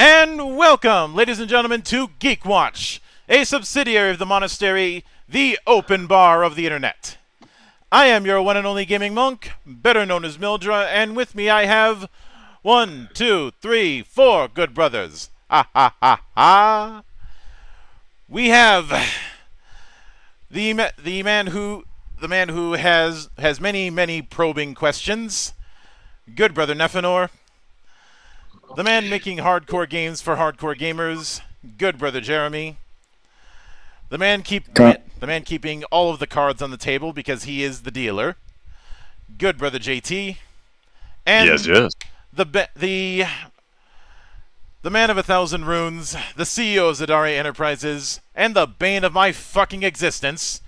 And welcome, ladies and gentlemen, to GeekWatch, a subsidiary of the monastery, the open bar of the internet. I am your one and only gaming monk, better known as Mildra, and with me I have 1, 2, 3, 4 good brothers. Ha ha ha ha. We have the man who has many probing questions. Good brother Nephenor. The man making hardcore games for hardcore gamers, good brother Jeremy. The man keeping all of the cards on the table because he is the dealer, good brother JT. And yes. The man of 1,000 runes, the CEO of Zadaria Enterprises, and the bane of my fucking existence,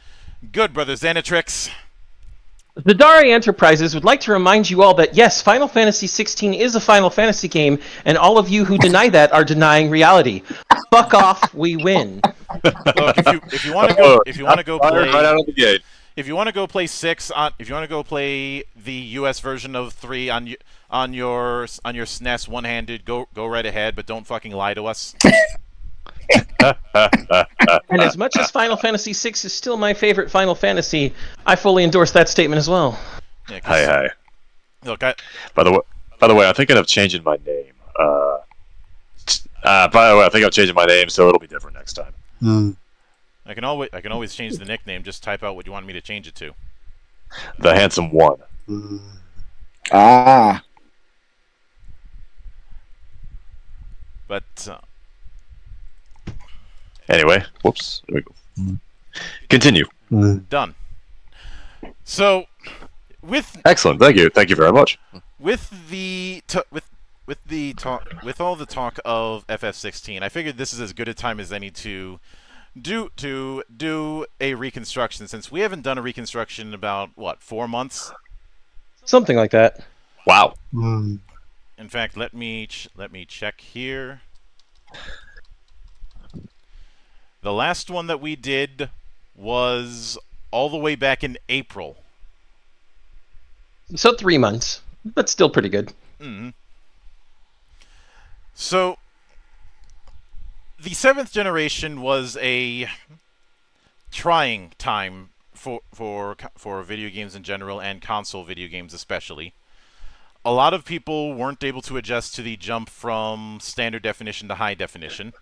good brother Xanatrix. Zadaria Enterprises would like to remind you all that, yes, Final Fantasy XVI is a Final Fantasy game, and all of you who deny that are denying reality. Fuck off, we win. Look, if you want to go play right out of the gate. If you want to go play 6 on, if you want to go play the US version of 3 on your SNES one-handed, go right ahead, but don't fucking lie to us. And as much as Final Fantasy VI is still my favorite Final Fantasy, I fully endorse that statement as well. Yeah, Hi. Look, By the way, I'm thinking of changing my name. By the way, I think I'm changing my name, so it'll be different next time. I can always change the nickname. Just type out what you want me to change it to. The Handsome One. Ah. But Anyway, whoops. There we go. Continue. done. So, with Excellent. Thank you very much. with all the talk of FF16, I figured this is as good a time as any to do a reconstruction, since we haven't done a reconstruction in about 4 months. Something like that. Wow. In fact, let me check here. The last one that we did was all the way back in April. So 3 months. That's still pretty good. Mm-hmm. So, the 7th generation was a trying time for video games in general and console video games especially. A lot of people weren't able to adjust to the jump from standard definition to high definition.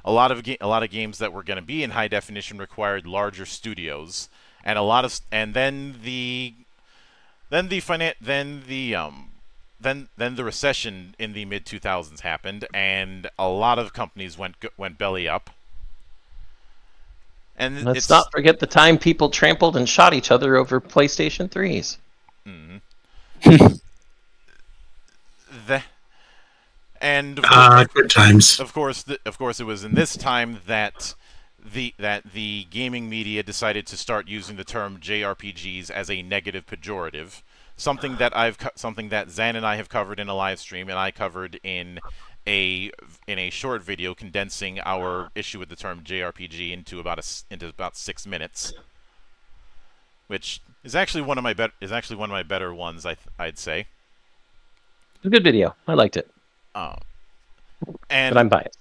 A lot of games that were going to be in high definition required larger studios, and then the recession in the mid 2000s happened, and a lot of companies went belly up. And Let's not forget the time people trampled and shot each other over PlayStation 3s. Mm-hmm. And good times. Of course, it was in this time that the gaming media decided to start using the term JRPGs as a negative pejorative, something that Zan and I have covered in a live stream, and I covered in a short video condensing our issue with the term JRPG into about 6 minutes, which is actually one of my better ones, I'd say. It's a good video. I liked it. But I'm biased.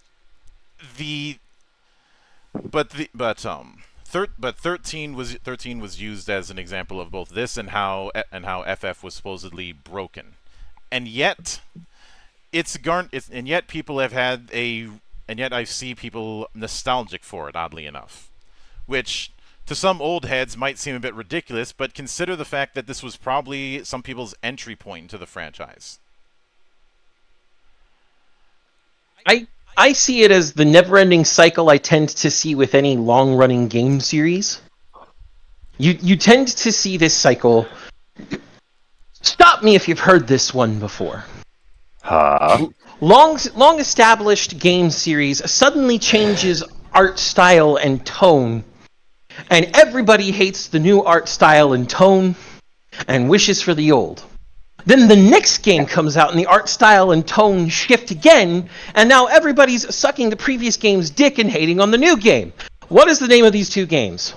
13 was used as an example of both this and how FF was supposedly broken, and yet I see people nostalgic for it, oddly enough, which to some old heads might seem a bit ridiculous, but consider the fact that this was probably some people's entry point into the franchise. I see it as the never-ending cycle I tend to see with any long-running game series. You tend to see this cycle. Stop me if you've heard this one before. Long-established game series suddenly changes art style and tone, and everybody hates the new art style and tone and wishes for the old. Then the next game comes out and the art style and tone shift again, and now everybody's sucking the previous game's dick and hating on the new game. What is the name of these two games?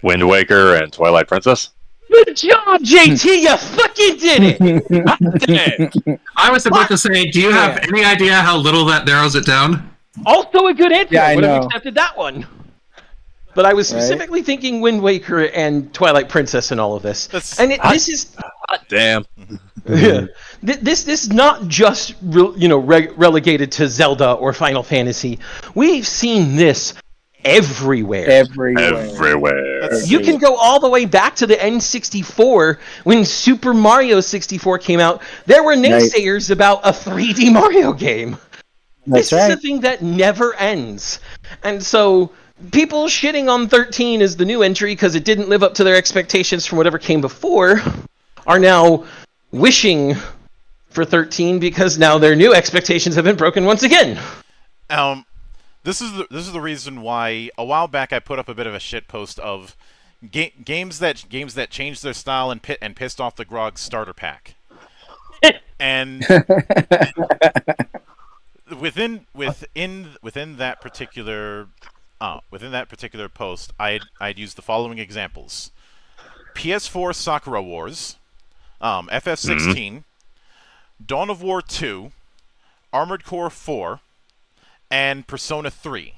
Wind Waker and Twilight Princess? Good job, JT. You fucking did it. I was about to say, do you have any idea how little that narrows it down? Also a good answer. Yeah, I would have know. accepted that one. But I was specifically thinking Wind Waker and Twilight Princess and all of this. This is Damn. this is not just relegated to Zelda or Final Fantasy. We've seen this everywhere. Everywhere. You can go all the way back to the N64 when Super Mario 64 came out. There were naysayers about a 3D Mario game. This is a thing that never ends. And so people shitting on 13 as the new entry because it didn't live up to their expectations from whatever came before are now wishing for 13 because now their new expectations have been broken once again. This is the reason why a while back I put up a bit of a shit post of games that changed their style and pissed off the Grog starter pack. And within that particular post, I'd use the following examples: PS4 Sakura Wars, FF16, Dawn of War 2, Armored Core 4, and Persona 3.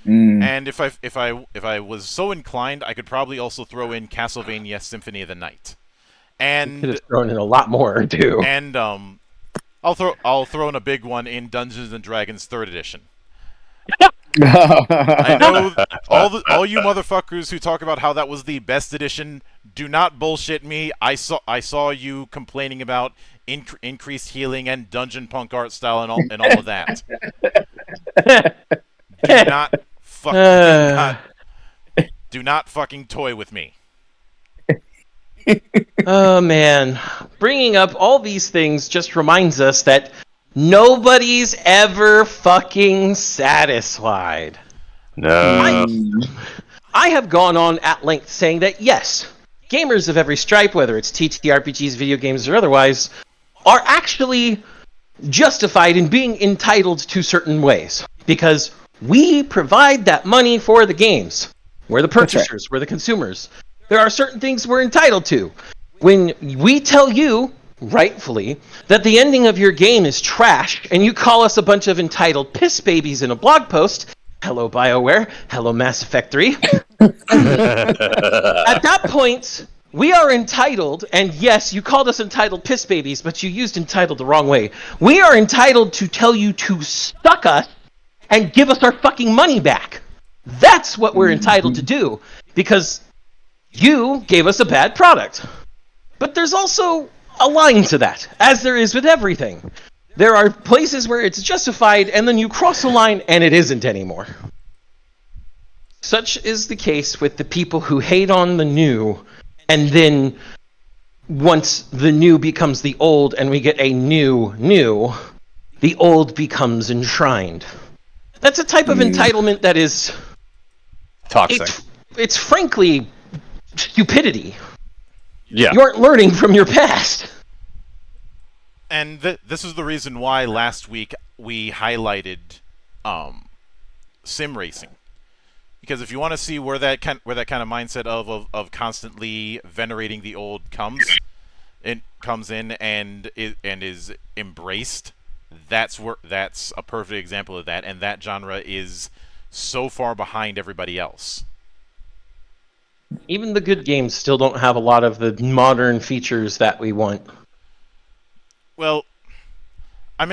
And if I was so inclined, I could probably also throw in Castlevania Symphony of the Night. And could have thrown in a lot more too. And I'll throw in a big one in Dungeons and Dragons 3rd Edition. I know all you motherfuckers who talk about how that was the best edition. Do not bullshit me. I saw you complaining about increased healing and dungeon punk art style and all of that. Do not fucking toy with me. Oh man, bringing up all these things just reminds us that nobody's ever fucking satisfied. No. I have gone on at length saying that yes, gamers of every stripe, whether it's TTRPGs, video games, or otherwise, are actually justified in being entitled to certain ways. Because we provide that money for the games. We're the purchasers, we're the consumers. There are certain things we're entitled to. When we tell you, rightfully, that the ending of your game is trash, and you call us a bunch of entitled piss babies in a blog post, hello BioWare, hello Mass Effect 3. At that point, we are entitled, and yes, you called us entitled piss babies, but you used entitled the wrong way. We are entitled to tell you to suck us and give us our fucking money back. That's what we're entitled to do, because you gave us a bad product. But there's also a line to that, as there is with everything. There are places where it's justified, and then you cross a line, and it isn't anymore. Such is the case with the people who hate on the new, and then once the new becomes the old, and we get a new, the old becomes enshrined. That's a type of entitlement that is Toxic. It's frankly stupidity. Yeah. You aren't learning from your past. And this is the reason why last week we highlighted sim racing, because if you want to see where that kind of mindset of constantly venerating the old comes in and is embraced, that's a perfect example of that, and that genre is so far behind everybody else. Even the good games still don't have a lot of the modern features that we want. Well, I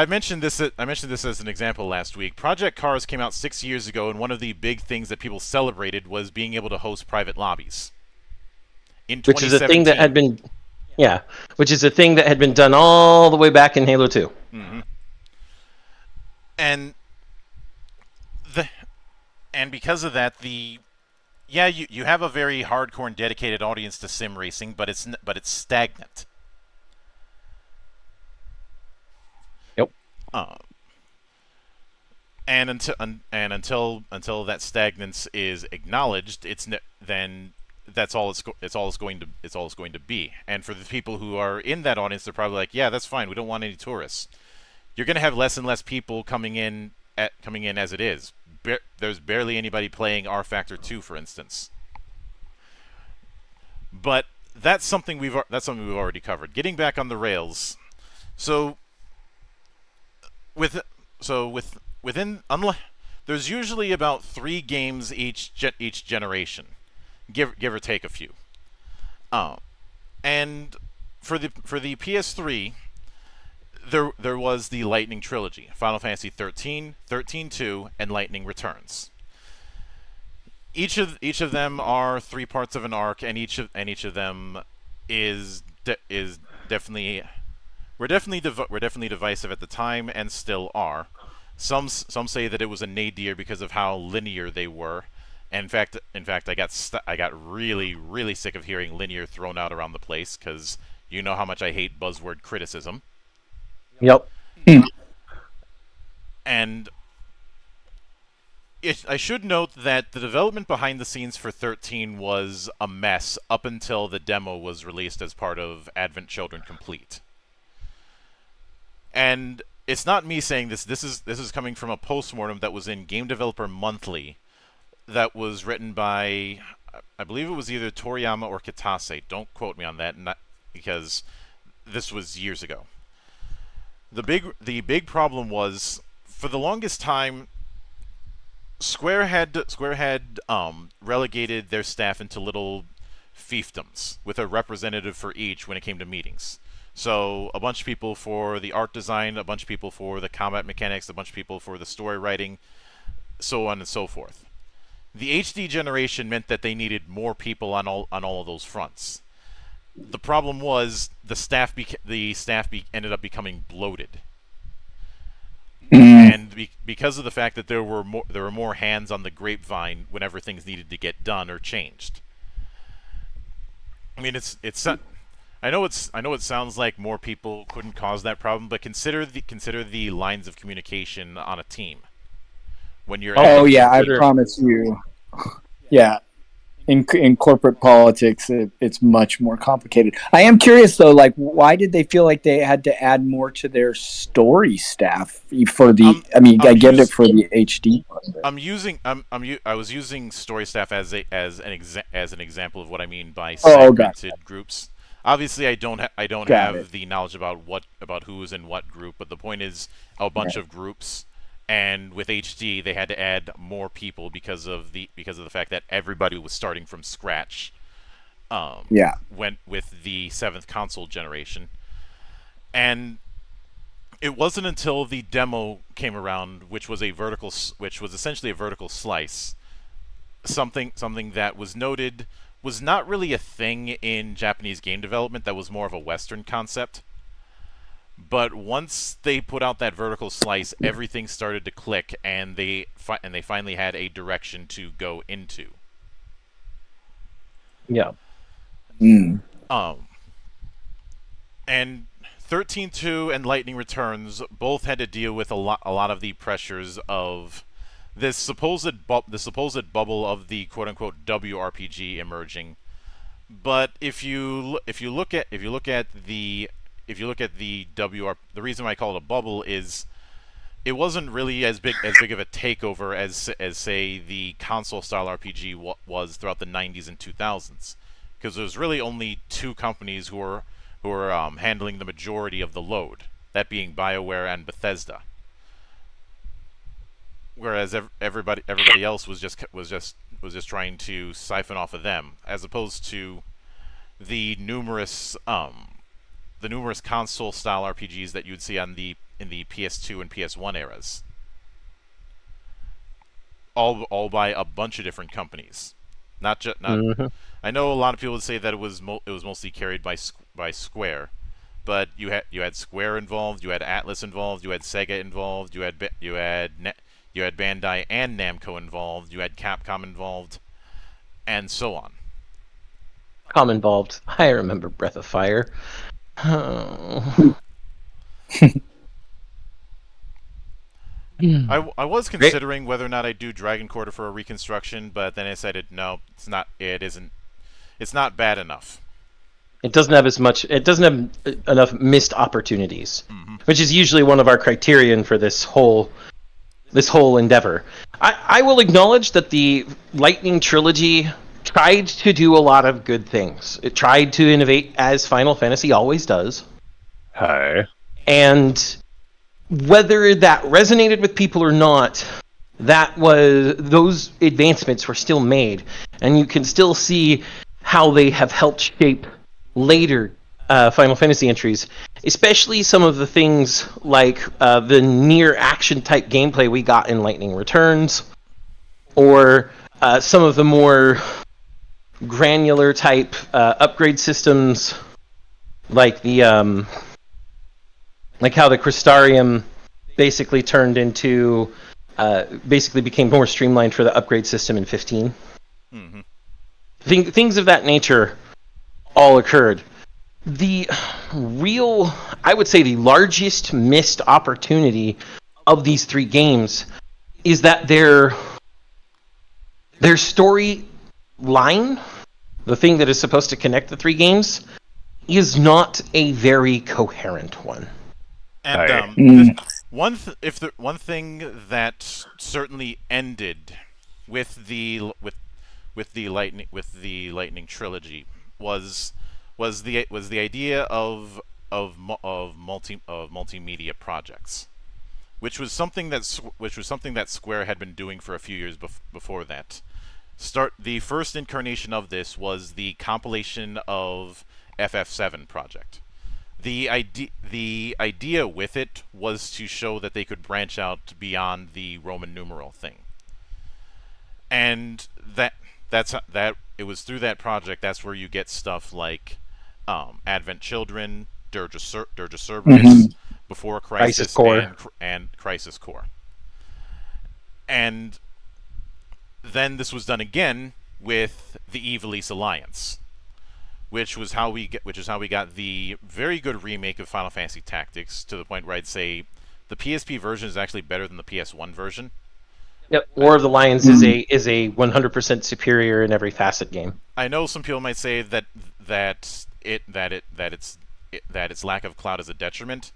mentioned this as an example last week. Project Cars came out 6 years ago, and one of the big things that people celebrated was being able to host private lobbies. Which is a thing that had been, which is a thing that had been done all the way back in Halo 2. Mm-hmm. And because of that, you have a very hardcore and dedicated audience to sim racing, but it's stagnant. Yep. And until that stagnance is acknowledged, then that's all it's going to be. And for the people who are in that audience, they're probably like, yeah, that's fine. We don't want any tourists. You're going to have less and less people coming in as it is. There's barely anybody playing R Factor 2, for instance. But that's something we've already covered. Getting back on the rails. There's usually about 3 games each generation, give or take a few. And for the PS3, there was the Lightning trilogy: Final Fantasy 13, 13-2, and Lightning Returns. Each of them are 3 parts of an arc, and each of them is definitely divisive at the time, and still are. Some say that it was a nadir because of how linear they were. And in fact, I got really sick of hearing linear thrown out around the place, because you know how much I hate buzzword criticism. Yep. And I should note that the development behind the scenes for 13 was a mess up until the demo was released as part of Advent Children Complete. And it's not me saying this. This is coming from a postmortem that was in Game Developer Monthly, that was written by, I believe it was either Toriyama or Kitase. Don't quote me on that, because this was years ago. The big problem was, for the longest time, Square had relegated their staff into little fiefdoms with a representative for each when it came to meetings. So a bunch of people for the art design, a bunch of people for the combat mechanics, a bunch of people for the story writing, so on and so forth. The HD generation meant that they needed more people on all of those fronts. The problem was the staff ended up becoming bloated. And because of the fact that there were more hands on the grapevine whenever things needed to get done or changed. I mean, I know it sounds like more people couldn't cause that problem, but consider the lines of communication on a team when you're. Oh yeah, I promise you. Yeah. In corporate politics, it's much more complicated. I am curious though, like, why did they feel like they had to add more to their story staff for the? I get it for the HD. I was using story staff as an example of what I mean by segmented groups. Obviously, I don't have the knowledge about who is in what group, but the point is a bunch of groups. And with HD, they had to add more people because of the fact that everybody was starting from scratch. Went with the 7th console generation, and it wasn't until the demo came around, which was essentially a vertical slice, something that was noted was not really a thing in Japanese game development. That was more of a Western concept. But once they put out that vertical slice, everything started to click, and they finally had a direction to go into. Yeah. And 13-2 and Lightning Returns both had to deal with a lot of the pressures of this supposed bubble of the quote unquote WRPG emerging. But if you look at the the reason why I call it a bubble is it wasn't really as big of a takeover as say the console style RPG was throughout the 90s and 2000s, because there's really only 2 companies who were handling the majority of the load, that being BioWare and Bethesda. Whereas everybody else was just trying to siphon off of them, as opposed to the numerous console-style RPGs that you'd see in the PS2 and PS1 eras, all by a bunch of different companies. I know a lot of people would say that it was mostly carried by Square, but you had Square involved, you had Atlas involved, you had Sega involved, you had Bandai and Namco involved, you had Capcom involved, and so on. Capcom involved. I remember Breath of Fire. Oh. I was considering whether or not I'd do Dragon Quarter for a reconstruction, but then I decided no, it's not. It's not bad enough. It doesn't have enough missed opportunities, which is usually one of our criterion for this whole endeavor. I will acknowledge that the Lightning trilogy tried to do a lot of good things. It tried to innovate, as Final Fantasy always does. Hi. And whether that resonated with people or not, those advancements were still made, and you can still see how they have helped shape later Final Fantasy entries, especially some of the things like the near action type gameplay we got in Lightning Returns, or some of the more granular type upgrade systems, like the like how the Crystarium basically turned into basically became more streamlined for the upgrade system in 15. Mm-hmm. Things of that nature all occurred. The real, I would say, the largest missed opportunity of these three games is that their story line, the thing that is supposed to connect the three games, is not a very coherent one. And one thing that certainly ended with the Lightning trilogy was the idea of multimedia projects, which was something that Square had been doing for a few years before that. The first incarnation of this was the compilation of FF7 project. The idea with it was to show that they could branch out beyond the Roman numeral thing, and it was through that project that's where you get stuff like Advent Children, Dirge of Cerberus, Before Crisis Core. and Crisis Core. And then this was done again with the Ivalice Alliance, which is how we got the very good remake of Final Fantasy Tactics, to the point where I'd say the PSP version is actually better than the PS1 version. Yep, War of the Lions is a 100% superior in every facet game. I know some people might say that its lack of Cloud is a detriment.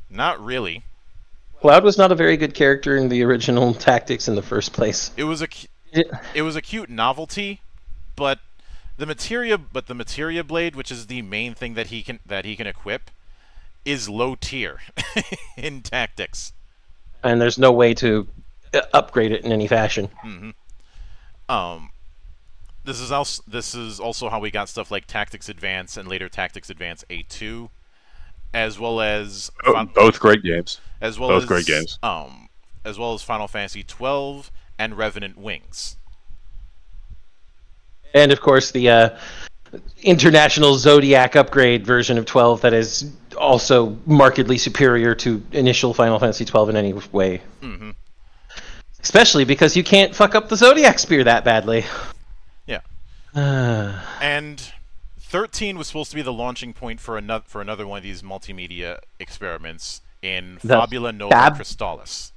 Not really. Cloud was not a very good character in the original Tactics in the first place. It was a cute novelty, but the materia blade, which is the main thing that he can equip, is low tier in Tactics. And there's no way to upgrade it in any fashion. Mm-hmm. This is also how we got stuff like Tactics Advance and later Tactics Advance A2, as well as both great games. As well both as great games. As well as Final Fantasy 12 and Revenant Wings. And of course the international Zodiac upgrade version of 12 that is also markedly superior to initial Final Fantasy 12 in any way. Mm-hmm. Especially because you can't fuck up the Zodiac Spear that badly. Yeah. And 13 was supposed to be the launching point for another one of these multimedia experiments in Fabula Nova Crystallis.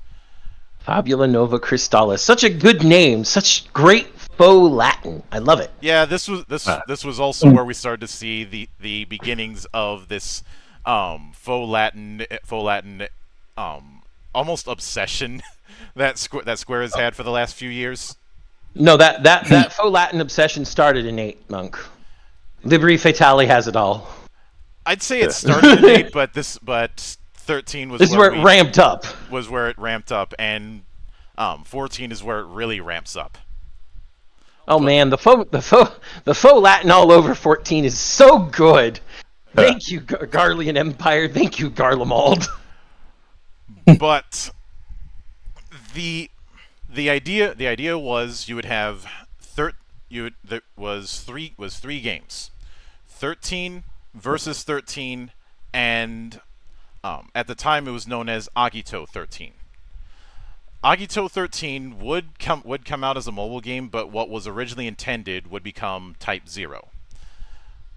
Fabula Nova Crystallis. Such a good name. Such great faux Latin. I love it. Yeah, this was also where we started to see the beginnings of this faux Latin almost obsession that Square has had for the last few years. No, that faux Latin obsession started in 8, Monk. Libri Fatale has it all. I'd say it started in 8, but 13 was where it ramped up. Was where it ramped up, and 14 is where it really ramps up. Oh man, the faux Latin all over 14 is so good. Thank you, Garlean Empire. Thank you, Garlemald. But the idea was you would have there was three games, 13 versus 13, and at the time it was known as Agito 13. Agito 13 would come out as a mobile game, but what was originally intended would become Type 0.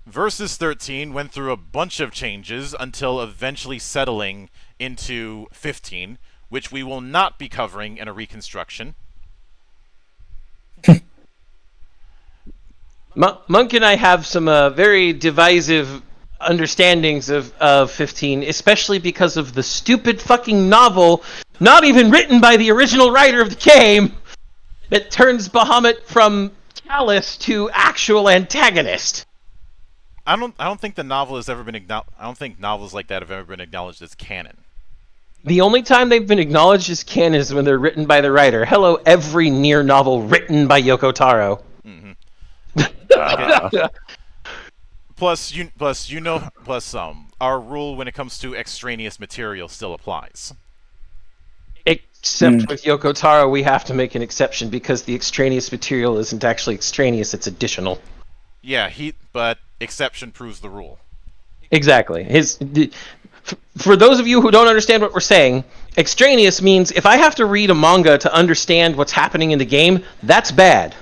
Versus 13 went through a bunch of changes until eventually settling into 15, which we will not be covering in a reconstruction. Monk and I have some very divisive understandings of 15, especially because of the stupid fucking novel, not even written by the original writer of the game, that turns Bahamut from callous to actual antagonist. I don't think the novel has ever been I don't think novels like that have ever been acknowledged as canon. The only time they've been acknowledged as canon is when they're written by the writer. Hello, every Nier novel written by Yoko Taro. Plus, our rule when it comes to extraneous material still applies. Except with Yoko Taro, we have to make an exception because the extraneous material isn't actually extraneous; it's additional. Yeah, but exception proves the rule. Exactly. For those of you who don't understand what we're saying, extraneous means if I have to read a manga to understand what's happening in the game, that's bad.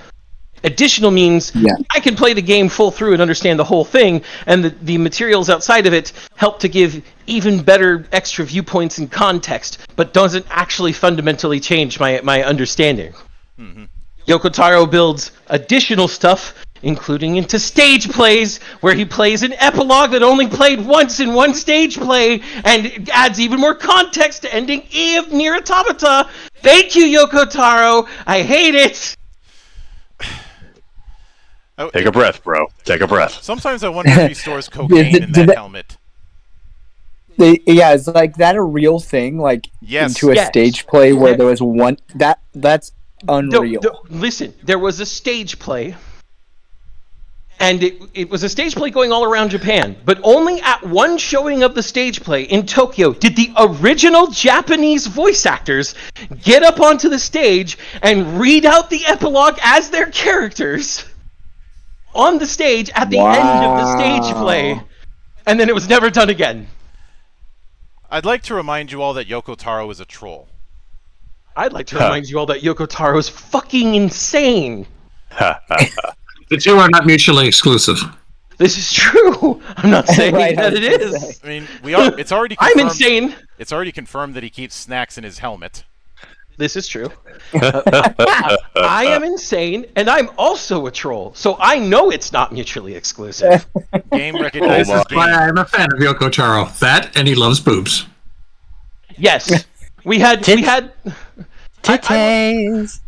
Additional means I can play the game full through and understand the whole thing, and the materials outside of it help to give even better extra viewpoints and context, but doesn't actually fundamentally change my understanding. Yoko Taro builds additional stuff, including into stage plays, where he plays an epilogue that only played once in one stage play, and adds even more context to ending E of Nier Automata. Thank you, Yoko Taro. I hate it. Take a breath, bro. Take a breath. Sometimes I wonder if he stores cocaine in that helmet. Is like that a real thing? Like into a stage play where there was one that's unreal. Listen, there was a stage play, and it was a stage play going all around Japan, but only at one showing of the stage play in Tokyo did the original Japanese voice actors get up onto the stage and read out the epilogue as their characters on the stage at the end of the stage play, and then it was never done again. I'd like to remind you all that Yoko Taro is a troll. I'd like to remind you all that Yoko Taro is fucking insane. The two are not mutually exclusive. This is true. I'm not saying that it is. I mean, it's already confirmed. I'm insane. It's already confirmed that he keeps snacks in his helmet. This is true. I am insane, and I'm also a troll, so I know it's not mutually exclusive. Game recognizes That's game. why I'm a fan of Yoko Taro. That, and he loves boobs. Yes, we had. Titties.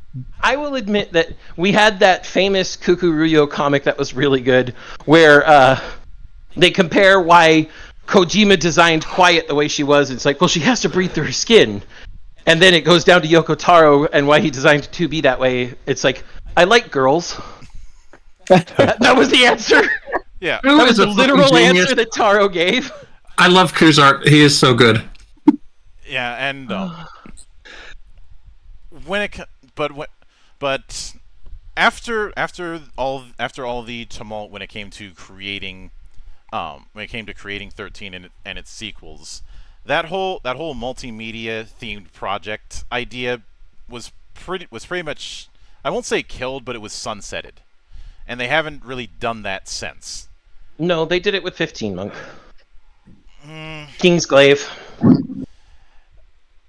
I will admit that we had that famous Kukuruyo comic that was really good, where they compare why Kojima designed Quiet the way she was. It's like, well, she has to breathe through her skin. And then it goes down to Yoko Taro and why he designed 2B that way. It's like, I like girls. that was the answer. Yeah. That was the literal answer that Taro gave. I love Kuzart. He is so good. Yeah, and after all the tumult when it came to creating 13 and its sequels, that whole multimedia themed project idea was pretty much, I won't say killed, but it was sunsetted, and they haven't really done that since. No, they did it with 15 Monk. Kingsglaive.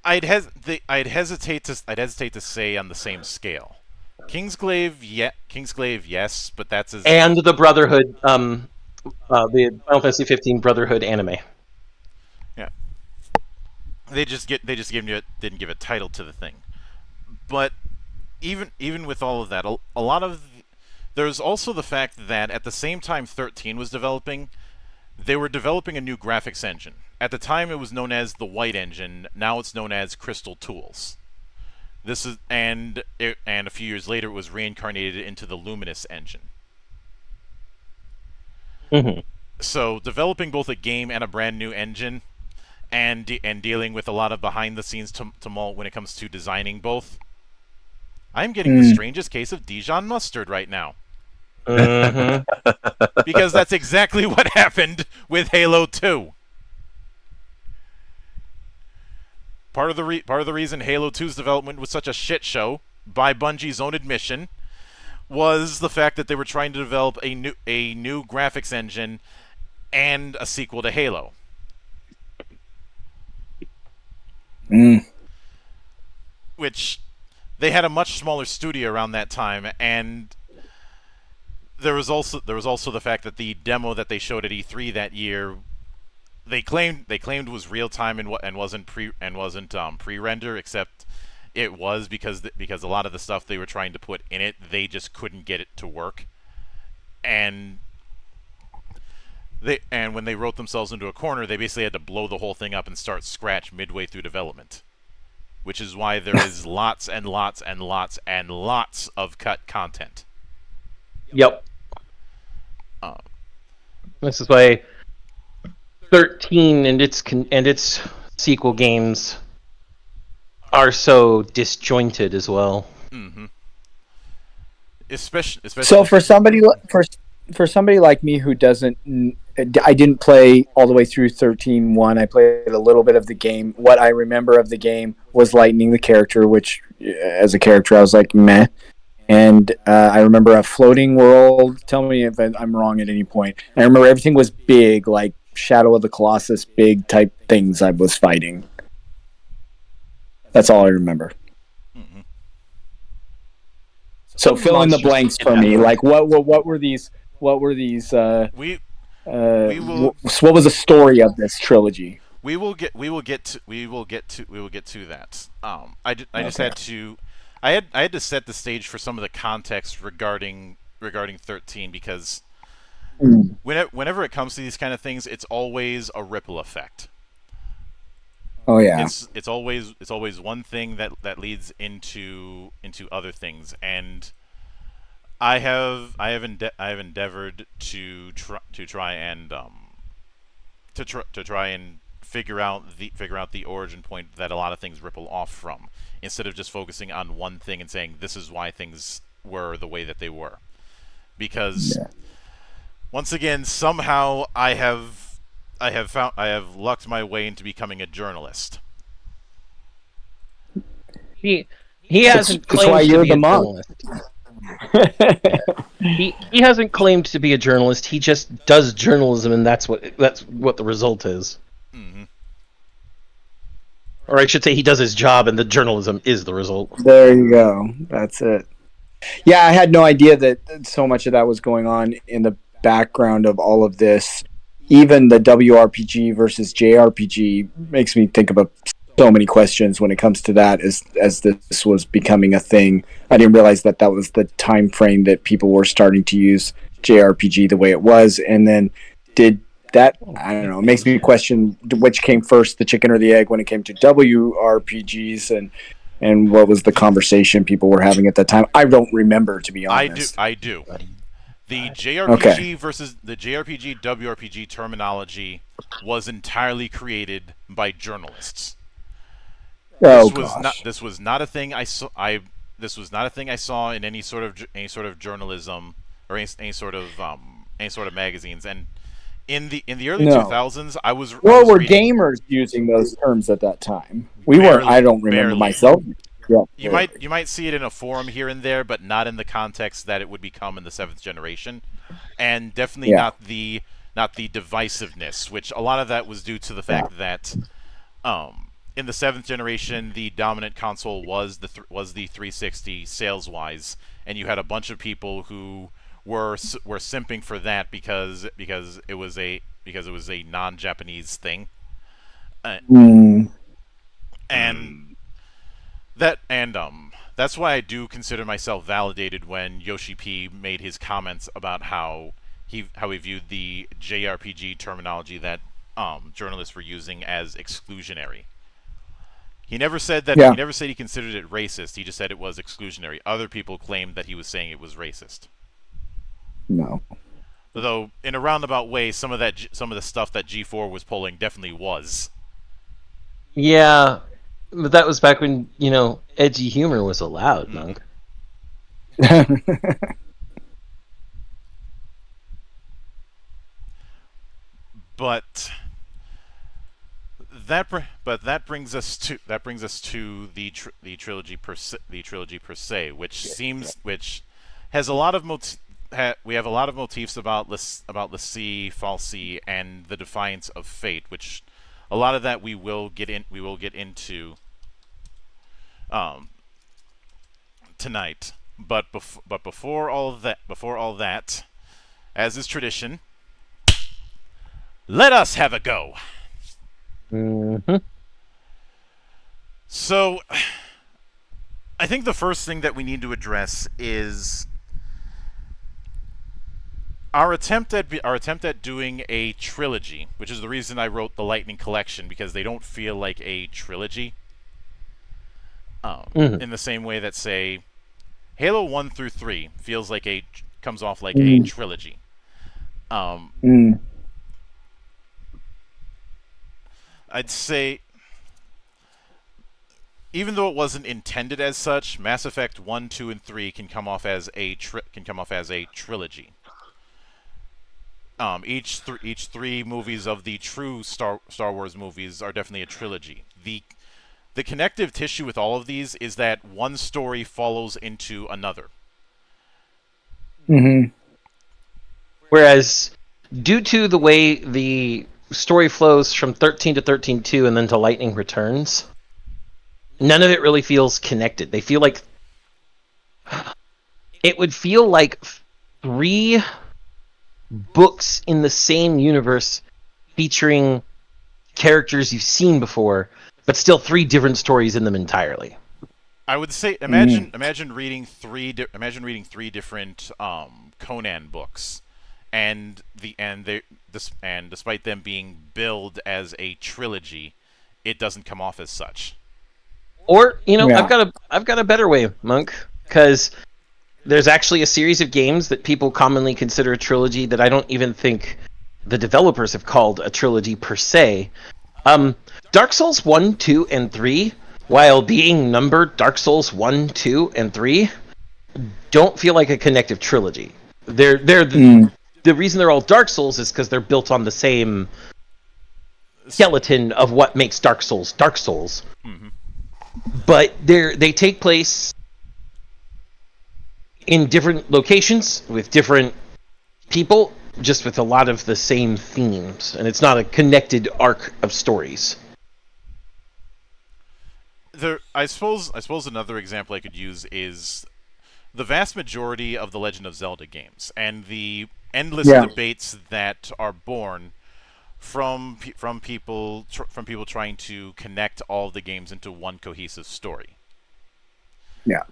I'd hesitate to say on the same scale. Kingsglaive, yes, but that's as... And the Brotherhood, the Final Fantasy 15 Brotherhood anime. Yeah. They just didn't give a title to the thing. But even with all of that, a lot of there's also the fact that at the same time 13 was developing, they were developing a new graphics engine. At the time, it was known as the White Engine. Now it's known as Crystal Tools. And a few years later, it was reincarnated into the Luminous Engine. Mm-hmm. So, developing both a game and a brand new engine, and dealing with a lot of behind-the-scenes tumult when it comes to designing both, I'm getting the strangest case of Dijon mustard right now. Mm-hmm. Because that's exactly what happened with Halo 2. Part of the reason Halo 2's development was such a shit show, by Bungie's own admission, was the fact that they were trying to develop a new graphics engine and a sequel to Halo. Which they had a much smaller studio around that time, and there was also the fact that the demo that they showed at E3 that year, they claimed was real time and wasn't pre-render, except it was because a lot of the stuff they were trying to put in it, they just couldn't get it to work, and when they wrote themselves into a corner, they basically had to blow the whole thing up and start scratch midway through development, which is why there is lots and lots and lots and lots of cut content. Yep. This is why 13 and its sequel games are so disjointed as well. Mm-hmm. Especially. So for somebody like me who I didn't play all the way through 13.1. I played a little bit of the game. What I remember of the game was Lightning, the character, which as a character I was like meh. And I remember a floating world. Tell me if I'm wrong at any point. I remember everything was big, like Shadow of the Colossus, big type things I was fighting. That's all I remember. Mm-hmm. So fill in the blanks for me. Like what were these? What were these? What was the story of this trilogy? We will get to that. I had to set the stage for some of the context regarding 13 because whenever it comes to these kind of things, it's always a ripple effect. Oh yeah. It's always one thing that leads into other things, and I have endeavored to try and figure out the origin point that a lot of things ripple off from, instead of just focusing on one thing and saying this is why things were the way that they were. Because once again, somehow I have lucked my way into becoming a journalist. He hasn't claimed why to you're be the a monk. journalist. He hasn't claimed to be a journalist. He just does journalism, and that's what the result is. Mm-hmm. Or I should say, he does his job, and the journalism is the result. There you go. That's it. Yeah, I had no idea that so much of that was going on in the background of all of this. Even the WRPG versus JRPG makes me think about so many questions when it comes to that as this was becoming a thing. I didn't realize that was the time frame that people were starting to use JRPG the way it was. And then did that, I don't know, it makes me question which came first, the chicken or the egg, when it came to WRPGs and what was the conversation people were having at that time. I don't remember, to be honest. I do. The JRPG versus the JRPG WRPG terminology was entirely created by journalists. This was not a thing I saw. This was not a thing I saw in any sort of journalism or any sort of magazines. And in the early 2000s, I was were reading, gamers using those terms at that time? We weren't. I don't remember myself. Yeah, you might see it in a forum here and there, but not in the context that it would become in the 7th generation, and definitely not the divisiveness, which a lot of that was due to the fact that in the 7th generation the dominant console was the 360 sales wise, and you had a bunch of people who were simping for that because it was a non-Japanese thing, and that's why I do consider myself validated when Yoshi P made his comments about how he viewed the JRPG terminology that journalists were using as exclusionary. He never said that. He never said he considered it racist. He just said it was exclusionary. Other people claimed that he was saying it was racist. No. Though in a roundabout way, some of the stuff that G4 was pulling definitely was. Yeah. But that was back when, edgy humor was allowed, Monk. But that brings us to the trilogy per se, which has a lot of we have a lot of motifs about L'Cie, Fal'Cie, and the Defiance of Fate, which a lot of that we will get into tonight. But before all that, as is tradition, let us have a go. Mm-hmm. So, I think the first thing that we need to address is our attempt at doing a trilogy, which is the reason I wrote the Lightning Collection, because they don't feel like a trilogy. In the same way that, say, Halo 1 through 3 feels like comes off like a trilogy. I'd say, even though it wasn't intended as such, Mass Effect 1, 2, and 3 can come off as a trilogy. Each three movies of the true Star Wars movies are definitely a trilogy. The connective tissue with all of these is that one story follows into another. Whereas, due to the way the story flows from 13 to 13.2 and then to Lightning Returns, none of it really feels connected. They feel like... It would feel like 3 books in the same universe featuring characters you've seen before, but still 3 different stories in them entirely. I would say, imagine reading 3 different Conan books, and despite them being billed as a trilogy, it doesn't come off as such. Or, I've got a better way, Monk, because there's actually a series of games that people commonly consider a trilogy that I don't even think the developers have called a trilogy per se. Dark Souls 1, 2, and 3, while being numbered Dark Souls 1, 2, and 3, don't feel like a connective trilogy. The reason they're all Dark Souls is because they're built on the same skeleton of what makes Dark Souls Dark Souls. But they take place in different locations with different people, just with a lot of the same themes, and it's not a connected arc of stories. I suppose another example I could use is the vast majority of the Legend of Zelda games and the endless debates that are born from people trying to connect all of the games into one cohesive story. Yeah.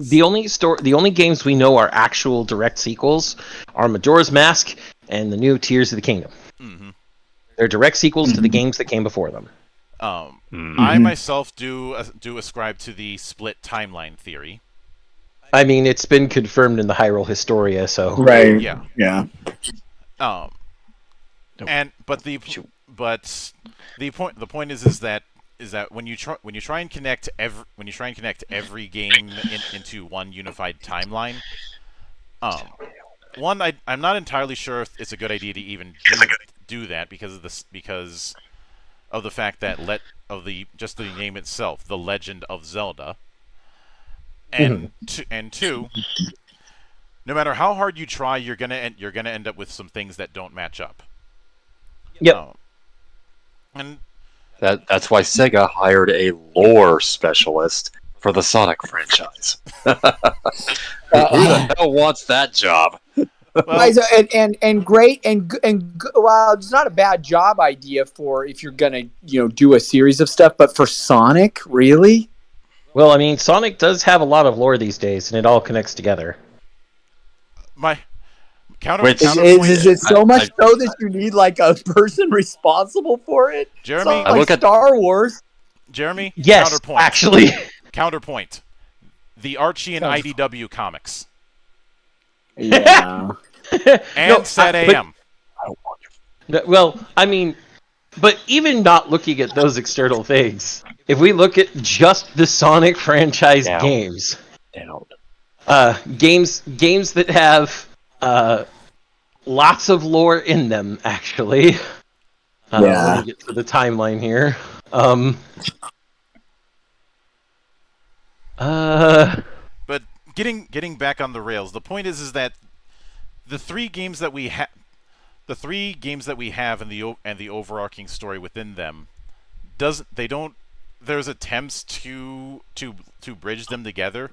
The only games we know are actual direct sequels are Majora's Mask and the new Tears of the Kingdom. They're direct sequels to the games that came before them. I myself do ascribe to the split timeline theory. I mean, it's been confirmed in the Hyrule Historia, so Right. Yeah. But the point is that when you try and connect every game into one unified timeline, I'm not entirely sure if it's a good idea to even do that because of the fact that just the name itself, The Legend of Zelda, and two, no matter how hard you try, you're gonna end up with some things that don't match up. Yep. And That's why Sega hired a lore specialist for the Sonic franchise. Who the hell wants that job? well, and great well, it's not a bad job idea for if you're gonna do a series of stuff, but for Sonic, really? Well, I mean, Sonic does have a lot of lore these days, and it all connects together. my counterpoint Is it so much so that you need like a person responsible for it? Jeremy, It's not like Star Wars. Jeremy, Yes, counterpoint. actually. Counterpoint. The Archie and IDW comics. Yeah. And Sad AM. Well, I mean, but even not looking at those external things, if we look at just the Sonic franchise games, games that have lots of lore in them, actually. Let me get to the timeline here. But getting back on the rails, the point is that the 3 games that we have, and the overarching story within them, there's attempts to bridge them together,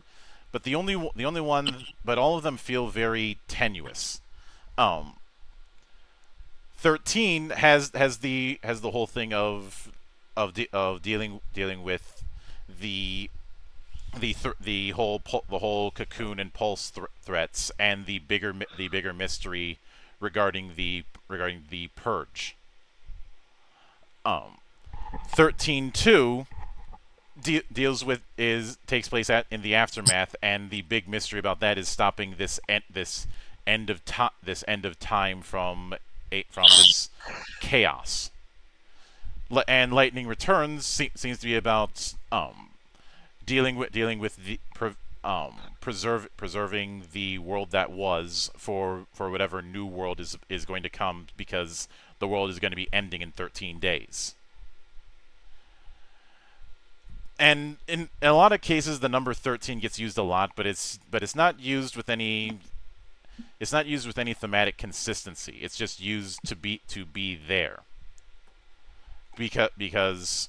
but the only one, but all of them feel very tenuous. 13 has the whole thing of dealing with the the whole cocoon and pulse threats, and the bigger mystery regarding the purge. 13.2 deals with takes place in the aftermath, and the big mystery about that is stopping this end of time from this chaos. And Lightning Returns seems to be about dealing with the preserving the world that was for whatever new world is going to come, because the world is going to be ending in 13 days. And in a lot of cases, the number 13 gets used a lot, but it's not used with any thematic consistency. It's just used to be there. Because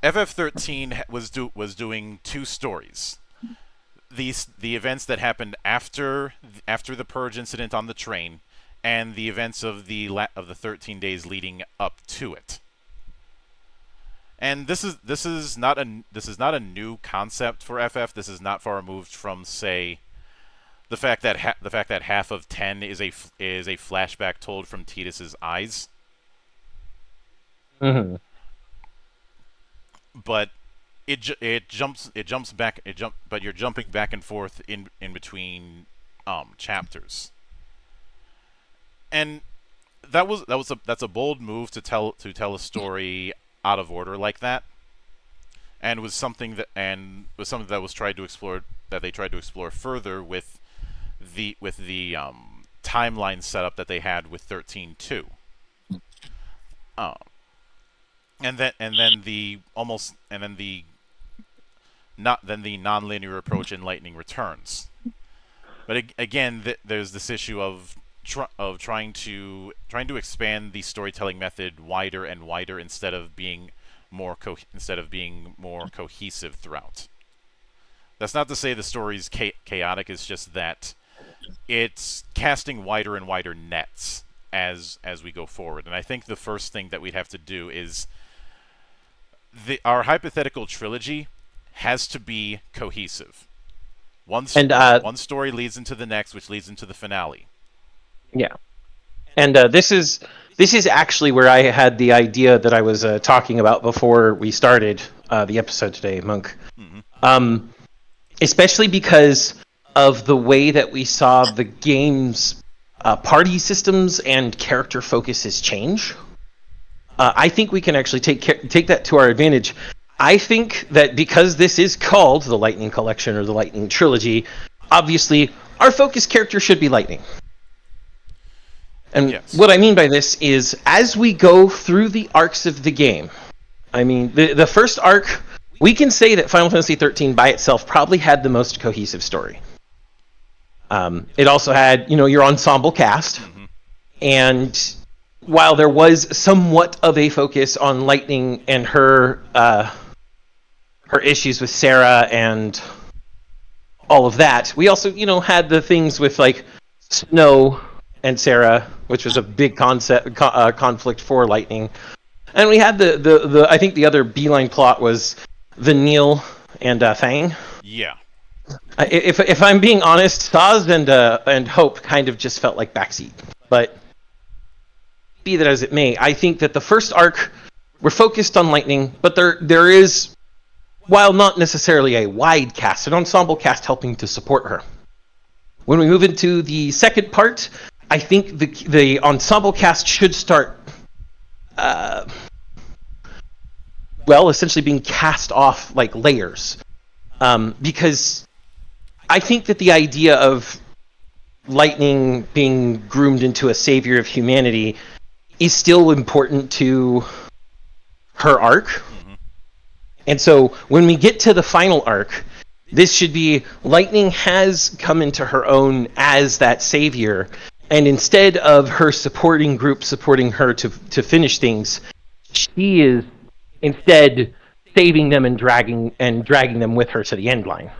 FF13 was doing two stories. The events that happened after the Purge incident on the train, and the events of the 13 days leading up to it. And this is not a new concept for FF. This is not far removed from, say, the fact that half of 10 is a flashback told from Tidus's eyes. Mm-hmm. But but you're jumping back and forth in between chapters. And that's a bold move to tell a story out of order like that, and was something that was tried to explore further with the timeline setup that they had with 13.2. And then the non-linear approach in Lightning Returns. But again, there's this issue of trying to expand the storytelling method wider and wider instead of being more cohesive throughout. That's not to say the story's chaotic. It's just that it's casting wider and wider nets as we go forward. And I think the first thing that we'd have to do is our hypothetical trilogy has to be cohesive. One story leads into the next, which leads into the finale. Yeah, and this is actually where I had the idea that I was talking about before we started the episode today, Monk. Mm-hmm. Especially because of the way that we saw the game's party systems and character focuses change. I think we can actually take that to our advantage. I think that because this is called the Lightning Collection or the Lightning Trilogy, obviously our focus character should be Lightning. And yes. What I mean by this is, as we go through the arcs of the game, I mean, the first arc, we can say that Final Fantasy XIII by itself probably had the most cohesive story. It also had, your ensemble cast, mm-hmm. And while there was somewhat of a focus on Lightning and her issues with Sarah and all of that, we also, had the things with, like, Snow and Sarah, which was a big conflict for Lightning. And we had the I think the other beeline plot was Vanille and Fang. Yeah. If I'm being honest, Saz and Hope kind of just felt like backseat. But be that as it may, I think that the first arc, we're focused on Lightning, but there is, while not necessarily a wide cast, an ensemble cast helping to support her. When we move into the second part, I think the ensemble cast should start, essentially being cast off like layers. Because I think that the idea of Lightning being groomed into a savior of humanity is still important to her arc. Mm-hmm. And so when we get to the final arc, this should be Lightning has come into her own as that savior, and instead of her supporting group supporting her to finish things, she is instead saving them and dragging them with her to the end line.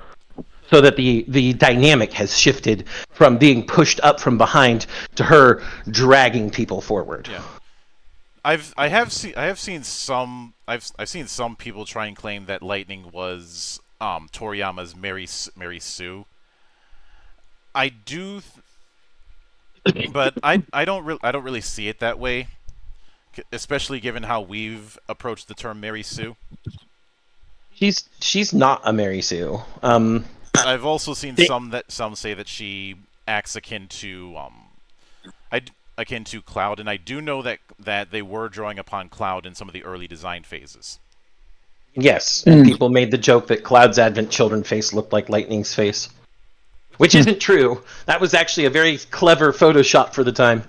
So that the dynamic has shifted from being pushed up from behind to her dragging people forward. Yeah. I've seen some people try and claim that Lightning was Toriyama's Mary Sue. I do, but I don't really see it that way, especially given how we've approached the term Mary Sue. She's not a Mary Sue. I've also seen some say that she acts akin to Cloud, and I do know that they were drawing upon Cloud in some of the early design phases. Yes, and people made the joke that Cloud's Advent Children face looked like Lightning's face, which isn't true. That was actually a very clever Photoshop for the time.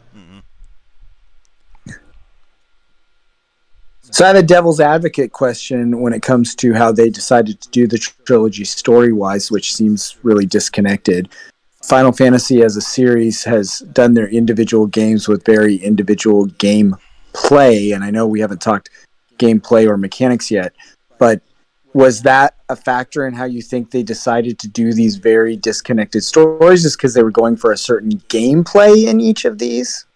So I have a devil's advocate question when it comes to how they decided to do the trilogy story-wise, which seems really disconnected. Final Fantasy as a series has done their individual games with very individual game play, and I know we haven't talked gameplay or mechanics yet, but was that a factor in how you think they decided to do these very disconnected stories, just because they were going for a certain gameplay in each of these?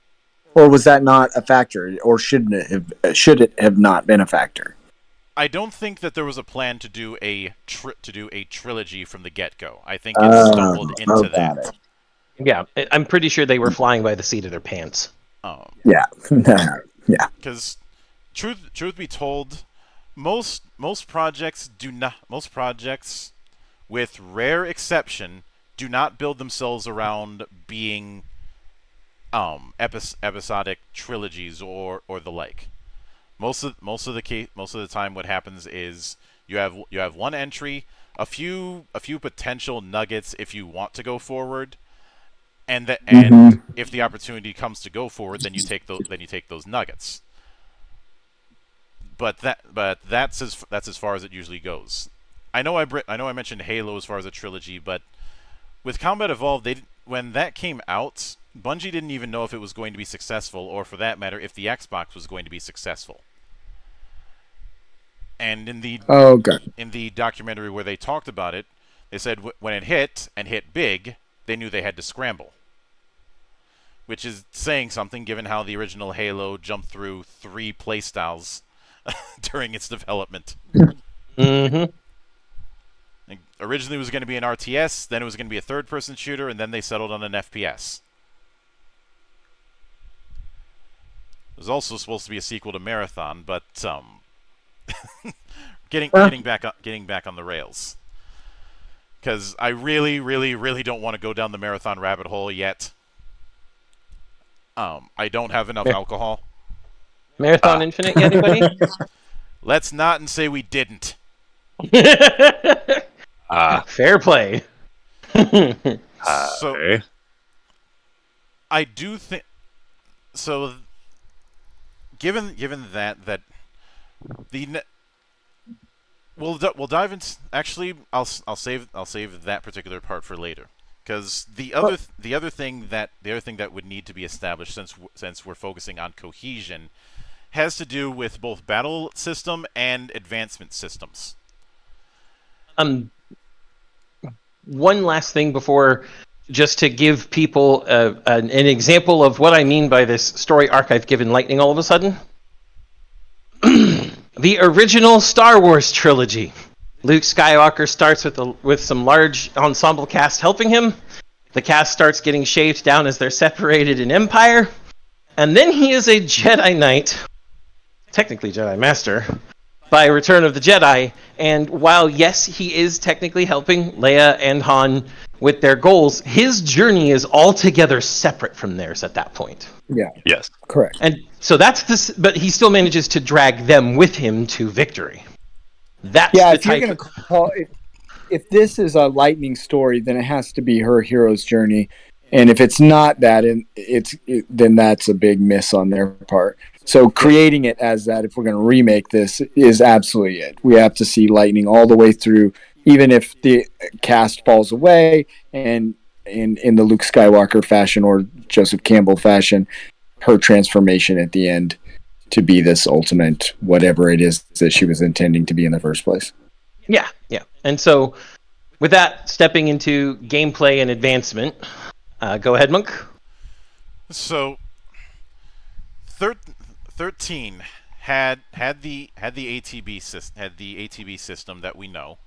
Or was that not a factor, or should it have not been a factor? I don't think that there was a plan to do a trilogy from the get-go. I think it stumbled into that. Yeah, I'm pretty sure they were flying by the seat of their pants. Yeah, yeah. Because truth be told, most projects with rare exception, do not build themselves around being episodic trilogies or the like. Most of the time, what happens is you have one entry, a few potential nuggets if you want to go forward, and if the opportunity comes to go forward, then you take those nuggets. But that's as far as it usually goes. I know I mentioned Halo as far as a trilogy, but with Combat Evolved, when that came out, Bungie didn't even know if it was going to be successful, or for that matter, if the Xbox was going to be successful. And in the documentary where they talked about it, they said when it hit and hit big, they knew they had to scramble. Which is saying something, given how the original Halo jumped through 3 playstyles during its development. Mm-hmm. Originally it was going to be an RTS, then it was going to be a third-person shooter, and then they settled on an FPS. It was also supposed to be a sequel to Marathon, but getting back on the rails. Because I really, really, really don't want to go down the Marathon rabbit hole yet. I don't have enough alcohol. Marathon Infinite, anybody? Let's not and say we didn't. Fair play. So, I do think so. Given that we'll dive into. Actually, I'll save that particular part for later, because the other thing that would need to be established, since we're focusing on cohesion, has to do with both battle system and advancement systems. One last thing before, just to give people an example of what I mean by this story arc I've given Lightning all of a sudden. The original Star Wars trilogy. Luke Skywalker starts with some large ensemble cast helping him. The cast starts getting shaved down as they're separated in Empire. And then he is a Jedi Knight, technically Jedi Master, by Return of the Jedi. And while, yes, he is technically helping Leia and Han with their goals, his journey is altogether separate from theirs at that point. Yeah. Yes. Correct. And so that's this, but he still manages to drag them with him to victory. That's the if you're going to call if this is a Lightning story, then it has to be her hero's journey. And if it's not that, then that's a big miss on their part. So creating it as that, if we're going to remake this, is absolutely it. We have to see Lightning all the way through, even if the cast falls away, and in the Luke Skywalker fashion or Joseph Campbell fashion, her transformation at the end to be this ultimate whatever it is that she was intending to be in the first place. Yeah. And so with that, stepping into gameplay and advancement, go ahead, Monk. So 13 had the ATB system that we know,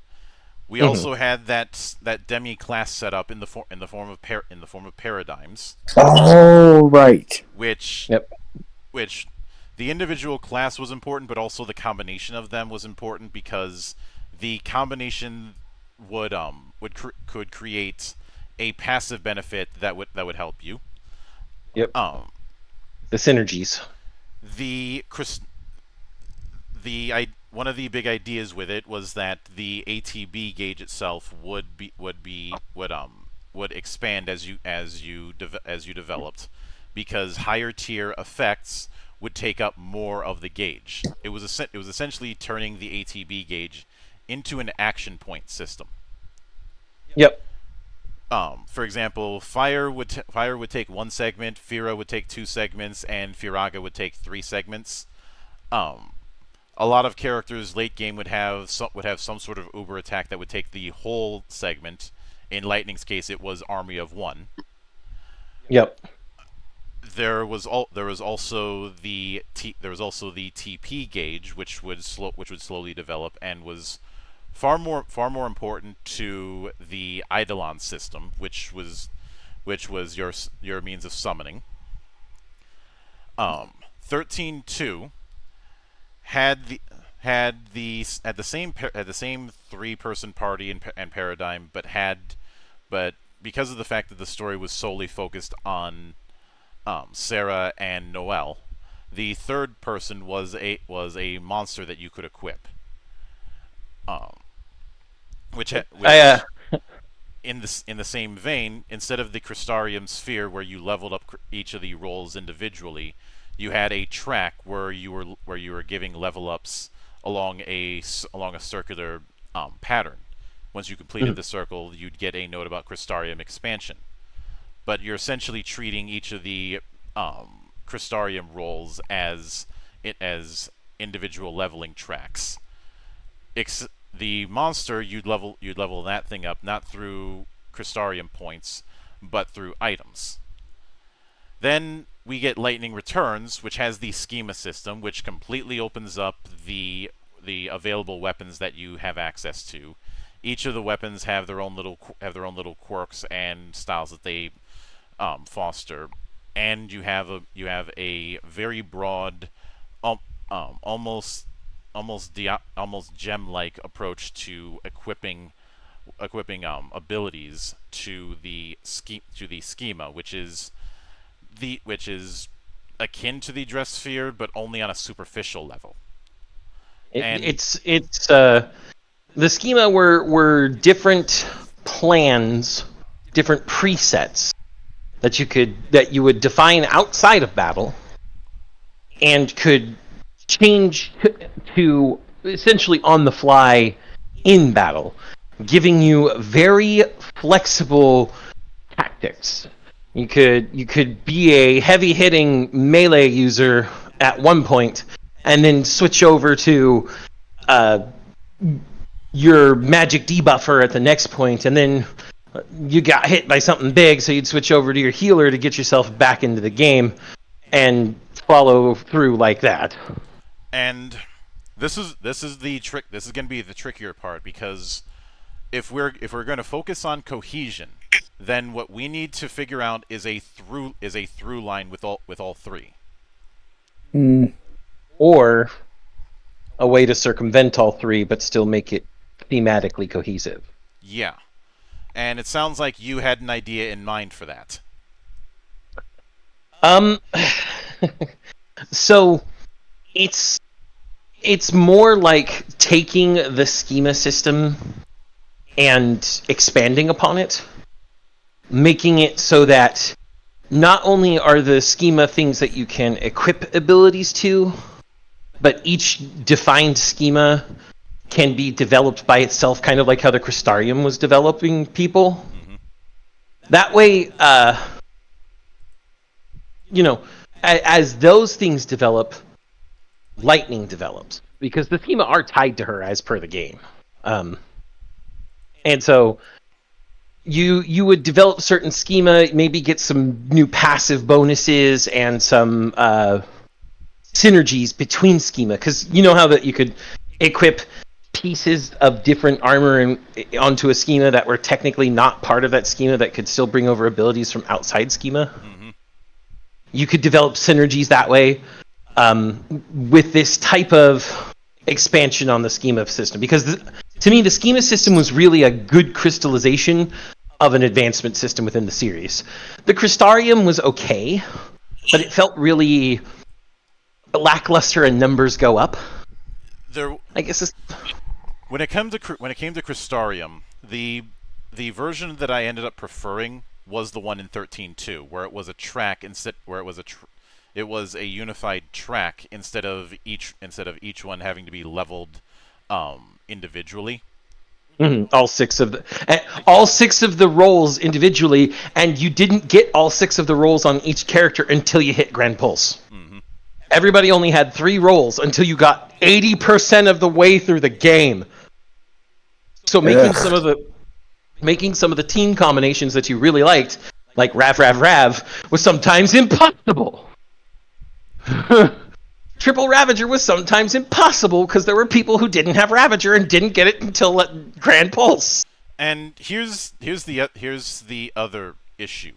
We also had that demi class set up in the form of paradigms. Oh, right. Which the individual class was important, but also the combination of them was important because the combination could create a passive benefit that would help you. Yep. The synergies. One of the big ideas with it was that the ATB gauge itself would expand as you developed, because higher tier effects would take up more of the gauge. It was essentially turning the ATB gauge into an action point system. Yep. For example, fire would take 1 segment, Fira would take 2 segments, and Firaga would take 3 segments. A lot of characters late game would have some sort of uber attack that would take the whole segment. In Lightning's case, it was Army of 1. Yep. There was also the TP gauge, which would slowly develop and was far more important to the Eidolon system, which was your means of summoning. 13.2 had the same 3-person party and paradigm, but because of the fact that the story was solely focused on Sarah and Noelle, the third person was a monster that you could equip. Which in the same vein, instead of the Crystarium sphere where you leveled up each of the roles individually, you had a track where you were giving level ups along a circular pattern. Once you completed the circle, you'd get a note about Crystarium expansion. But you're essentially treating each of the Crystarium roles as individual leveling tracks. The monster, you'd level that thing up not through Crystarium points, but through items. Then we get Lightning Returns, which has the schema system, which completely opens up the available weapons that you have access to. Each of the weapons have their own little quirks and styles that they foster, and you have a very broad, almost gem-like approach to equipping abilities to the schema, which is akin to the Dress Sphere, but only on a superficial level. The schema were different plans, different presets that you would define outside of battle, and could change to essentially on the fly in battle, giving you very flexible tactics. You could be a heavy-hitting melee user at one point, and then switch over to your magic debuffer at the next point, and then you got hit by something big, so you'd switch over to your healer to get yourself back into the game, and follow through like that. And this is the trick. This is going to be the trickier part, because if we're going to focus on cohesion, then what we need to figure out is a through line with all 3. Or a way to circumvent all 3 but still make it thematically cohesive. Yeah. And it sounds like you had an idea in mind for that. So it's more like taking the schema system and expanding upon it, making it so that not only are the schema things that you can equip abilities to, but each defined schema can be developed by itself, kind of like how the Crystarium was developing people. Mm-hmm. That way, as those things develop, Lightning develops, because the schema are tied to her as per the game. And so you would develop certain schema, maybe get some new passive bonuses and some synergies between schema, because you know how that you could equip pieces of different armor onto a schema that were technically not part of that schema that could still bring over abilities from outside schema. Mm-hmm. You could develop synergies that way with this type of expansion on the schema system. Because to me, the schema system was really a good crystallization of an advancement system within the series. The Crystarium was okay, but it felt really lackluster and numbers go up. I guess when it came to Crystarium, the version that I ended up preferring was the one in 13.2, where it was a track it was a unified track instead of each one having to be leveled individually. Mm-hmm. All six of the roles individually, and you didn't get all 6 of the roles on each character until you hit Grand Pulse. Mm-hmm. Everybody only had 3 roles until you got 80% of the way through the game. So making some of the team combinations that you really liked, like Rav Rav Rav, was sometimes impossible. Triple Ravager was sometimes impossible because there were people who didn't have Ravager and didn't get it until Grand Pulse. And here's the other issue.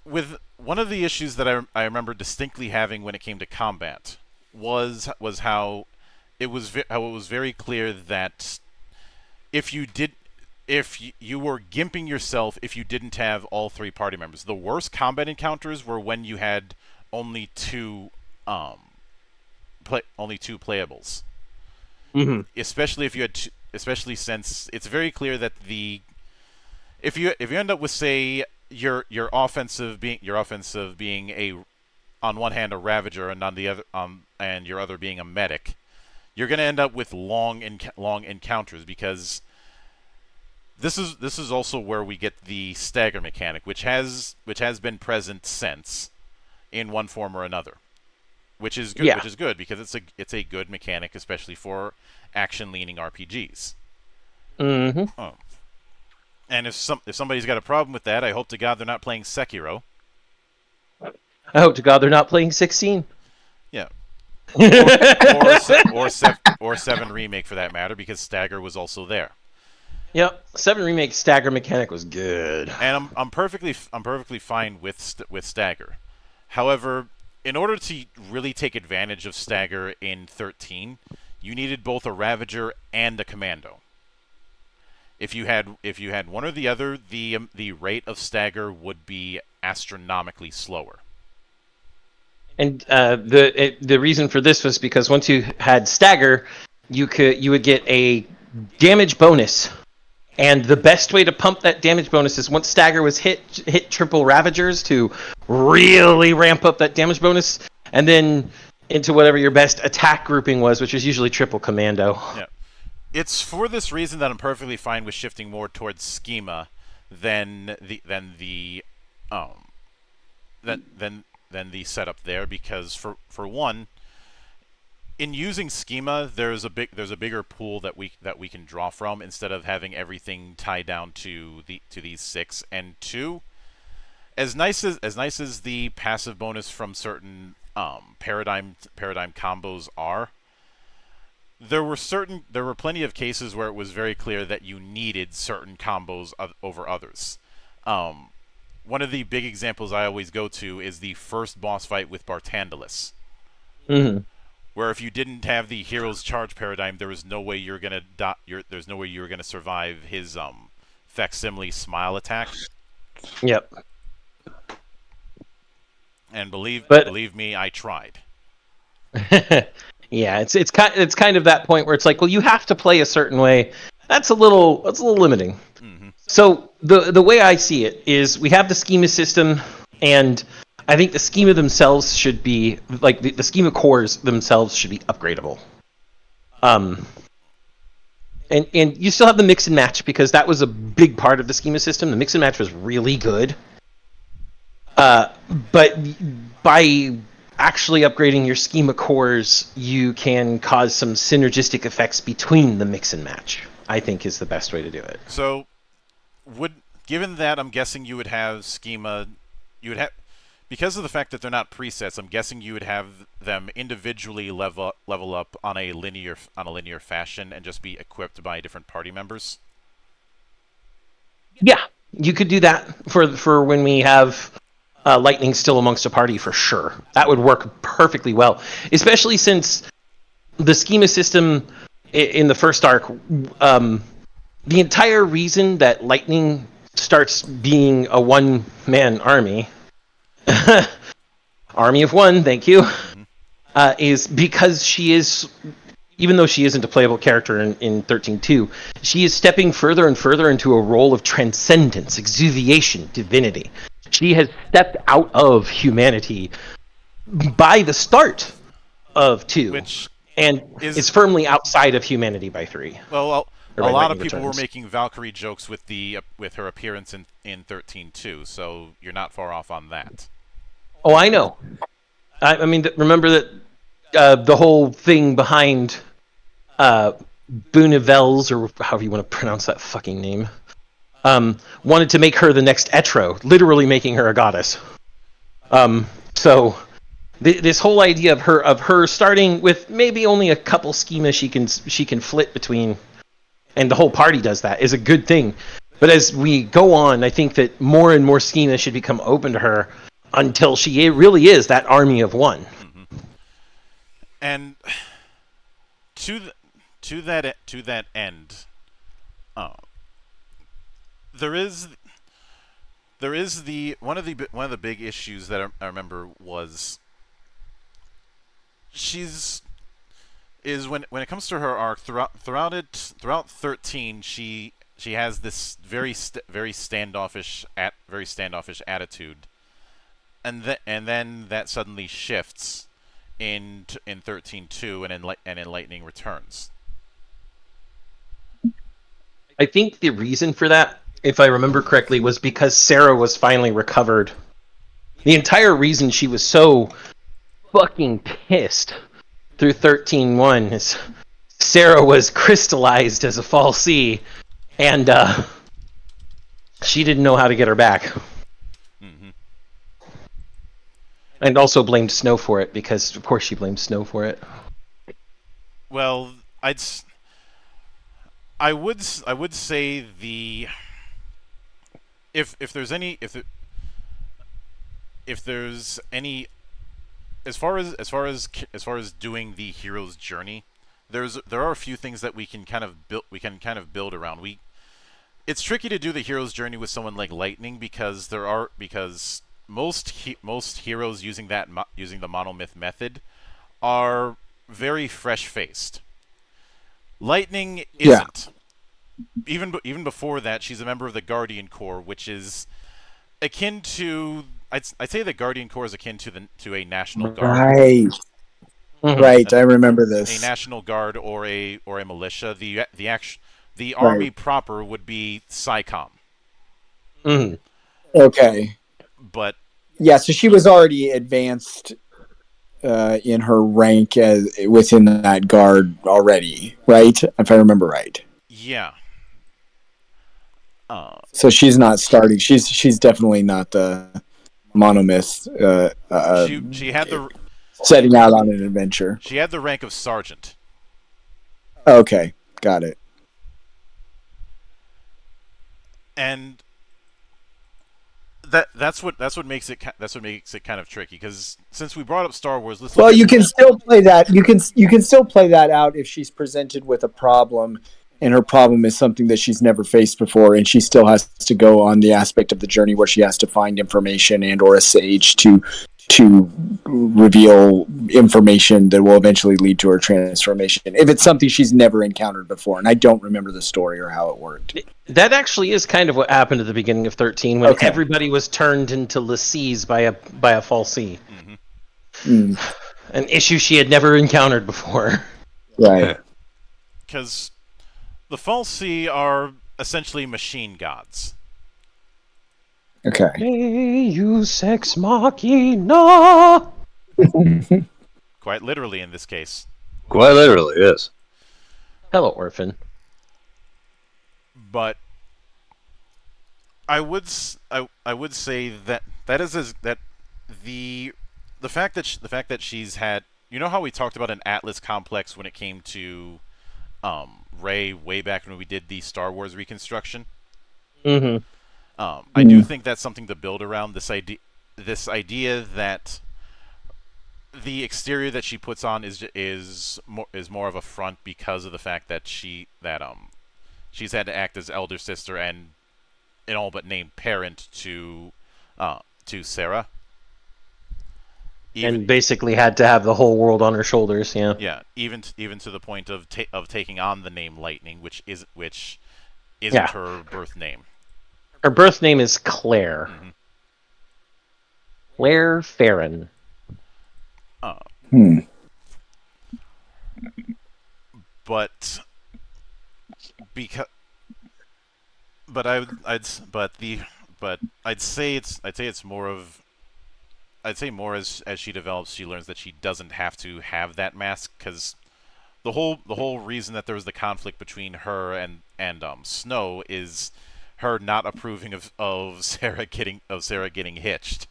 With one of the issues that I remember distinctly having when it came to combat was how it was very clear that if you were gimping yourself if you didn't have all 3 party members. The worst combat encounters were when you had only 2 playables. Mm-hmm. Especially since it's very clear that if you end up with, say, your offensive being on one hand a Ravager and on the other and your other being a medic, you're going to end up with long encounters, because this is also where we get the stagger mechanic, which has been present since in one form or another, which is good. Yeah. Which is good because it's a good mechanic, especially for action leaning RPGs. Mm-hmm. Oh. And if somebody's got a problem with that, I hope to God they're not playing Sekiro. I hope to God they're not playing 16. Yeah. or 7 Remake for that matter, because Stagger was also there. Yep, 7 Remake Stagger mechanic was good. And I'm perfectly fine with Stagger. However, in order to really take advantage of Stagger in 13, you needed both a Ravager and a Commando. If you had one or the other, the rate of Stagger would be astronomically slower. And the reason for this was because once you had Stagger, you would get a damage bonus, and the best way to pump that damage bonus is once Stagger was hit triple Ravagers to really ramp up that damage bonus, and then into whatever your best attack grouping was, which is usually triple Commando. Yeah. It's for this reason that I'm perfectly fine with shifting more towards schema than the setup there, because for one, in using schema, there's a bigger pool that we can draw from instead of having everything tied down to these 6. And 2, as nice as the passive bonus from certain paradigm combos are, there were plenty of cases where it was very clear that you needed certain combos over others. One of the big examples I always go to is the first boss fight with Bartandalus. Mm-hmm. Where if you didn't have the hero's charge paradigm, there was no way you were gonna there's no way you were gonna survive his facsimile smile attack. Yep. And believe me, I tried. Yeah, it's kind of that point where it's like, well, you have to play a certain way. That's a little limiting. Mm-hmm. So the way I see it is we have the schema system, and I think the schema themselves should be like the schema cores themselves should be upgradable. And you still have the mix and match, because that was a big part of the schema system. The mix and match was really good. But by actually upgrading your schema cores, you can cause some synergistic effects between the mix and match, I think is the best way to do it. So, given that, I'm guessing you would have schema, because of the fact that they're not presets, I'm guessing you would have them individually level up on a linear fashion and just be equipped by different party members. Yeah, you could do that for when we have Lightning still amongst a party for sure. That would work perfectly well, especially since the schema system in the first arc, the entire reason that Lightning starts being a one-man army, army of one, thank you, is because she is, even though she isn't a playable character in 13.2, she is stepping further and further into a role of transcendence, exuviation, divinity. She has stepped out of humanity by the start of 2, Which and is firmly outside of humanity by 3. Well, a by lot of Lightning people Returns. were making Valkyrie jokes with her appearance in 13.2, so you're not far off on that. Oh, I know. I mean, remember that the whole thing behind Boonevels, or however you want to pronounce that fucking name, wanted to make her the next Etro, literally making her a goddess. So this whole idea of her starting with maybe only a couple schemas she can flit between, and the whole party does that, is a good thing. But as we go on, I think that more and more schemas should become open to her until she really is that army of one. Mm-hmm. And to that end, there is the one of the big issues that I remember was when it comes to her arc throughout 13, she has this very standoffish attitude, and then that suddenly shifts in 13.2 and in Lightning Returns. I think the reason for that, if I remember correctly, was because Sarah was finally recovered. The entire reason she was so fucking pissed through 13.1 is Sarah was crystallized as a fal'C, and she didn't know how to get her back. Mm-hmm. And also blamed Snow for it, because of course she blamed Snow for it. Well, I would say if there's any as far as doing the hero's journey, there are a few things that we can kind of build around. It's tricky to do the hero's journey with someone like Lightning because most heroes using the monomyth method are very fresh-faced. Lightning isn't. Yeah. Even before that, she's a member of the Guardian Corps, which is akin to I'd say the Guardian Corps is akin to a National Guard. Right. Mm-hmm. Right, I remember this. A National Guard or a militia. The army proper would be SciComm. Mm-hmm. Okay. But yeah, so she was already advanced in her rank within that guard already, right? If I remember right. Yeah. So she's not starting. She's definitely not the monomyth. She had the setting out on an adventure. She had the rank of sergeant. Okay, got it. And that's what makes it kind of tricky, because since we brought up Star Wars, you can still play that. You can still play that out if she's presented with a problem, and her problem is something that she's never faced before, and she still has to go on the aspect of the journey where she has to find information and or a sage to reveal information that will eventually lead to her transformation. If it's something she's never encountered before, and I don't remember the story or how it worked. That actually is kind of what happened at the beginning of 13, when everybody was turned into Lacies by a fal'C. Mm-hmm. An issue she had never encountered before. Right. Because the fal'C are essentially machine gods. Okay. Deus ex machina. Quite literally in this case. Quite literally, yes. Hello, orphan. But I would say that the the fact that she's had, you know how we talked about an Atlas complex when it came to Rey way back when we did the Star Wars reconstruction. Mm-hmm. I do think that's something to build around, this idea that the exterior that she puts on is more of a front because of the fact that she's had to act as elder sister and an all but named parent to Sarah. And basically had to have the whole world on her shoulders. Yeah. Yeah, even to the point of taking on the name Lightning, which isn't her birth name. Her birth name is Claire. Mm-hmm. Claire Farron. But I'd say it's more of, I'd say more as she develops, she learns that she doesn't have to have that mask, because the whole reason that there was the conflict between her and Snow is her not approving of Sarah getting hitched.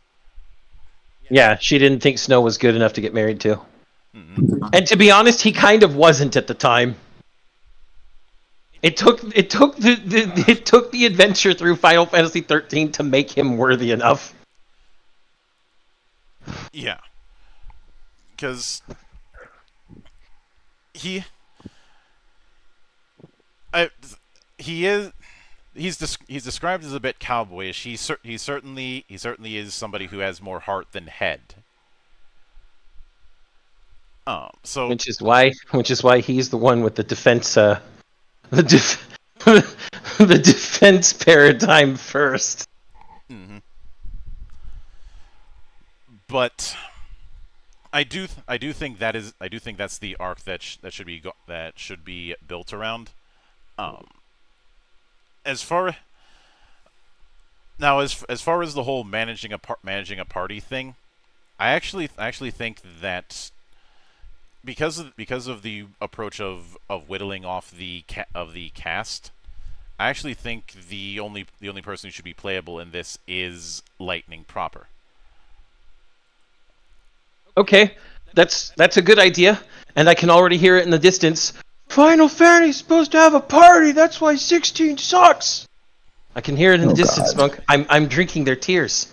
Yeah, she didn't think Snow was good enough to get married to. Mm-hmm. And to be honest, he kind of wasn't at the time. It took the adventure through Final Fantasy 13 to make him worthy enough. Yeah, because he's described as a bit cowboyish. He certainly is somebody who has more heart than head. So which is why he's the one with the defense the defense paradigm first. Mm-hmm. But I do think that's the arc that should be built around. As far as the whole managing a party thing, I actually think that because of the approach of whittling off the cast, I actually think the only person who should be playable in this is Lightning proper. Okay, that's a good idea, and I can already hear it in the distance. Final Fantasy's supposed to have a party. That's why 16 sucks. I can hear it in the distance, God. Monk. I'm drinking their tears.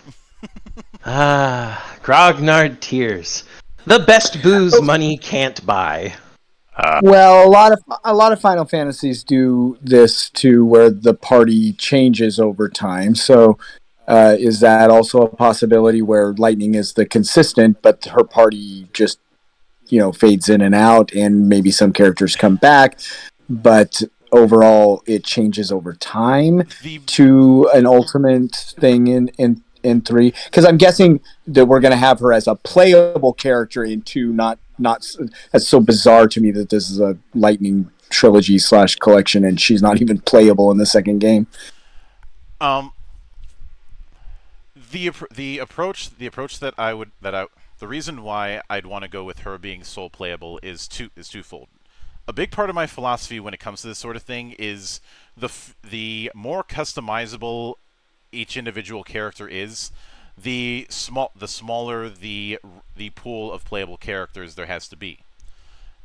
Grognard tears. The best booze money can't buy. Well, a lot of Final Fantasies do this too, where the party changes over time. So, is that also a possibility where Lightning is the consistent, but her party just fades in and out, and maybe some characters come back, but overall it changes over time to an ultimate thing in 3? Because I'm guessing that we're going to have her as a playable character in 2. Not that's so bizarre to me that this is a Lightning trilogy / collection and she's not even playable in the second game. The approach that the reason why I'd want to go with her being sole playable is twofold. A big part of my philosophy when it comes to this sort of thing is the more customizable each individual character is, the smaller the pool of playable characters there has to be.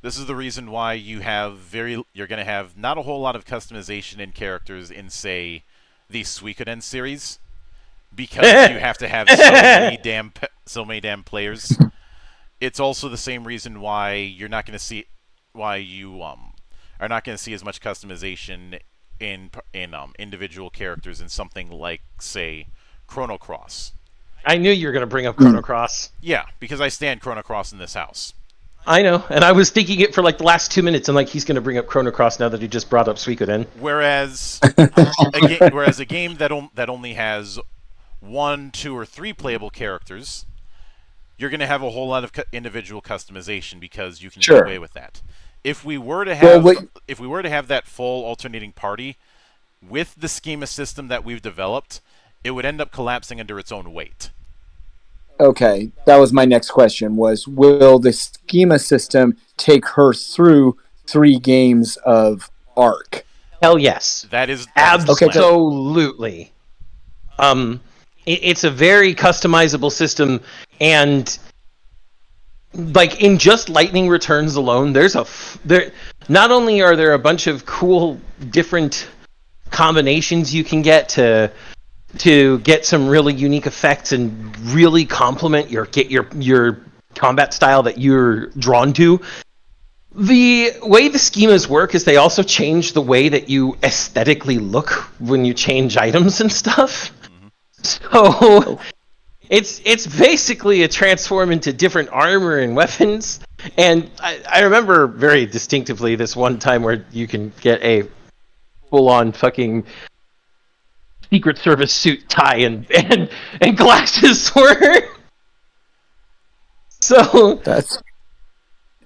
This is the reason why you're going to have not a whole lot of customization in characters in, say, the Suikoden series, because you have to have so many damn players. It's also the same reason why you are not going to see as much customization in individual characters in something like, say, Chrono Cross. I knew you were going to bring up Chrono Cross. Yeah, because I stand Chrono Cross in this house. I know, and I was thinking it for like the last 2 minutes, and like he's going to bring up Chrono Cross now that he just brought up Suikoden. Whereas a game that only has 1, 2, or 3 playable characters, you're going to have a whole lot of individual customization because you can get away with that. If we were to have that full alternating party with the schema system that we've developed, it would end up collapsing under its own weight. Okay, that was my next question, was will the schema system take her through 3 games of Arc? Hell yes. That is absolutely. It's a very customizable system, And like in just Lightning Returns alone, there. Not only are there a bunch of cool different combinations you can get to get some really unique effects and really complement your combat style that you're drawn to. The way the schemas work is they also change the way that you aesthetically look when you change items and stuff. So it's basically a transform into different armor and weapons. And I remember very distinctively this one time where you can get a full-on fucking Secret Service suit, tie, and glasses sword. So That's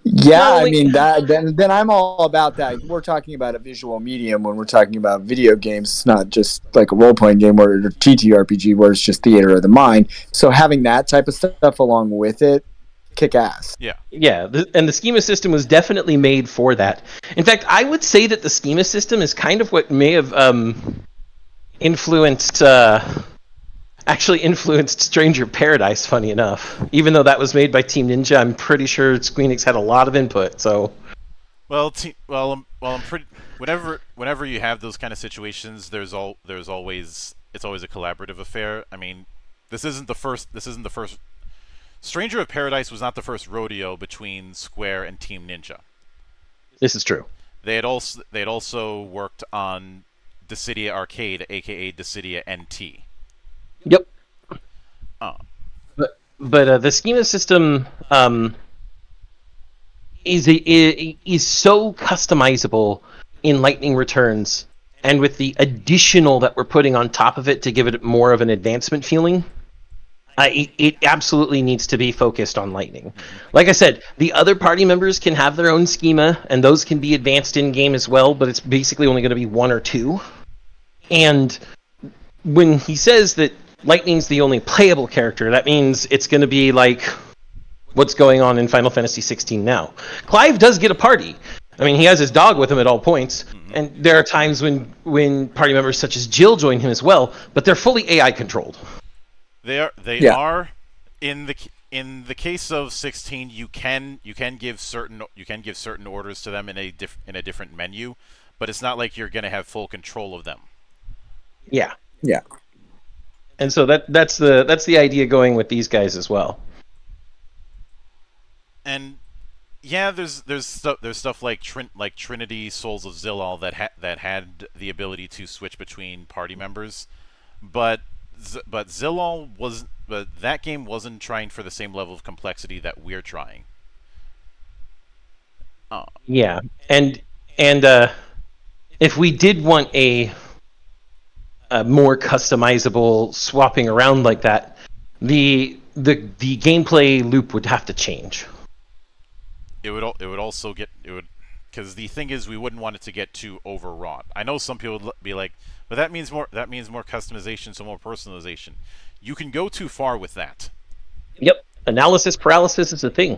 yeah. Not I only- mean that. Then I'm all about that. We're talking about a visual medium when we're talking about video games. It's not just like a role playing game or TTRPG where it's just theater of the mind. So having that type of stuff along with it, kick ass. Yeah. and the schema system was definitely made for that. In fact, I would say that the schema system is kind of what may have influenced Stranger Paradise, funny enough. Even though that was made by Team Ninja, I'm pretty sure Square Enix had a lot of input. So, I'm pretty. Whenever you have those kind of situations, it's always a collaborative affair. I mean, this isn't the first. Stranger of Paradise was not the first rodeo between Square and Team Ninja. this is true. They had also worked on Dissidia Arcade, aka Dissidia NT. Yep. Oh. But the schema system is so customizable in Lightning Returns, and with the additional that we're putting on top of it to give it more of an advancement feeling, it absolutely needs to be focused on Lightning. Like I said, the other party members can have their own schema, and those can be advanced in-game as well, but it's basically only going to be one or two. And when he says that Lightning's the only playable character, that means it's going to be like what's going on in Final Fantasy 16 now. Clive does get a party. I mean, he has his dog with him at all points, and there are times when party members such as Jill join him as well, but they're fully AI controlled. They are in the case of 16. You can give certain orders to them in a different menu, but it's not like you're going to have full control of them. Yeah. Yeah. And so that's the idea going with these guys as well. And yeah, there's stuff like Trinity Souls of Zilal that had the ability to switch between party members, but Zilal that game wasn't trying for the same level of complexity that we're trying. Yeah, and if we did want a more customizable swapping around like that, the gameplay loop would have to change. It would also because the thing is, we wouldn't want it to get too overwrought. I know some people would be like, but that means more customization, so more personalization. You can go too far with that. Yep, analysis paralysis is a thing.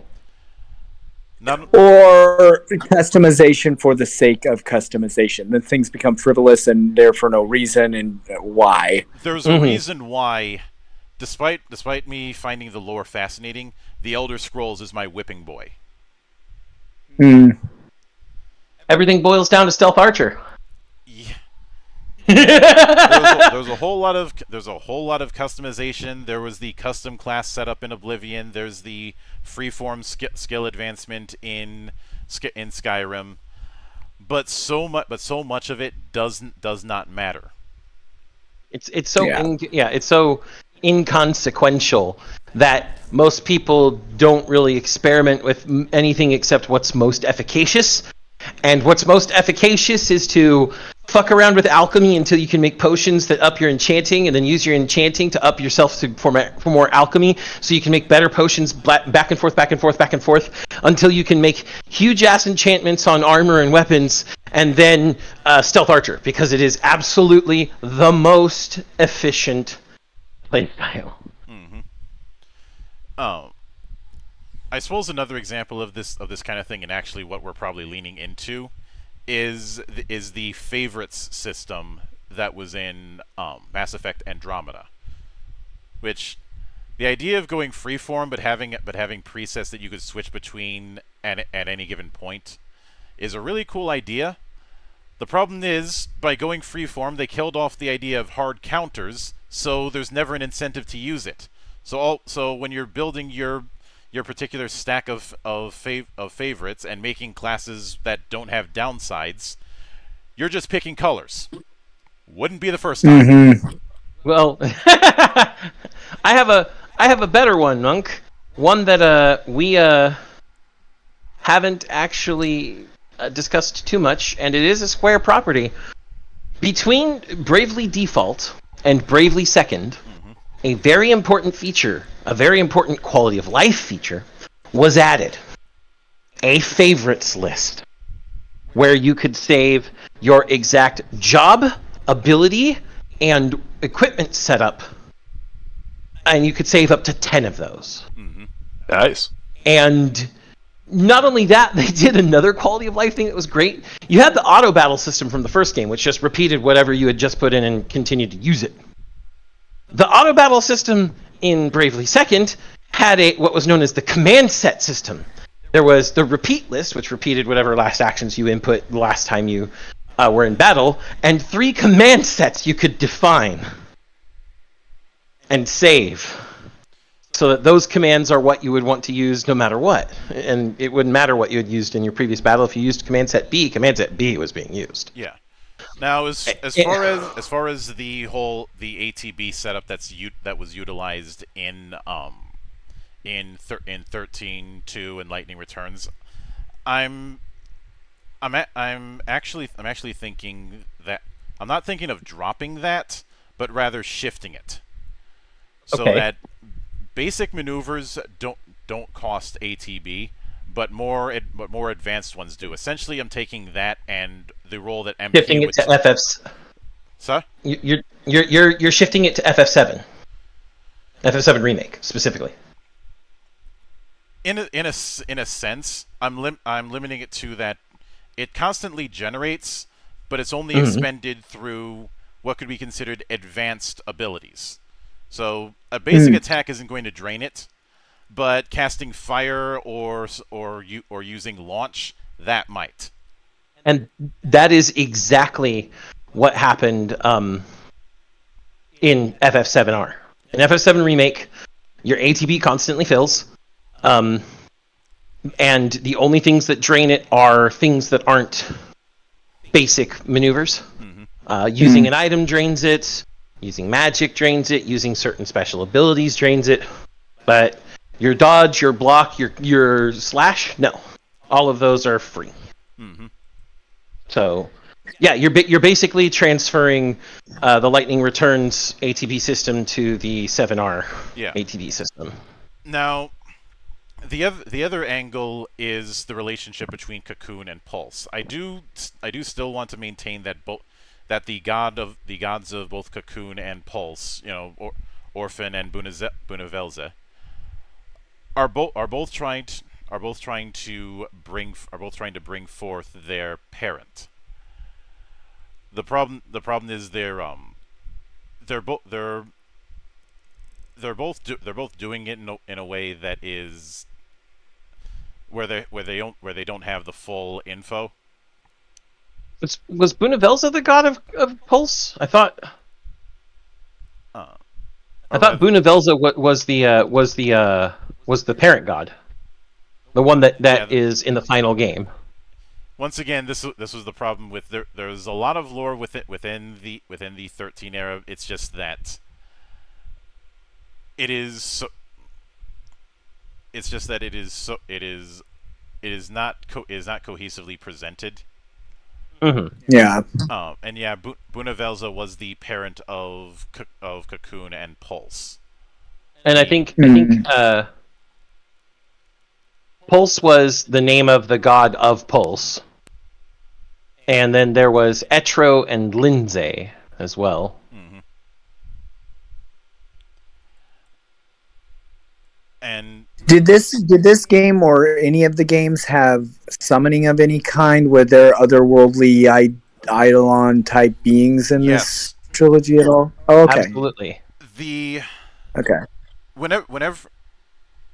Or customization for the sake of customization. Then things become frivolous and there for no reason. And why? There's a reason why, despite me finding the lore fascinating, the Elder Scrolls is my whipping boy. Everything boils down to Stealth Archer. Yeah. there's a whole lot of customization. There was the custom class setup in Oblivion. There's the freeform skill advancement in Skyrim, but so much of it does not matter. It's so inconsequential that most people don't really experiment with anything except what's most efficacious. And what's most efficacious is to fuck around with alchemy until you can make potions that up your enchanting, and then use your enchanting to up yourself for more alchemy, so you can make better potions back and forth until you can make huge ass enchantments on armor and weapons, and then Stealth Archer, because it is absolutely the most efficient playstyle. I suppose another example of this kind of thing, and actually what we're probably leaning into, is the favorites system that was in Mass Effect Andromeda, which The idea of going freeform but having presets that you could switch between at any given point is a really cool idea. The problem is, by going freeform, they killed off the idea of hard counters, so there's never an incentive to use it. So when you're building your particular stack of favorites and making classes that don't have downsides, you're just picking colors. Wouldn't be the first time. Mm-hmm. Well, I have a better one, Monk. One that we haven't actually discussed too much, and it is a Square property. Between Bravely Default and Bravely Second, a very important feature, a very important quality of life feature, was added. A favorites list, where you could save your exact job, ability, and equipment setup, and you could save up to 10 of those. Nice. And not only that, they did another quality of life thing that was great. You had the auto battle system from the first game, which just repeated whatever you had just put in and continued to use it. The auto battle system in Bravely Second had what was known as the command set system. There was the repeat list, which repeated whatever last actions you input the last time you were in battle, and 3 command sets you could define and save, so that those commands are what you would want to use no matter what. And it wouldn't matter what you had used in your previous battle. If you used command set B was being used. Yeah. Now, as far as the ATB setup that was utilized in 13.2 and Lightning Returns, I'm actually thinking that I'm not thinking of dropping that, but rather shifting it, so that basic maneuvers don't cost ATB, but more advanced ones do. Essentially, I'm taking that and the role that MP shifting it to FF's. Sorry? You're shifting it to FF7. FF7 remake specifically. In a sense, I'm limiting it to that it constantly generates, but it's only expended through what could be considered advanced abilities. So a basic attack isn't going to drain it, but casting fire or using launch, that might. And that is exactly what happened in FF7R. In FF7 Remake, your ATB constantly fills, and the only things that drain it are things that aren't basic maneuvers. Using an item drains it, using magic drains it, using certain special abilities drains it, but your dodge, your block, your slash, no. All of those are free. So, yeah, you're basically transferring the Lightning Returns ATB system to the 7R ATB system. Now, the other angle is the relationship between Cocoon and Pulse. I do still want to maintain that the gods of both Cocoon and Pulse, Orphan and Bunavelze, are both trying to bring forth their parent. The problem is they're both doing it in a way that is where they don't have the full info. Was Bunavelze the god of Pulse? I thought Bunavelze was the parent god, the one that is in the final game. Once again, this was the problem with there's a lot of lore within the 13 era. It's just that it is not cohesively presented. Yeah. And yeah, Bunavelze was the parent of Cocoon and Pulse. And I think Pulse was the name of the god of Pulse. And then there was Etro and Lindsay as well. And did this game or any of the games have summoning of any kind? Were there otherworldly Eidolon type beings in this trilogy at all? Oh, okay. Absolutely. whenever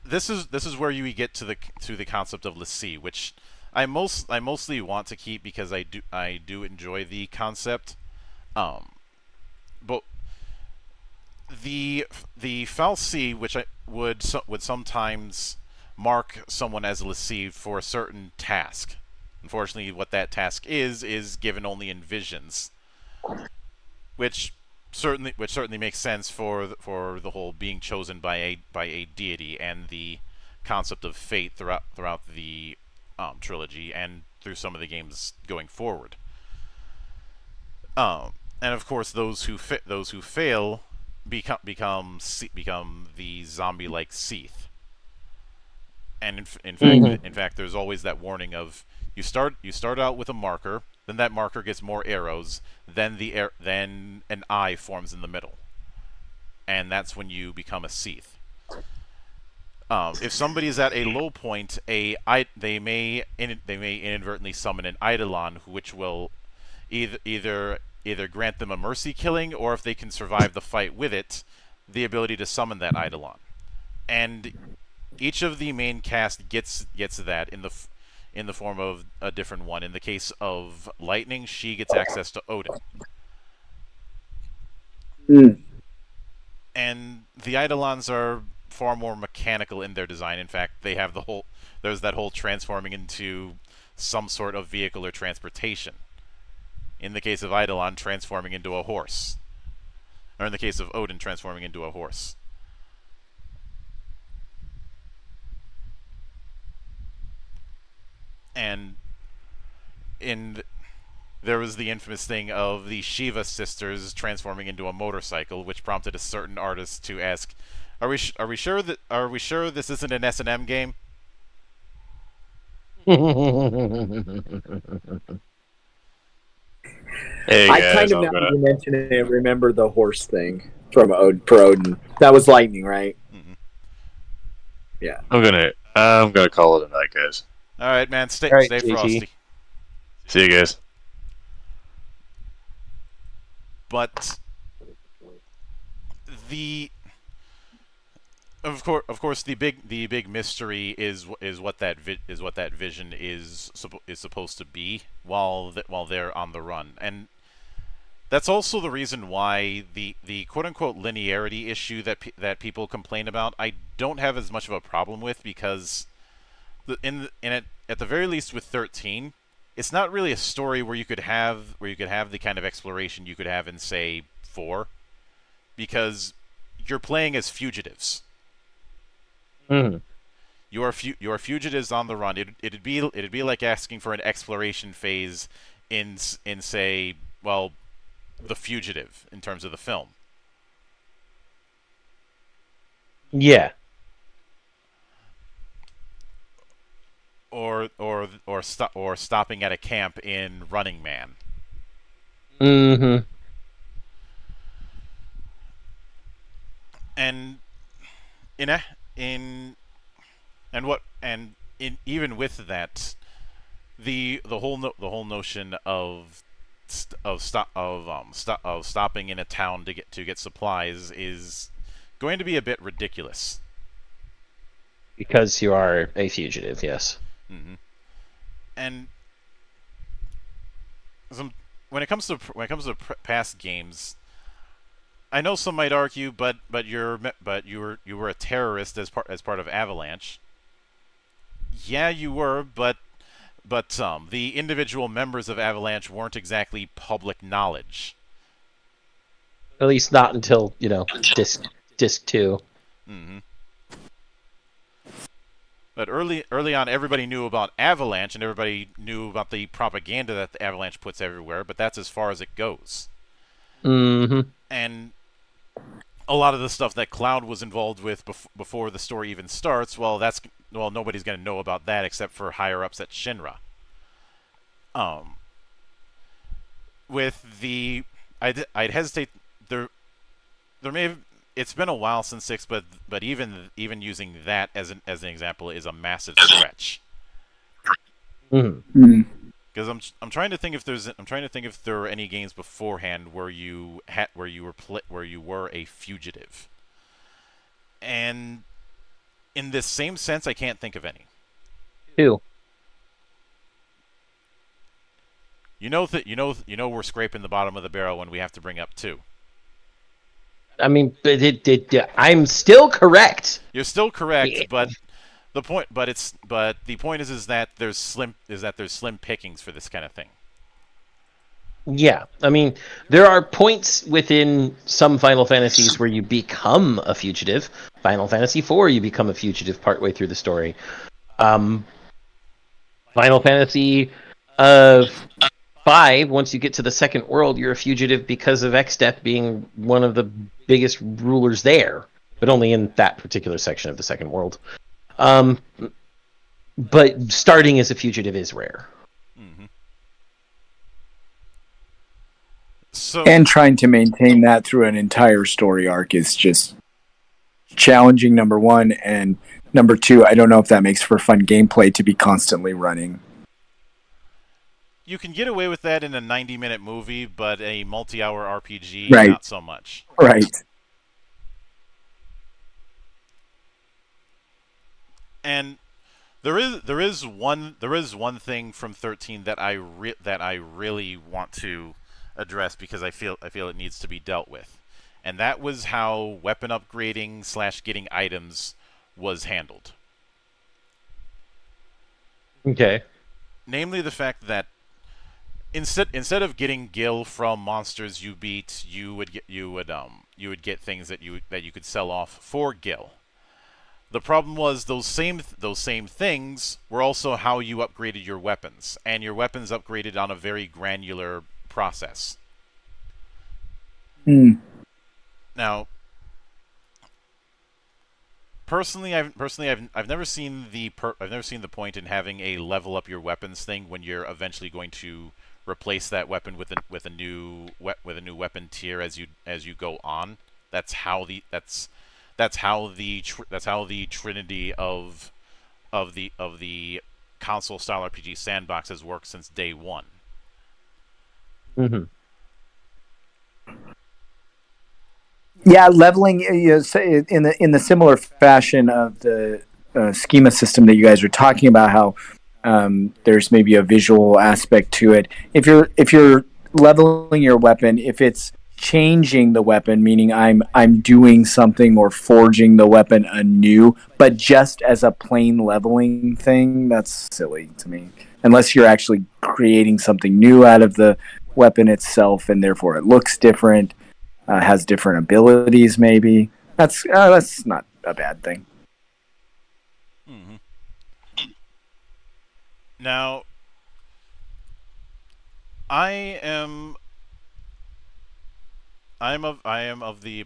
this is where you get to the concept of l'Cie, which I mostly want to keep because I do enjoy the concept. But the fal'Cie, which would sometimes mark someone as l'Cie for a certain task. Unfortunately, what that task is given only in visions, which certainly makes sense for the whole being chosen by a deity and the concept of fate throughout the trilogy and through some of the games going forward. And of course, those who fail become the zombie-like Seath. And in fact, there's always that warning of you start out with a marker, then that marker gets more arrows, then then an eye forms in the middle, and that's when you become a Seath. If somebody's at a low point, they may inadvertently summon an Eidolon, which will either grant them a mercy killing, or if they can survive the fight with it, the ability to summon that Eidolon. And each of the main cast gets that in the form of a different one. In the case of Lightning, she gets access to Odin. And the Eidolons are far more mechanical in their design. In fact, they have there's that whole transforming into some sort of vehicle or transportation. In the case of Eidolon, transforming into a horse. Or in the case of Odin, transforming into a horse. And there was the infamous thing of the Shiva sisters transforming into a motorcycle, which prompted a certain artist to ask, "Are we sure this isn't an S&M game?" Hey I guys, kind of, I'm now gonna. that you mention it, remember the horse thing from Odin. That was Lightning, right? Mm-hmm. Yeah. I'm gonna call it a night, guys. All right, man. Stay All right, stay JT. frosty. See you guys. But the of course, the big mystery is what that vision is supposed to be while they're on the run, and that's also the reason why the quote unquote linearity issue that people complain about, I don't have as much of a problem with, because at the very least with 13, it's not really a story where you could have the kind of exploration you could have in, say, 4, because you're playing as fugitives. You are fugitives on the run. It'd be like asking for an exploration phase in say, well, The Fugitive in terms of the film. Yeah. Or stopping at a camp in Running Man. And even with that, the whole notion of stopping in a town to get supplies is going to be a bit ridiculous. Because you are a fugitive, yes. Mm-hmm. And when it comes to past games, I know some might argue, but you were a terrorist as part of Avalanche. Yeah, you were, but the individual members of Avalanche weren't exactly public knowledge. At least not until, disc 2. Mm-hmm. But early on, everybody knew about Avalanche, and everybody knew about the propaganda that the Avalanche puts everywhere, but that's as far as it goes. And a lot of the stuff that Cloud was involved with before the story even starts, nobody's going to know about that except for higher-ups at Shinra. I'd hesitate. There may have. It's been a while since 6, but even using that as an example is a massive stretch. Because I'm trying to think if there were any games beforehand where you were a fugitive. And in this same sense, I can't think of any. 2. We're scraping the bottom of the barrel when we have to bring up 2. I mean, but I'm still correct. You're still correct, Yeah. but the point is that there's slim pickings for this kind of thing. Yeah, I mean, there are points within some Final Fantasies where you become a fugitive. Final Fantasy IV, you become a fugitive partway through the story. Final Fantasy 5, once you get to the second world, you're a fugitive because of Extep being one of the biggest rulers there, but only in that particular section of the second world. But starting as a fugitive is rare. Mm-hmm. So, And trying to maintain that through an entire story arc is just challenging, number one. And number two, I don't know if that makes for fun gameplay to be constantly running. you can get away with that in a 90-minute movie, but a multi-hour RPG, Right. not so much. Right. And there is one thing from 13 that I really want to address because I feel it needs to be dealt with, and that was how weapon upgrading / getting items was handled. Okay. Namely, the fact that instead of getting gil from monsters you beat, you would get things that you could sell off for gil. The problem was those same things were also how you upgraded your weapons, and your weapons upgraded on a very granular process. Mm. Now, personally, I've never seen the point in having a level up your weapons thing when you're eventually going to replace that weapon with a new weapon tier as you go on. That's how the trinity of the console style RPG sandbox has worked since day one. Mm-hmm. Yeah, leveling in the similar fashion of the schema system that you guys are talking about. How there's maybe a visual aspect to it. If you're leveling your weapon, if it's changing the weapon, meaning I'm doing something or forging the weapon anew, but just as a plain leveling thing, that's silly to me. Unless you're actually creating something new out of the weapon itself, and therefore it looks different, has different abilities. Maybe that's not a bad thing. Mm-hmm. Now, I am of the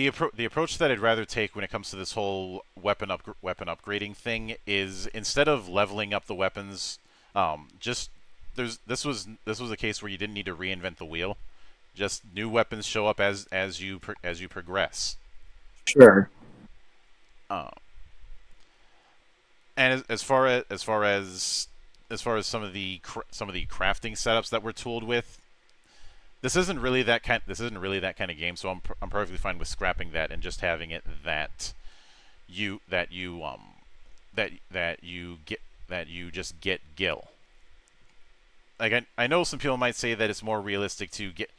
approach that I'd rather take when it comes to this whole weapon upgrading thing is, instead of leveling up the weapons, this was a case where you didn't need to reinvent the wheel. Just new weapons show up as you progress. Sure. And as far as some of the crafting setups that we're tooled with, this isn't really that kind of game. So I'm perfectly fine with scrapping that and just having it that you just get gil. Like, I know some people might say that it's more realistic to get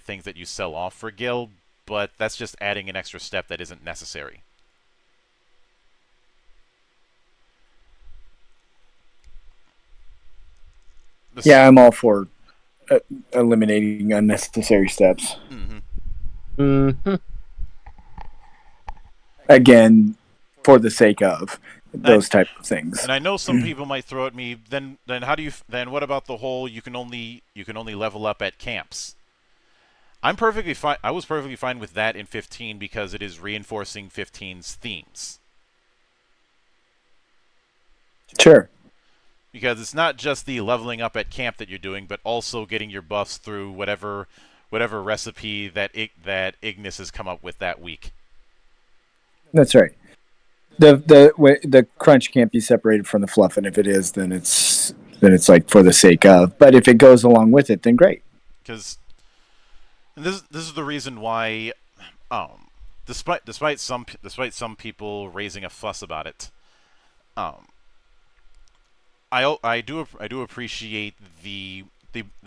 things that you sell off for gil, but that's just adding an extra step that isn't necessary. Yeah, I'm all for eliminating unnecessary steps. Mm-hmm. Mm-hmm. Again, for the sake of those type of things. And I know some people might throw at me, then what about the whole you can only level up at camps? I'm perfectly fine. I was perfectly fine with that in 15 because it is reinforcing 15's themes. Sure. Because it's not just the leveling up at camp that you're doing, but also getting your buffs through whatever recipe that Ignis has come up with that week. That's right. The crunch can't be separated from the fluff, and if it is, then it's like for the sake of. But if it goes along with it, then great. Because this is the reason why despite some people raising a fuss about it, um, I do appreciate the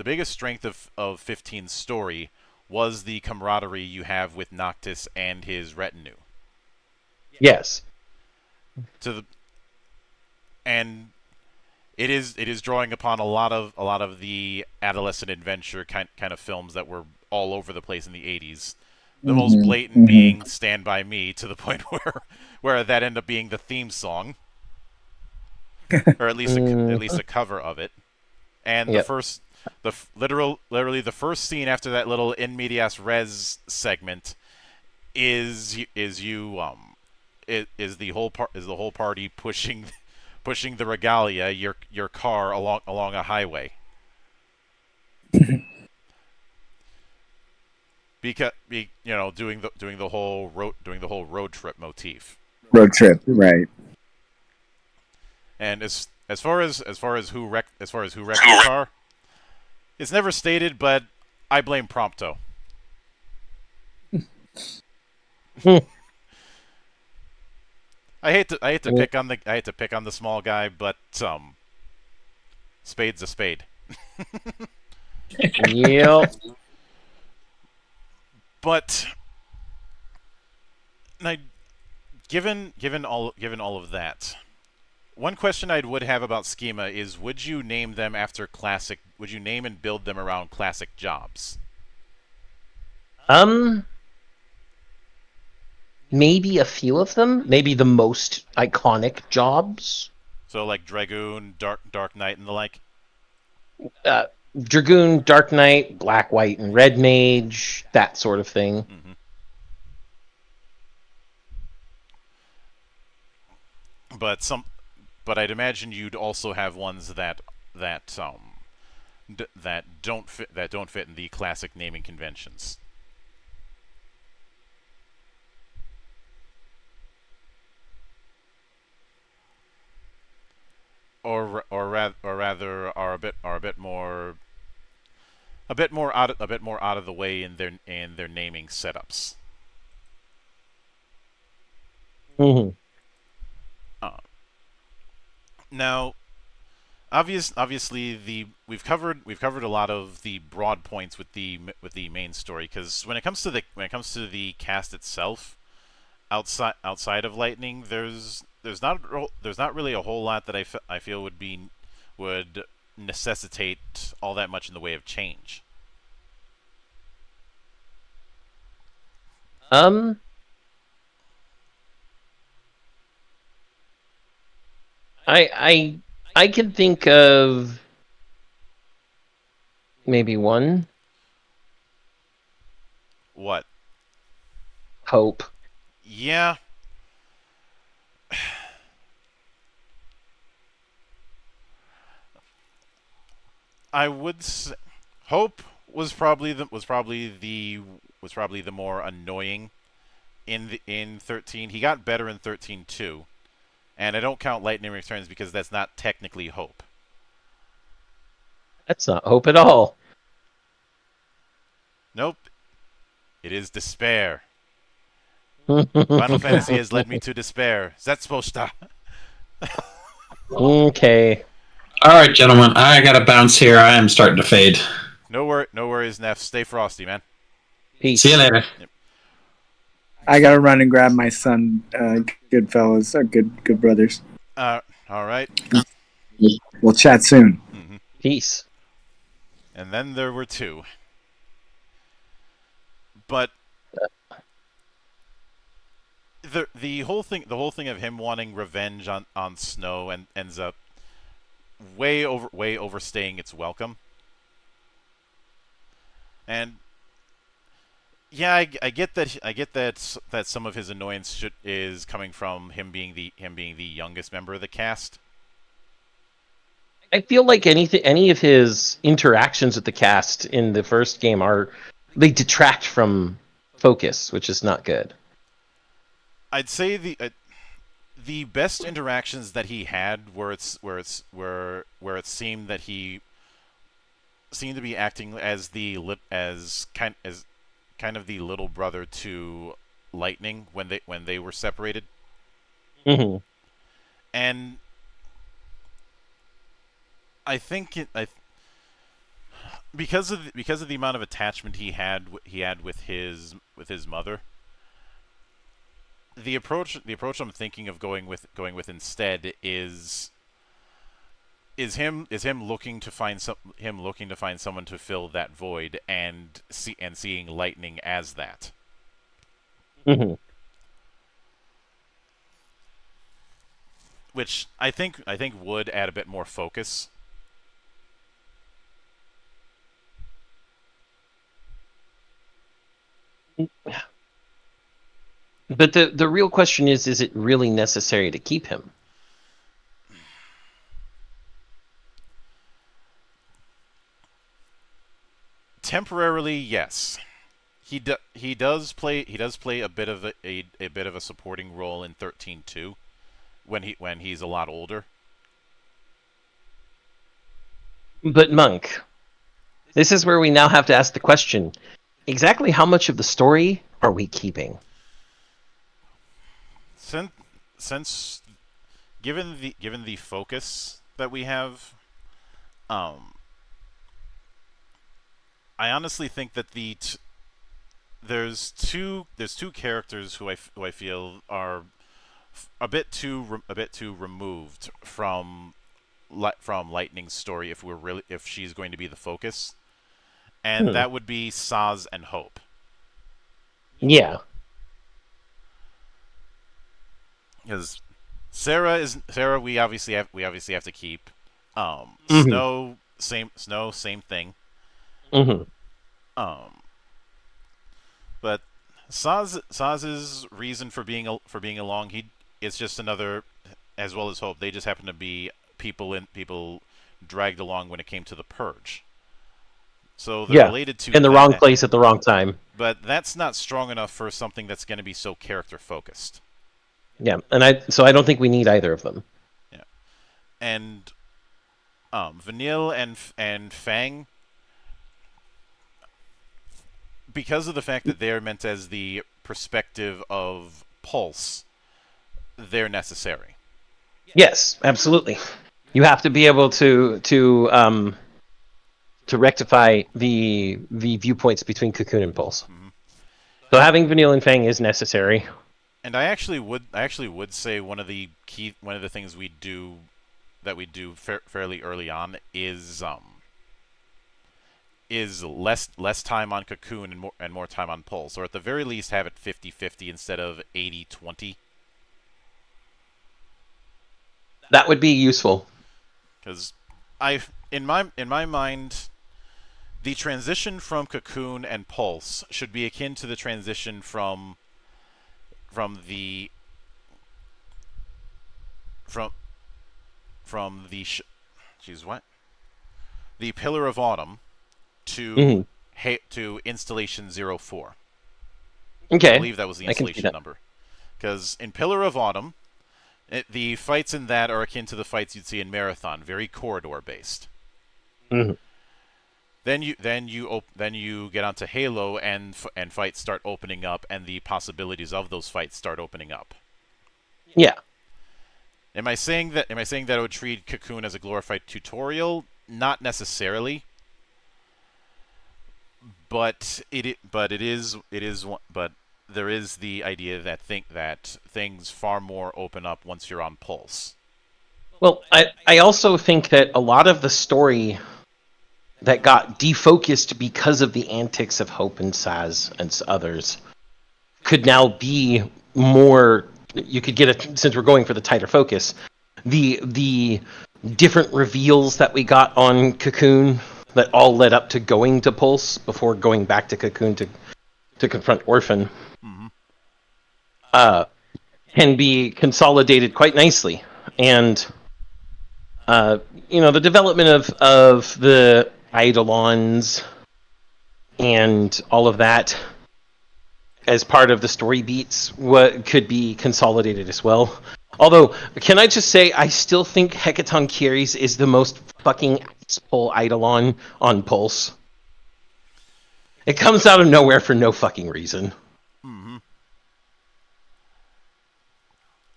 biggest strength of 15's story was the camaraderie you have with Noctis and his retinue. Yes. And it is drawing upon a lot of the adolescent adventure kind of films that were all over the place in the 80s. The most blatant being Stand By Me, to the point where that ended up being the theme song, or at least a cover of it. And Yep. literally the first scene after that little in medias res segment is the whole party pushing the regalia, your car along a highway. Because doing the whole road trip motif. Road trip, right? And as far as who wrecked the car, it's never stated, but I blame Prompto. I hate to pick on the small guy, but spade's a spade. Yep. But given all of that, one question I would have about Schema is: would you name them after classic? Would you name and build them around classic jobs? Maybe a few of them. Maybe the most iconic jobs. So like Dragoon, Dark Knight, and the like. Dragoon, Dark Knight, Black, White, and Red Mage, that sort of thing. Mm-hmm. But I'd imagine you'd also have ones that don't fit in the classic naming conventions. Or rather are a bit more out of the way in their naming setups. Mm-hmm. Now, obviously, we've covered a lot of the broad points with the main story, because when it comes to the cast itself, outside of Lightning, there's not really a whole lot that I feel would necessitate all that much in the way of change. I can think of maybe one. What? Hope. Yeah. I would say Hope was probably the more annoying in 13. He got better in 13 too. And I don't count Lightning Returns because that's not technically Hope. That's not Hope at all. Nope. It is Despair. Final Fantasy has led me to despair. Zetsposta. Okay. All right, gentlemen, I gotta bounce here. I am starting to fade. No worries, Neff. Stay frosty, man. Peace. See you later. I gotta run and grab my son. Good fellas, good brothers. All right. We'll chat soon. Mm-hmm. Peace. And then there were two. But the whole thing of him wanting revenge on Snow and ends up way overstaying its welcome. And yeah, I get that some of his annoyance is coming from him being the youngest member of the cast. I feel like any of his interactions with the cast in the first game they detract from focus, which is not good. I'd say the best interactions that he had where it seemed that he seemed to be acting as kind of the little brother to Lightning when they were separated, Mm-hmm. and I think because of the amount of attachment he had with his mother. The approach I'm thinking of going with instead is him looking to find someone to fill that void, and seeing Lightning as that. Mm-hmm. Which I think would add a bit more focus. But the real question is it really necessary to keep him? Temporarily, yes. He does play a bit of a supporting role in 13-2 when he's a lot older. But Monk, this is where we now have to ask the question: exactly how much of the story are we keeping? Since given the focus that we have, I honestly think that there's two characters who I feel are a bit too removed from Lightning's story if she's going to be the focus, and that would be Saz and Hope. Yeah. Because Sarah, we obviously have to keep. Mm-hmm. Snow, same thing. Mm-hmm. But Saz's reason for being along, it's just another, as well as Hope. They just happen to be people dragged along when it came to the purge. So they're related to in the wrong place at the wrong time. But that's not strong enough for something that's going to be so character focused. Yeah, and I don't think we need either of them. Yeah, and Vanille and Fang, because of the fact that they're meant as the perspective of Pulse, they're necessary. Yes, absolutely. You have to be able to rectify the viewpoints between Cocoon and Pulse. Mm-hmm. So having Vanille and Fang is necessary. And I actually would say one of the things we do fairly early on is less time on Cocoon and more time on Pulse, or at the very least have it 50-50 instead of 80-20. That would be useful. Because in my mind, the transition from Cocoon and Pulse should be akin to the transition from the Pillar of Autumn to to Installation 04. Okay. I believe that was the installation number. Because in Pillar of Autumn, the fights in that are akin to the fights you'd see in Marathon, very corridor based. Mm-hmm. Then you get onto Halo and fights start opening up, and the possibilities of those fights start opening up. Yeah. Am I saying that I would treat Cocoon as a glorified tutorial? Not necessarily. But there is the idea that things far more open up once you're on Pulse. Well, I also think that a lot of the story that got defocused because of the antics of Hope and Saz and others could now be more. You could get it, since we're going for the tighter focus. The different reveals that we got on Cocoon that all led up to going to Pulse before going back to Cocoon to confront Orphan, can be consolidated quite nicely. And the development of the Eidolons and all of that as part of the story beats could be consolidated as well. Although, can I just say, I still think Hecaton Kyries is the most fucking asshole Eidolon on Pulse. It comes out of nowhere for no fucking reason. Mm-hmm.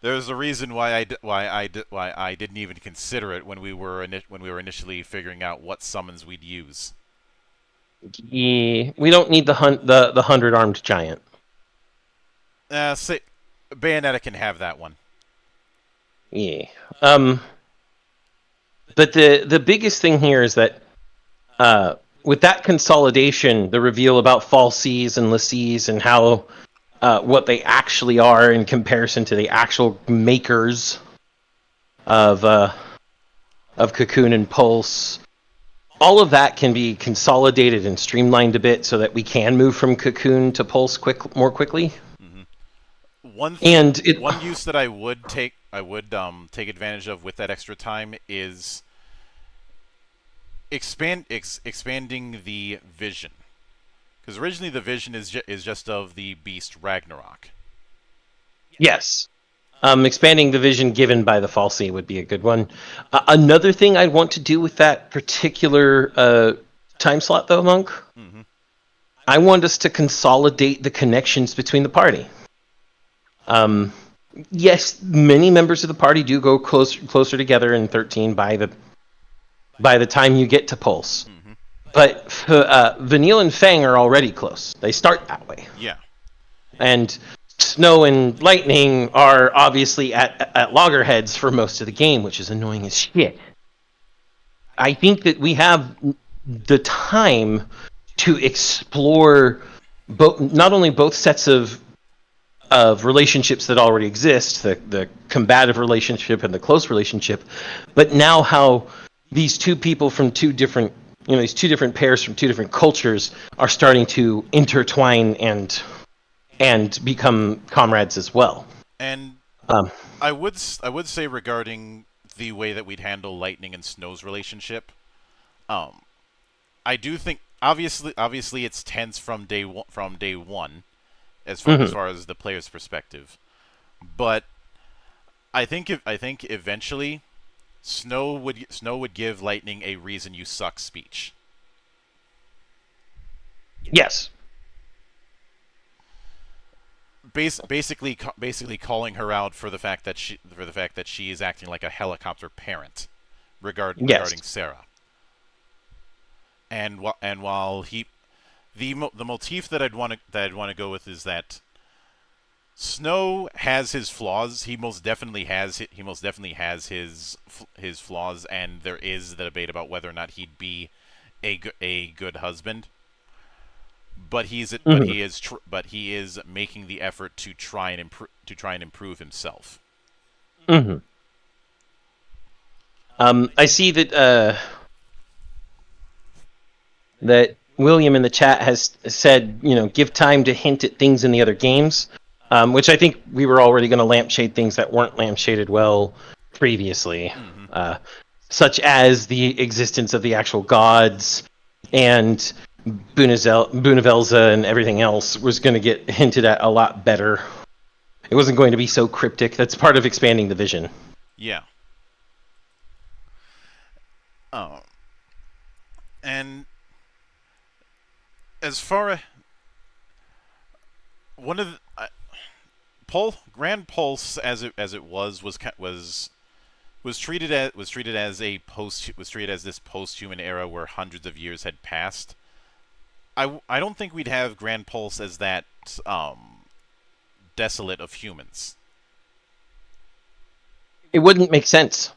There's a reason why I didn't even consider it when we were initially figuring out what summons we'd use. Yeah, we don't need the 100-armed giant. Say, Bayonetta can have that one. Yeah. But the biggest thing here is that with that consolidation, the reveal about falsies and lassies and how what they actually are in comparison to the actual makers of Cocoon and Pulse, all of that can be consolidated and streamlined a bit so that we can move from Cocoon to Pulse more quickly. One use that I would take advantage of with that extra time is expanding the vision, because originally the vision is just of the beast Ragnarok. Yes. Expanding the vision given by the falsie would be a good one. Another thing I'd want to do with that particular time slot, though, Monk, I want us to consolidate the connections between the party. Yes, many members of the party do go closer together in 13 by the time you get to Pulse. But Vanille and Fang are already close. They start that way. Yeah. And Snow and Lightning are obviously at loggerheads for most of the game, which is annoying as shit. I think that we have the time to explore not only both sets of relationships that already exist, the combative relationship and the close relationship, but now how these two people from these two different pairs from two different cultures are starting to intertwine and become comrades as well. And I would say regarding the way that we'd handle Lightning and Snow's relationship, I do think obviously it's tense from day one, as far as the player's perspective, but I think eventually Snow would give Lightning a reason you suck speech. Yes. Basically calling her out for the fact that she is acting like a helicopter parent regarding Sarah. And while the motif that I'd want to go with is that Snow has his flaws. He most definitely has his flaws, and there is the debate about whether or not he'd be a good husband. But he is making the effort to try and improve himself. I see that that William in the chat has said, give time to hint at things in the other games, which I think we were already going to lampshade things that weren't lampshaded well previously, such as the existence of the actual gods and Bunavelza and everything else was going to get hinted at a lot better. It wasn't going to be so cryptic. That's part of expanding the vision. Yeah. And as far as one of the, Grand Pulse as it was treated as this post-human era where hundreds of years had passed. I don't think we'd have Grand Pulse as that desolate of humans. It wouldn't make sense.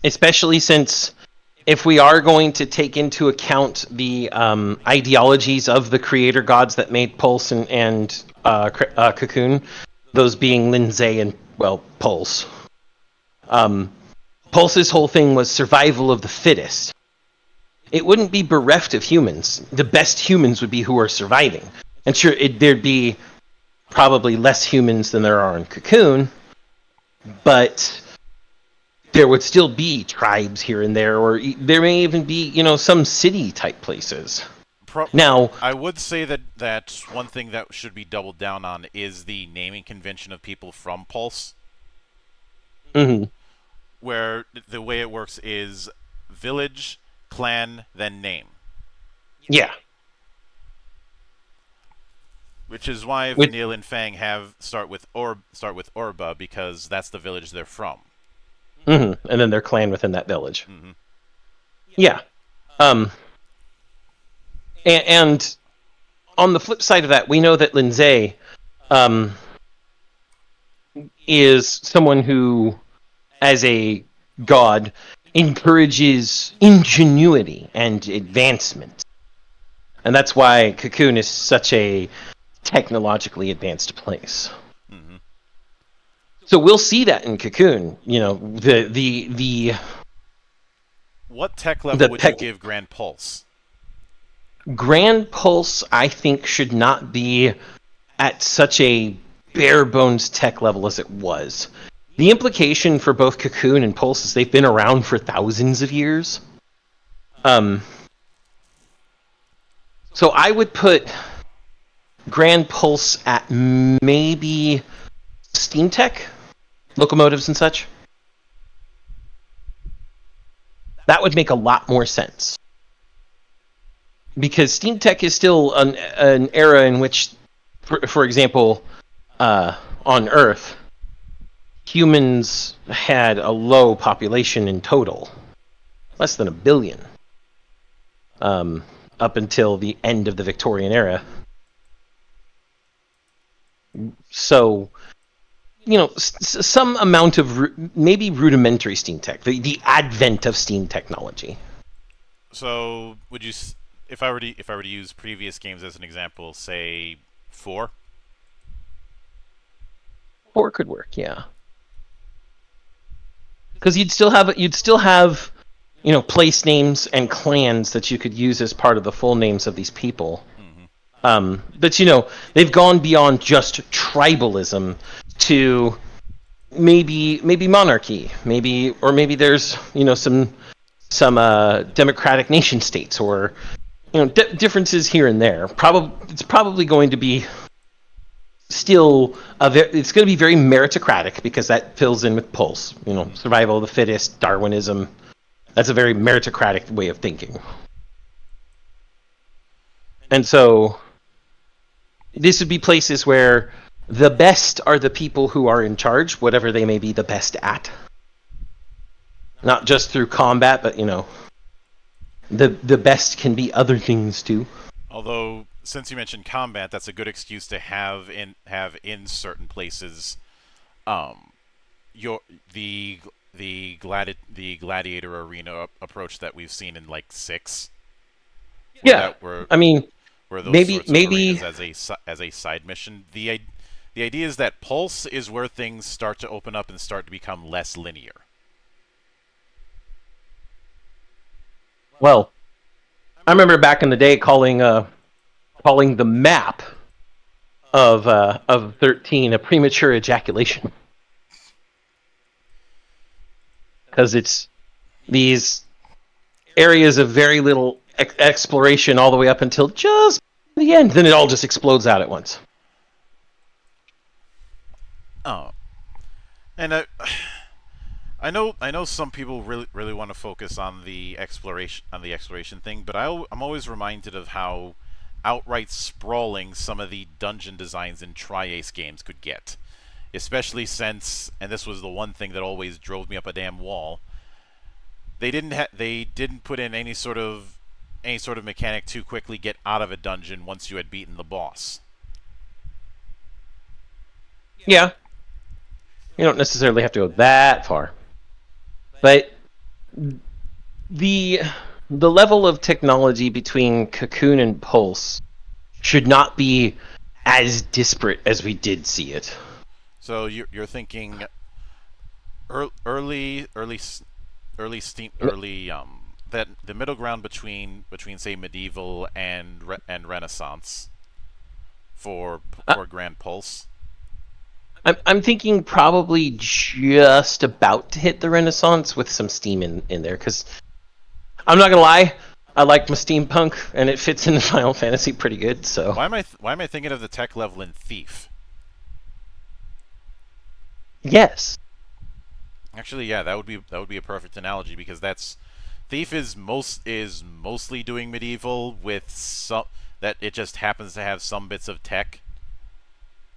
Especially since if we are going to take into account the ideologies of the creator gods that made Pulse and Cocoon, those being Lindsay and, Pulse. Pulse's whole thing was survival of the fittest. It wouldn't be bereft of humans. The best humans would be who are surviving. And sure, there'd be probably less humans than there are in Cocoon, but there would still be tribes here and there, or there may even be, some city-type places. Now, I would say that one thing that should be doubled down on is the naming convention of people from Pulse. Where the way it works is village, clan, then name. Yeah. Which is why With- Vanille and Fang start with Orba, because that's the village they're from. And then their clan within that village. Mhm. Yeah. And on the flip side of that, we know that Lindsay is someone who, as a god, encourages ingenuity and advancement. And that's why Cocoon is such a technologically advanced place. Mm-hmm. So we'll see that in Cocoon. You know, the What tech level The would tech- you give Grand Pulse? Grand Pulse, I think, should not be at such a bare bones tech level as it was. The implication for both Cocoon and Pulse is they've been around for thousands of years. So I would put Grand Pulse at maybe Steam Tech, locomotives and such. That would make a lot more sense. Because Steam Tech is still an era in which, for example, on Earth, humans had a low population in total, less than 1 billion, up until the end of the Victorian era. So, you know, some amount of maybe rudimentary Steam Tech, the advent of Steam technology. So, would you, if I were to use previous games as an example, say 4? 4 could work, yeah. Because you'd still have, you know, place names and clans that you could use as part of the full names of these people. Mm-hmm. But you know, they've gone beyond just tribalism to maybe monarchy, maybe there's, you know, some democratic nation states, or, you know, differences here and there. It's probably going to be still it's going to be very meritocratic, because that fills in with Pulse. You know, survival of the fittest, Darwinism. That's a very meritocratic way of thinking. And so this would be places where the best are the people who are in charge, whatever they may be the best at. Not just through combat, but, you know, the best can be other things too. Although, since you mentioned combat, that's a good excuse to have in certain places, the gladiator arena approach that we've seen in like 6. Yeah, I mean, where those maybe sorts of arenas as a side mission. The idea is that Pulse is where things start to open up and start to become less linear. Well, I remember back in the day calling the map of 13 a premature ejaculation, because it's these areas of very little exploration all the way up until just the end. Then it all just explodes out at once. Oh, and I know some people really want to focus on the exploration thing, but I'm always reminded of how outright sprawling some of the dungeon designs in Tri-Ace games could get, especially since, and this was the one thing that always drove me up a damn wall, they didn't put in any sort of mechanic to quickly get out of a dungeon once you had beaten the boss. Yeah, you don't necessarily have to go that far, but the level of technology between Cocoon and Pulse should not be as disparate as we did see it. So you're thinking early that the middle ground between say medieval and Renaissance for Grand Pulse. I'm thinking probably just about to hit the Renaissance with some steam in there, because I'm not gonna lie, I like my steampunk and it fits into Final Fantasy pretty good. So why am I thinking of the tech level in Thief? Yes. Actually, yeah, that would be a perfect analogy, because Thief is mostly doing medieval with some that it just happens to have some bits of tech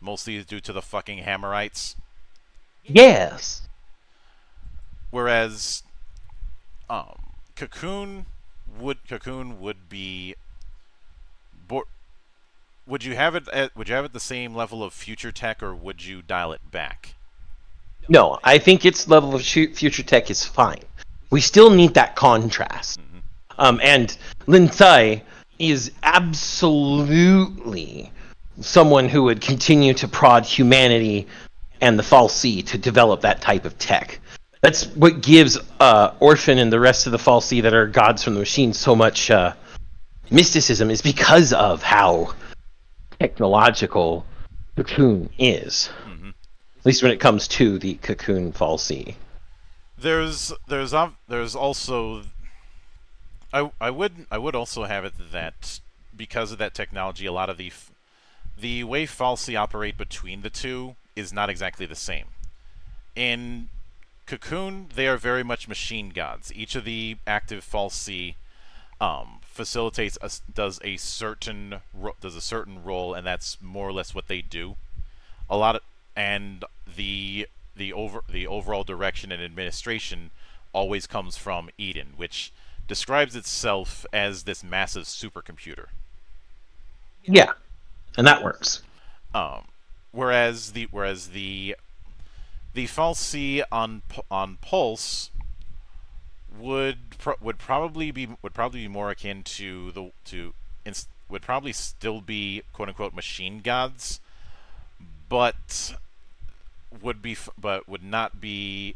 mostly due to the fucking Hammerites. Yes. Whereas, Cocoon would be. Would you have it the same level of future tech, or would you dial it back? No, I think its level of future tech is fine. We still need that contrast. And Lin Tsai is absolutely someone who would continue to prod humanity and the fal'Cie to develop that type of tech. That's what gives Orphan and the rest of the fal'Cie that are gods from the machine so much mysticism, is because of how technological Cocoon is. At least when it comes to the Cocoon fal'Cie. There's also I would also have it that because of that technology, a lot of the way fal'Cie operate between the two is not exactly the same. In Cocoon, they are very much machine gods. Each of the active fal'Cie facilitates does a certain role, and that's more or less what they do. And the overall direction and administration always comes from Eden, which describes itself as this massive supercomputer. Yeah, and that works. Whereas the fal'Cie on Pulse would probably be more akin to would probably still be quote unquote machine gods, but would not be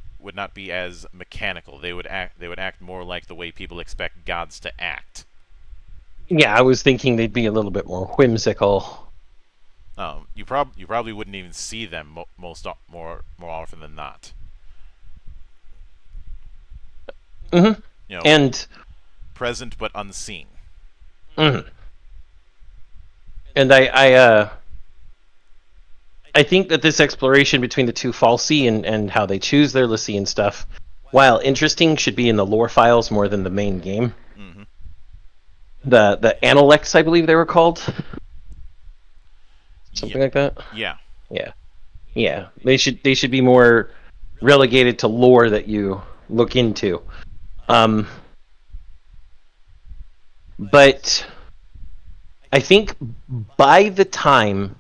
as mechanical. They would act more like the way people expect gods to act. Yeah, I was thinking they'd be a little bit more whimsical. You probably wouldn't even see them more often than not. Mm-hmm. You know, And present but unseen. Mm-hmm. And I think that this exploration between the two fal'Cie and how they choose their l'Cie and stuff, while interesting, should be in the lore files more than the main game. Mm-hmm. The Analects, I believe they were called. Something like that. Yeah. Yeah. They should be more relegated to lore that you look into. But I think by the time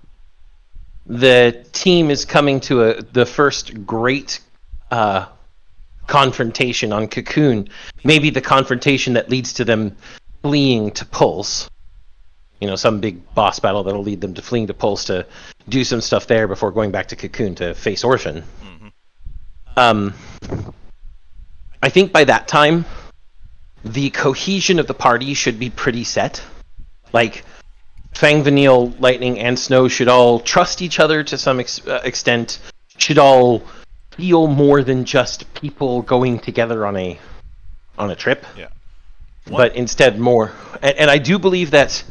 the team is coming to the first great confrontation on Cocoon, maybe the confrontation that leads to them fleeing to Pulse. Some big boss battle that'll lead them to fleeing to Pulse to do some stuff there before going back to Cocoon to face Orphan. Mm-hmm. I think by that time, the cohesion of the party should be pretty set. Like, Fang, Vanille, Lightning, and Snow should all trust each other to some extent, should all feel more than just people going together on a trip. Yeah. But instead more. And I do believe that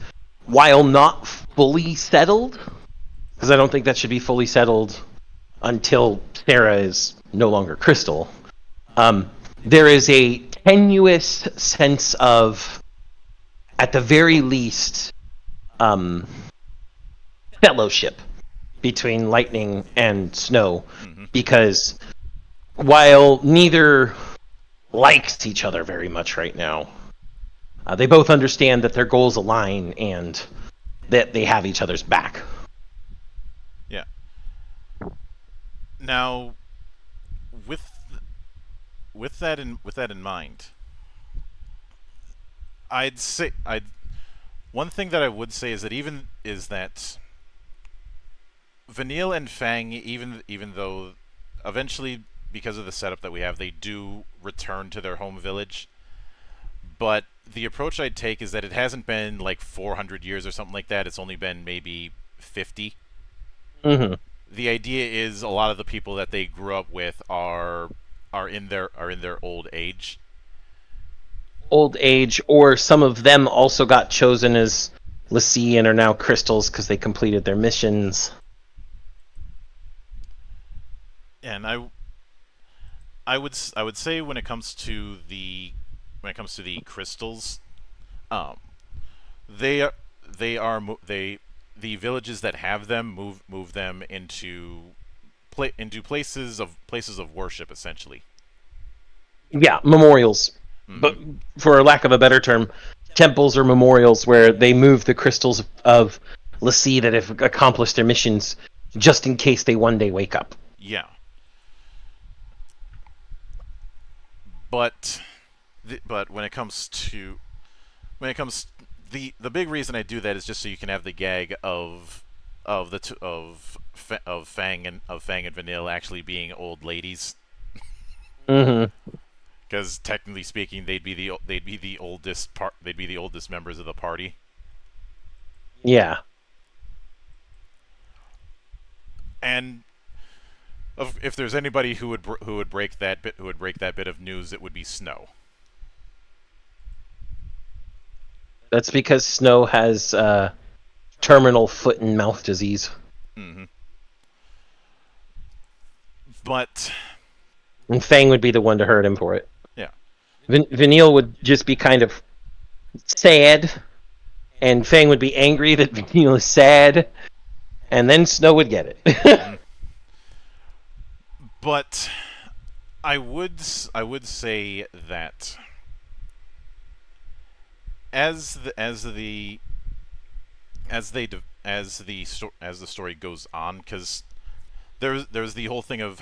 while not fully settled, because I don't think that should be fully settled until Sarah is no longer Crystal, there is a tenuous sense of, at the very least, fellowship between Lightning and Snow, because while neither likes each other very much right now, they both understand that their goals align and that they have each other's back. Yeah. Now, with that in mind, one thing that I would say is that Vanille and Fang, even though eventually, because of the setup that we have, they do return to their home village, but the approach I'd take is that it hasn't been like 400 years or something like that. It's only been maybe 50. Mm-hmm. The idea is a lot of the people that they grew up with are in their old age. Old age, or some of them also got chosen as l'Cie and are now crystals because they completed their missions. And I would say when it comes to the crystals, they the villages that have them move them into places of worship, essentially. Yeah, memorials. Mhm. But for lack of a better term, temples or memorials where they move the crystals of Lassie that have accomplished their missions just in case they one day wake up. Yeah. But when it comes the big reason I do that is just so you can have the gag of Fang and Vanille actually being old ladies, Mm-hmm. because technically speaking they'd be the oldest members of the party. Yeah. And if there's anybody who would break that bit of news, it would be Snow. That's because Snow has terminal foot and mouth disease. Mm-hmm. But And Fang would be the one to hurt him for it. yeah, Vanille would just be kind of sad, and Fang would be angry that Vanille is sad, and then Snow would get it. but I would say that as the story goes on, because there's the whole thing of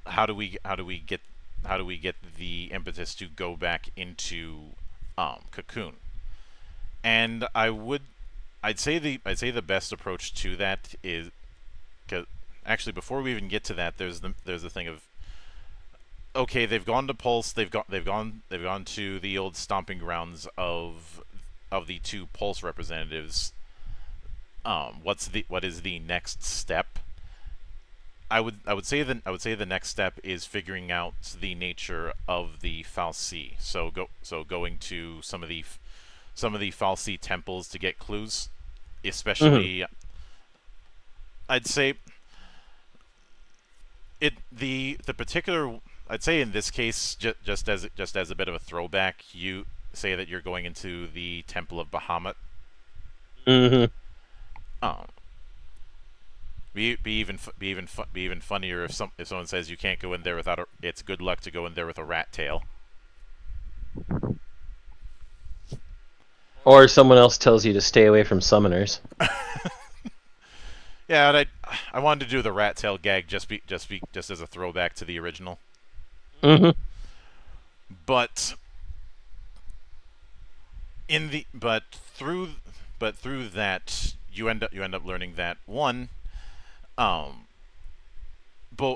how do we get the impetus to go back into Cocoon, and I'd say the best approach to that is, 'cause actually before we even get to that, there's the thing of, okay, they've gone to Pulse, they've gone to the old stomping grounds of the two Pulse representatives. What is the next step? I would say the next step is figuring out the nature of the Fal'Cie. So going to some of the Fal'Cie temples to get clues, especially. I'd say the particular. I'd say in this case, just as a bit of a throwback, you say that you're going into the Temple of Bahamut. Mm-hmm. Be even funnier if someone says you can't go in there without it's good luck to go in there with a rat tail. Or someone else tells you to stay away from summoners. Yeah, and I wanted to do the rat tail gag just as a throwback to the original. Mm-hmm. But through that you end up learning that one, both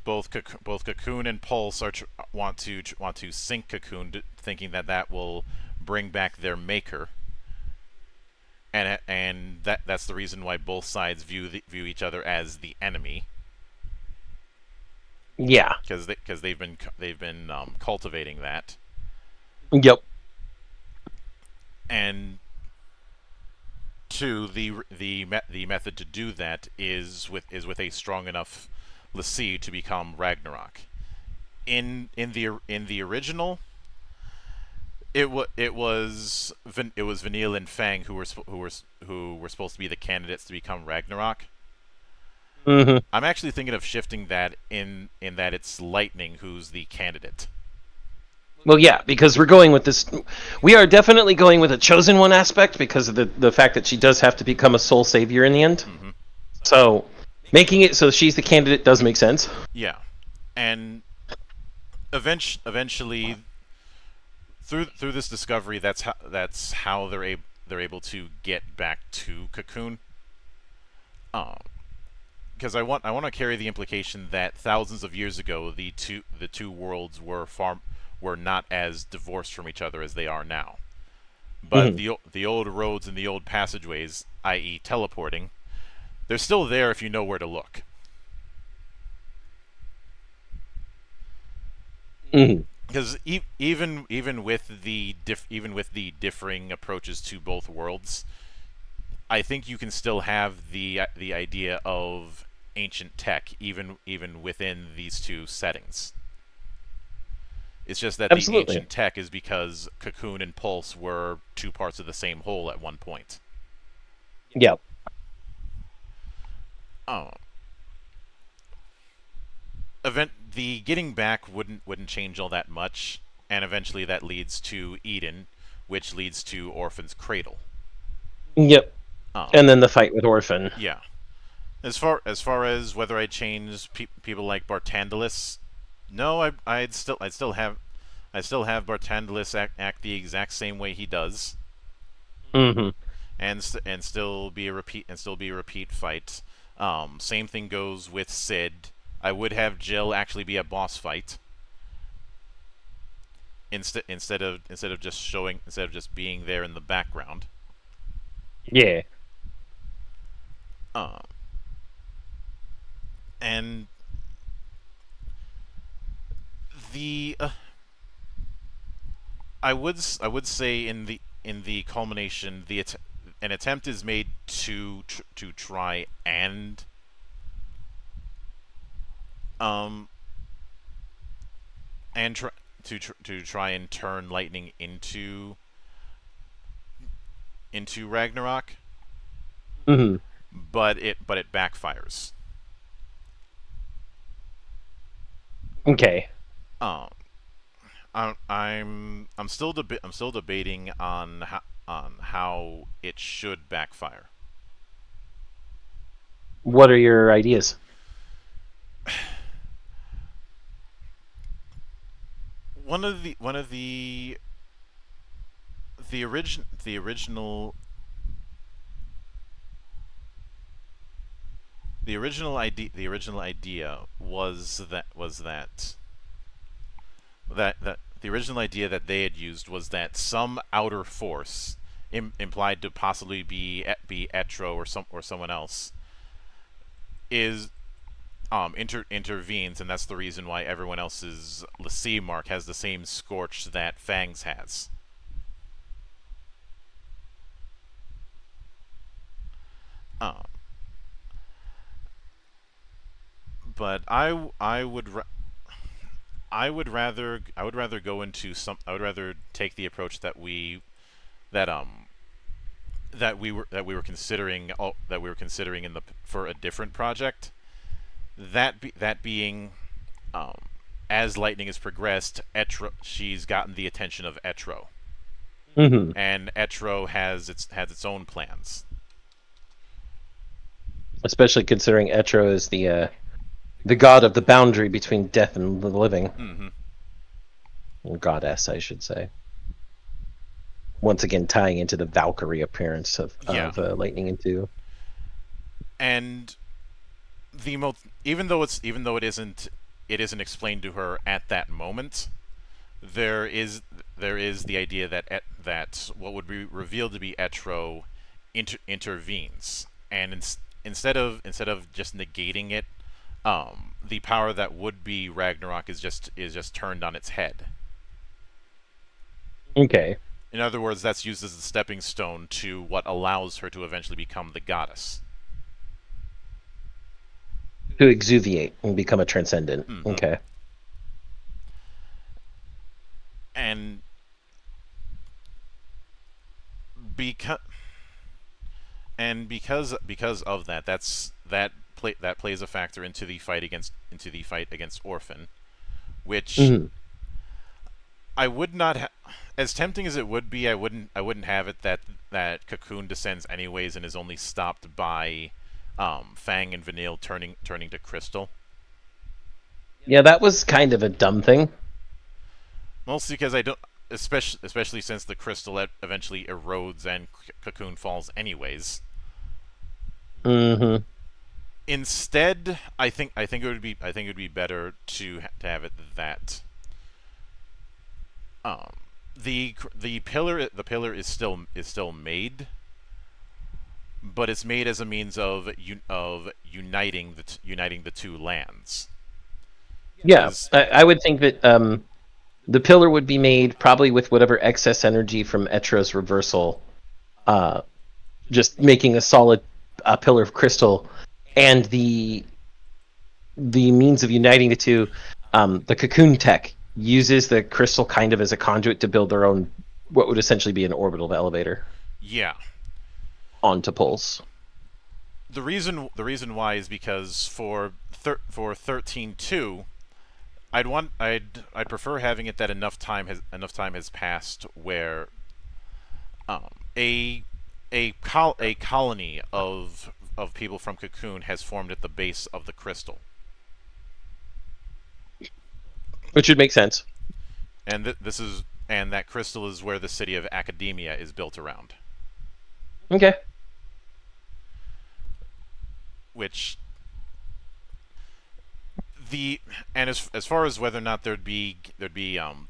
Cocoon and Pulse want to sink Cocoon, thinking that will bring back their maker, and that's the reason why both sides view each other as the enemy. Yeah. Because they've been cultivating that. Yep. And two, the method to do that is with a strong enough Lassie to become Ragnarok. In the original, it was Vanille and Fang who were supposed to be the candidates to become Ragnarok. Mm-hmm. I'm actually thinking of shifting that in that it's Lightning who's the candidate. Well, yeah, because we're going with this. We are definitely going with a chosen one aspect because of the fact that she does have to become a soul savior in the end. Mm-hmm. So, making it so she's the candidate does make sense. Yeah, and eventually, through this discovery, that's how they're able to get back to Cocoon. Because I want to carry the implication that thousands of years ago, the two worlds were not as divorced from each other as they are now. But the old roads and the old passageways, i.e. teleporting, they're still there if you know where to look. Because even with the differing approaches to both worlds, I think you can still have the idea of ancient tech even within these two settings. It's just that Absolutely. The ancient tech is because Cocoon and Pulse were two parts of the same whole at one point. Yep. Oh. The getting back wouldn't change all that much, and eventually that leads to Eden, which leads to Orphan's cradle. Yep. Oh. And then the fight with Orphan. Yeah. As far as whether I change people like Bartandalus, no, I'd still have Bartandalus act the exact same way he does, Mm-hmm. and still be a repeat fight. Same thing goes with Sid. I would have Jill actually be a boss fight instead of just being there in the background. Yeah. And the I would say in the culmination, an attempt is made to try and to try and turn lightning into Ragnarok, Mm-hmm. but it backfires. Okay. I'm still debating on how it should backfire. What are your ideas? One of the original idea was that the original idea that they had used was that some outer force, implied to possibly be Etro or someone else, is intervenes, and that's the reason why everyone else's Lassie mark has the same scorch that Fang's has. But I would rather go into some. I would rather take the approach that we were considering for a different project. That being, as Lightning has progressed, she's gotten the attention of Etro, Mm-hmm. and Etro has its own plans. Especially considering Etro is the god of the boundary between death and the living. Mm-hmm. Or goddess, I should say. Once again, tying into the Valkyrie appearance of Lightning into. And even though it isn't explained to her at that moment, there is the idea that what would be revealed to be Etro intervenes, and instead of just negating it, the power that would be Ragnarok is just turned on its head. Okay. In other words, that's used as a stepping stone to what allows her to eventually become the goddess. To exuviate and become a transcendent. Mm-hmm. Okay. And because of that, that plays a factor into the fight against Orphan, which I would not as tempting as it would be, I wouldn't have it that Cocoon descends anyways and is only stopped by Fang and Vanille turning to crystal. Yeah, that was kind of a dumb thing. Mostly because I don't, especially since the crystal eventually erodes and Cocoon falls anyways. Mm-hmm. Instead, I think it would be better to have it that the pillar is still made, but it's made as a means of uniting the two lands. Yeah, I would think that the pillar would be made probably with whatever excess energy from Etro's reversal, just making a solid pillar of crystal, and the means of uniting the two. The Cocoon tech uses the crystal kind of as a conduit to build their own, what would essentially be an orbital elevator. Yeah. onto Pulse. The reason why is because for 13.2, I'd prefer having it that enough time has passed where a colony of people from Cocoon has formed at the base of the crystal. Which would make sense. And that crystal is where the city of Academia is built around. Okay. Which as far as whether or not there'd be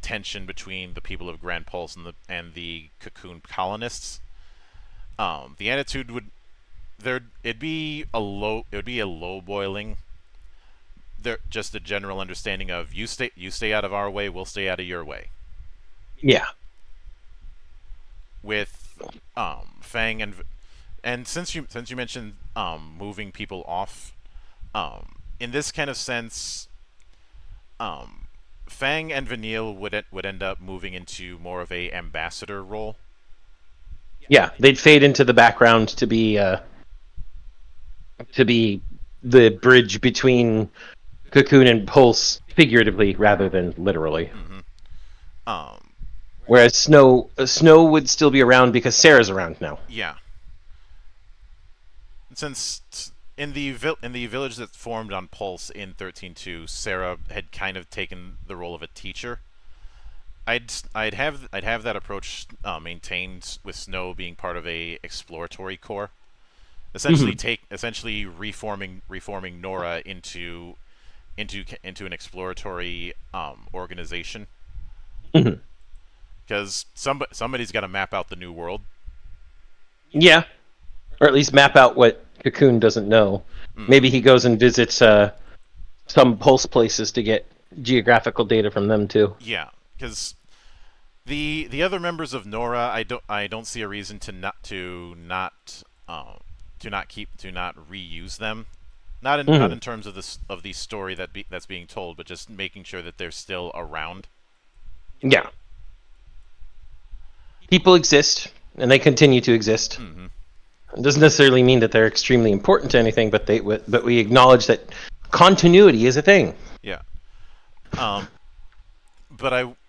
tension between the people of Grand Pulse and the Cocoon colonists, the attitude it'd be a low boiling. Just a general understanding of you stay out of our way, we'll stay out of your way. Yeah. With Fang and since you mentioned moving people off, in this kind of sense, Fang and Vanille would end up moving into more of a ambassador role. Yeah, they'd fade into the background to be the bridge between Cocoon and Pulse, figuratively rather than literally. Mm-hmm. Whereas Snow would still be around because Sarah's around now. Yeah. Since in the village that formed on Pulse in 13.2, Sarah had kind of taken the role of a teacher. I'd have that approach maintained with Snow being part of a exploratory corps, essentially reforming Nora into an exploratory organization. Because somebody's got to map out the new world. Yeah, or at least map out what Cocoon doesn't know. Maybe he goes and visits some Pulse places to get geographical data from them too. Yeah, because the other members of Nora, I don't see a reason to not reuse them. Not in terms of the story that's being told, but just making sure that they're still around. Yeah. People exist, and they continue to exist. Mm-hmm. It doesn't necessarily mean that they're extremely important to anything, but we acknowledge that continuity is a thing. Yeah. But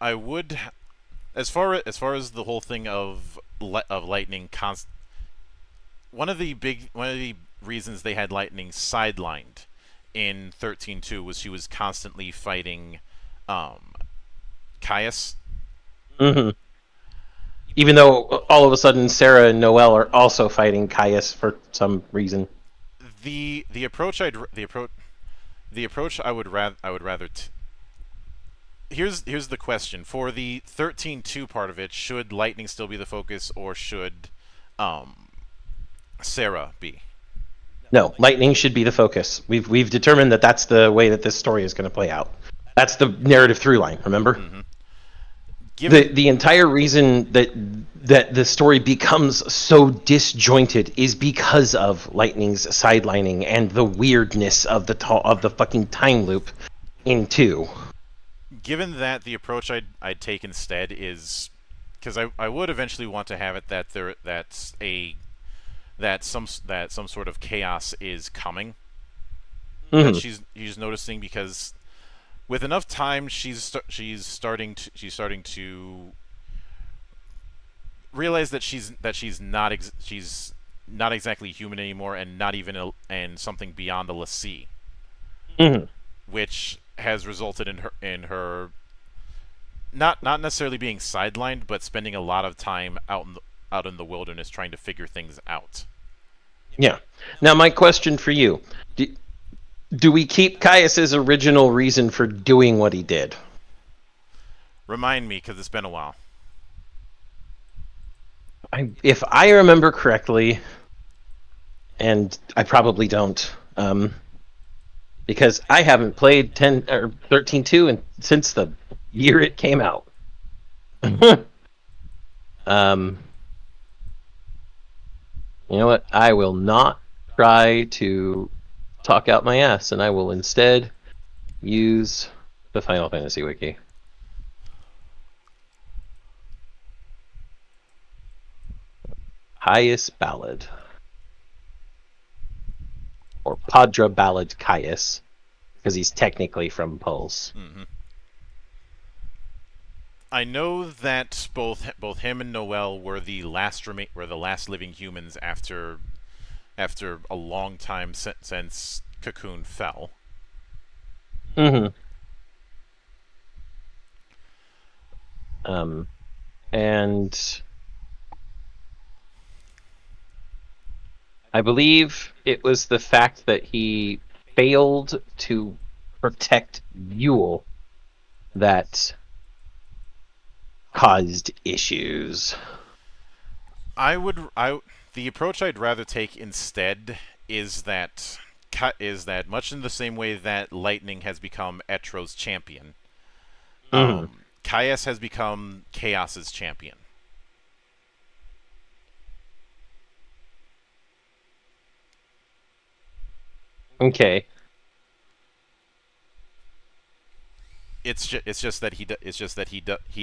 I would, as far as the whole thing of Lightning one of the reasons they had Lightning sidelined in 13.2 was she was constantly fighting Caius. Mm-hmm. Even though all of a sudden Sarah and Noelle are also fighting Caius for some reason. The approach I would rather here's the question for the 13.2 part of it: should Lightning still be the focus, or should Sarah be? No, Lightning should be the focus. We've determined that that's the way that this story is going to play out. That's the narrative through line. Remember, the entire reason that the story becomes so disjointed is because of Lightning's sidelining and the weirdness of the fucking time loop in 2. Given that, the approach I'd take instead is, because I would eventually want to have it that some sort of chaos is coming. That she's noticing, because with enough time she's starting to realize that she's not exactly human anymore, and not even and something beyond a l'Cie, which has resulted in her not necessarily being sidelined, but spending a lot of time out in the wilderness trying to figure things out. Yeah. Now, my question for you: do we keep Caius's original reason for doing what he did? Remind me, because it's been a while. If I remember correctly, and I probably don't, because I haven't played 10 or 13.2 since the year it came out. You know what? I will not try to talk out my ass, and I will instead use the Final Fantasy Wiki. Highest Ballad. Tadra Ballad Caius, because he's technically from Pulse. Mm-hmm. I know that both him and Noel were the last living humans after a long time since Cocoon fell. Mm-hmm. And I believe it was the fact that he failed to protect Yule that caused issues. The approach I'd rather take instead is that much in the same way that Lightning has become Etro's champion, Caius has become Chaos's champion. Okay. It's just that he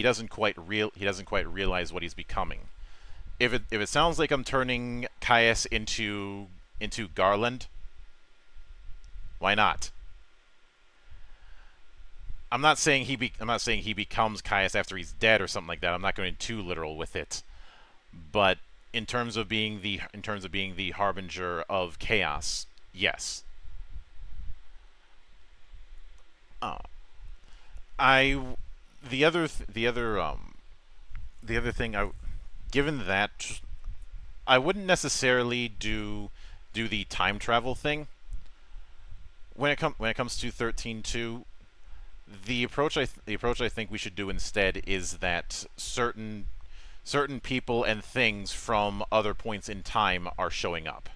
doesn't quite realize what he's becoming. If it sounds like I'm turning Caius into Garland, why not? I'm not saying he becomes Caius after he's dead or something like that. I'm not going too literal with it. But in terms of being the harbinger of chaos, yes. The other thing, given that I wouldn't necessarily do the time travel thing when it comes to 13.2. The approach I think we should do instead is that certain people and things from other points in time are showing up.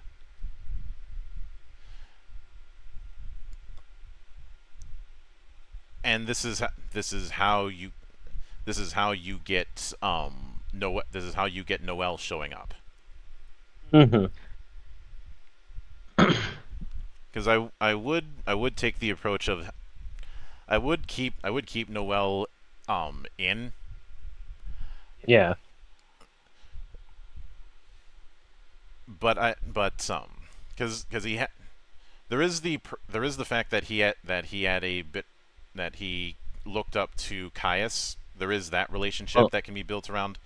And this is how you get Noel showing up. Mm-hmm. Because I would take the approach of I would keep Noel in. Yeah. But because there is the fact that he looked up to Caius. There is that relationship that can be built around.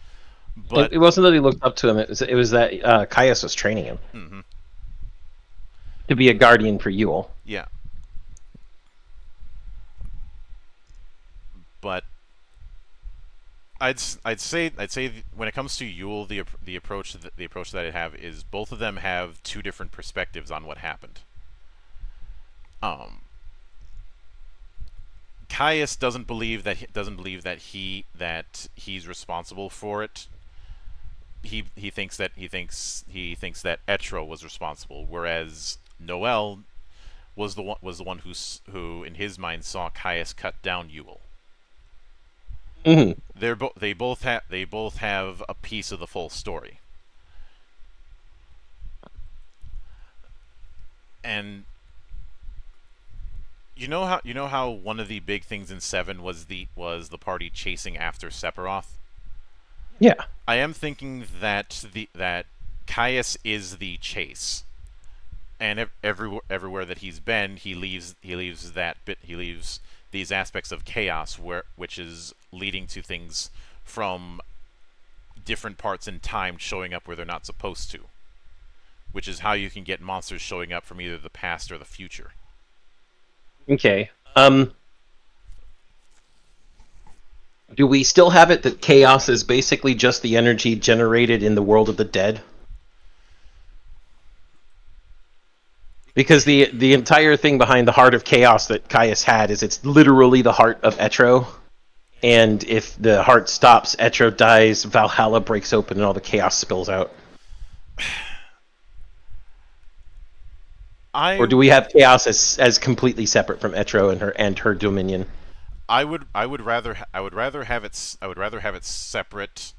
But it wasn't that he looked up to him. It was that Caius was training him to be a guardian for Yule. Yeah. But I'd say when it comes to Yule, the approach that I have is both of them have two different perspectives on what happened. Caius doesn't believe that he's responsible for it. He thinks that Etro was responsible, whereas Noel was the one who in his mind saw Caius cut down Yule. Mm-hmm. They both have a piece of the full story. And you know how one of the big things in 7 was the party chasing after Sephiroth? Yeah. I am thinking that Caius is the chase. And everywhere that he's been, he leaves these aspects of chaos which is leading to things from different parts in time showing up where they're not supposed to. Which is how you can get monsters showing up from either the past or the future. Okay. Do we still have it that chaos is basically just the energy generated in the world of the dead? Because the entire thing behind the heart of chaos that Caius had is it's literally the heart of Etro. And if the heart stops, Etro dies, Valhalla breaks open, and all the chaos spills out. Or do we have chaos as completely separate from Etro and her dominion? I would rather have it separate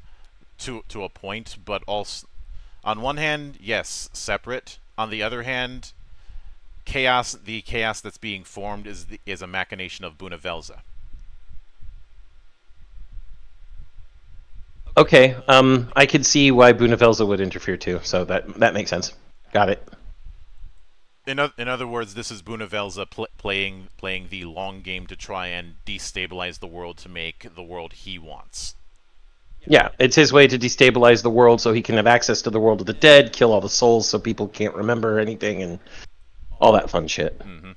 to a point, but also on one hand, yes, separate. On the other hand, the chaos that's being formed is a machination of Bunavelza. Okay, I could see why Bunavelza would interfere too, so that makes sense. Got it. In other words, this is Bunavelza playing the long game to try and destabilize the world to make the world he wants. Yeah, it's his way to destabilize the world so he can have access to the world of the dead, kill all the souls so people can't remember anything, and all that fun shit. Mm-hmm.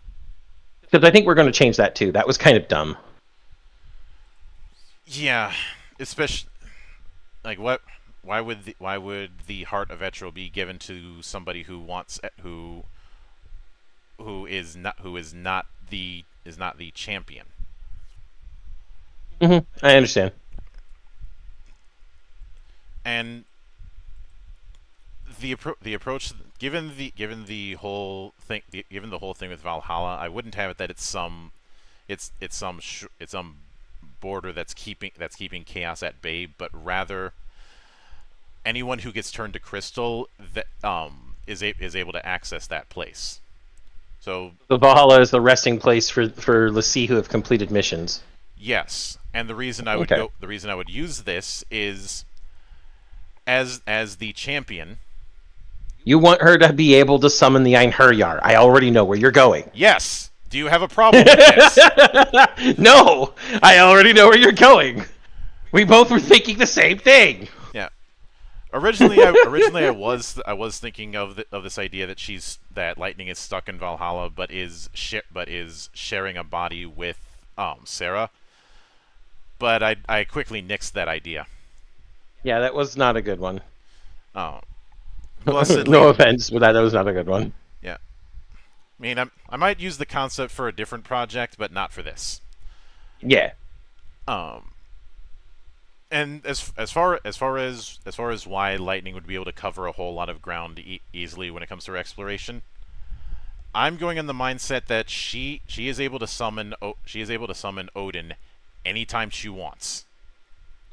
Because I think we're going to change that too. That was kind of dumb. Yeah, especially like what? Why would the heart of Etro be given to somebody who wants who is not the champion? I understand. And the approach given the whole thing with Valhalla, I wouldn't have it that it's some border that's keeping chaos at bay, but rather anyone who gets turned to crystal that is able to access that place. So The Valhalla is the resting place for Lassie who have completed missions. yes, and the reason I would use this is as the champion. You want her to be able to summon the Einherjar. I already know where you're going. Yes. Do you have a problem with this? No, I already know where you're going. We both were thinking the same thing. Yeah. Originally, I was thinking of this idea that Lightning is stuck in Valhalla, but is sharing a body with Sarah. But I quickly nixed that idea. Yeah, that was not a good one. Oh. Blessedly, No offense, but that was not a good one. Yeah. I mean, I might use the concept for a different project, but not for this. Yeah. And as far as why Lightning would be able to cover a whole lot of ground easily when it comes to her exploration, I'm going in the mindset that she is able to summon Odin anytime she wants.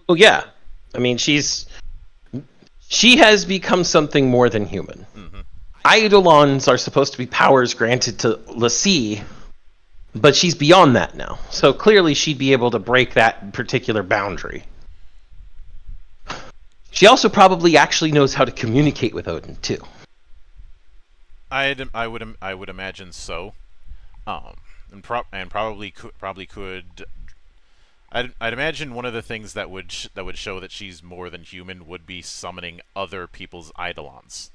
Well, yeah. I mean, she has become something more than human. Mm-hmm. Eidolons are supposed to be powers granted to Lassie, but she's beyond that now. So clearly she'd be able to break that particular boundary. She also probably actually knows how to communicate with Odin, too. I would imagine so. And probably could. I'd imagine one of the things that would show that she's more than human would be summoning other people's Eidolons.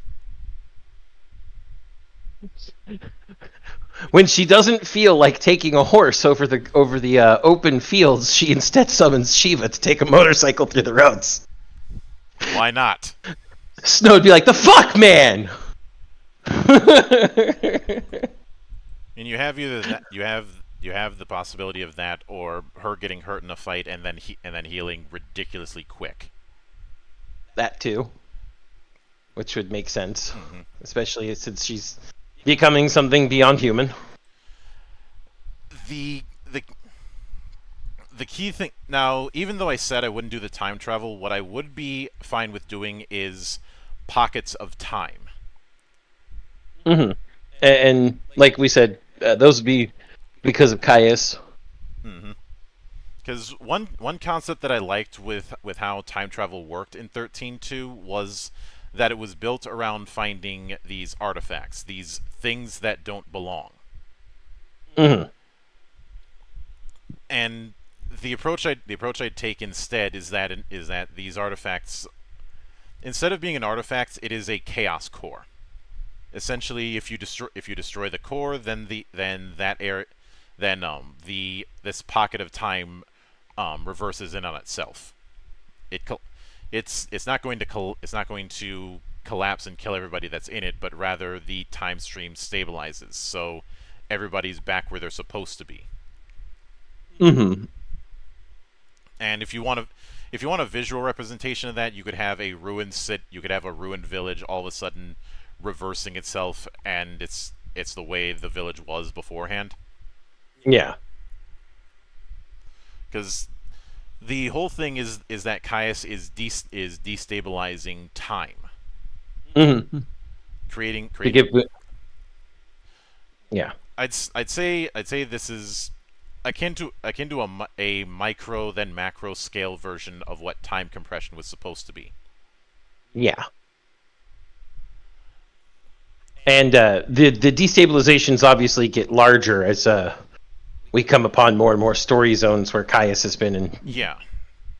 When she doesn't feel like taking a horse over the open fields, she instead summons Shiva to take a motorcycle through the roads. Why not? Snow would be like, the fuck, man! And you have either that, you have the possibility of that, or her getting hurt in a fight and then healing ridiculously quick. That too, which would make sense, Mm-hmm. especially since she's becoming something beyond human. The key thing now, even though I said I wouldn't do the time travel, what I would be fine with doing is pockets of time. Mm-hmm. And like we said, those would be because of Caius. Mm-hmm. Because one concept that I liked with how time travel worked in 13.2 was that it was built around finding these artifacts, these things that don't belong. Mm-hmm. And the approach I'd take instead is that these artifacts, instead of being an artifact, it is a chaos core. Essentially, if you destroy the core, then this pocket of time reverses in on itself. It's not going to collapse and kill everybody that's in it, but rather the time stream stabilizes, so everybody's back where they're supposed to be. Mm-hmm. And if you want a visual representation of that, you could have a ruined village all of a sudden reversing itself, and it's the way the village was beforehand. Yeah. Because the whole thing is that Caius is destabilizing time, Mm-hmm. creating. Yeah. I'd say this is akin to a micro then macro scale version of what time compression was supposed to be. Yeah. And the destabilizations obviously get larger as we come upon more and more story zones where Caius has been, Yeah.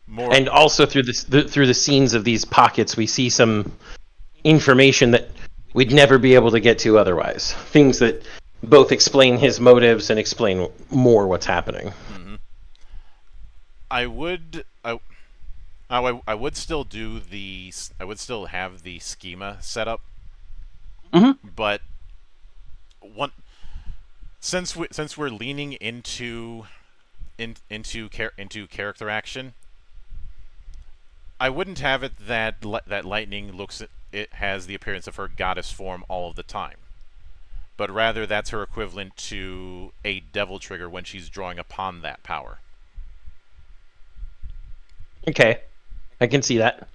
More. and also through through the scenes of these pockets, we see some information that we'd never be able to get to otherwise. Things that both explain his motives and explain more what's happening. I would still do the. I would still have the schema set up. But since we're leaning into character action, I wouldn't have it that Lightning it has the appearance of her goddess form all of the time, but rather that's her equivalent to a devil trigger when she's drawing upon that power. Okay, I can see that.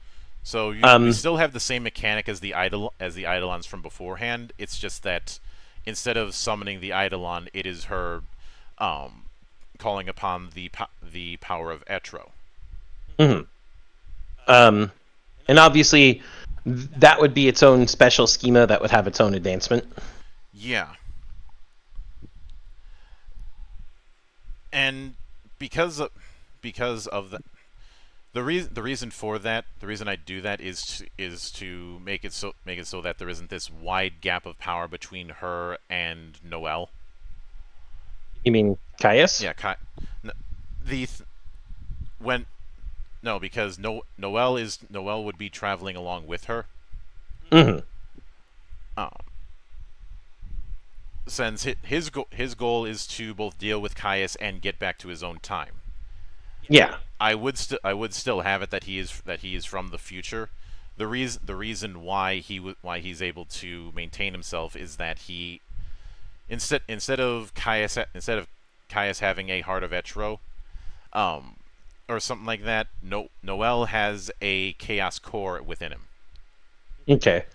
So you still have the same mechanic as the Eidolons from beforehand. It's just that instead of summoning the Eidolon, it is her calling upon the power of Etro. And obviously, that would be its own special schema that would have its own advancement. Yeah. And because of the reason for that, the reason I do that is to make it so that there isn't this wide gap of power between her and Noelle. You mean Caius? Yeah, because Noelle would be traveling along with her. Since his goal is to both deal with Caius and get back to his own time. Yeah. I would still have it that he is from the future. The reason why he's able to maintain himself is that he instead of Caius having a heart of Etro, or something like that, Noelle has a chaos core within him. Okay.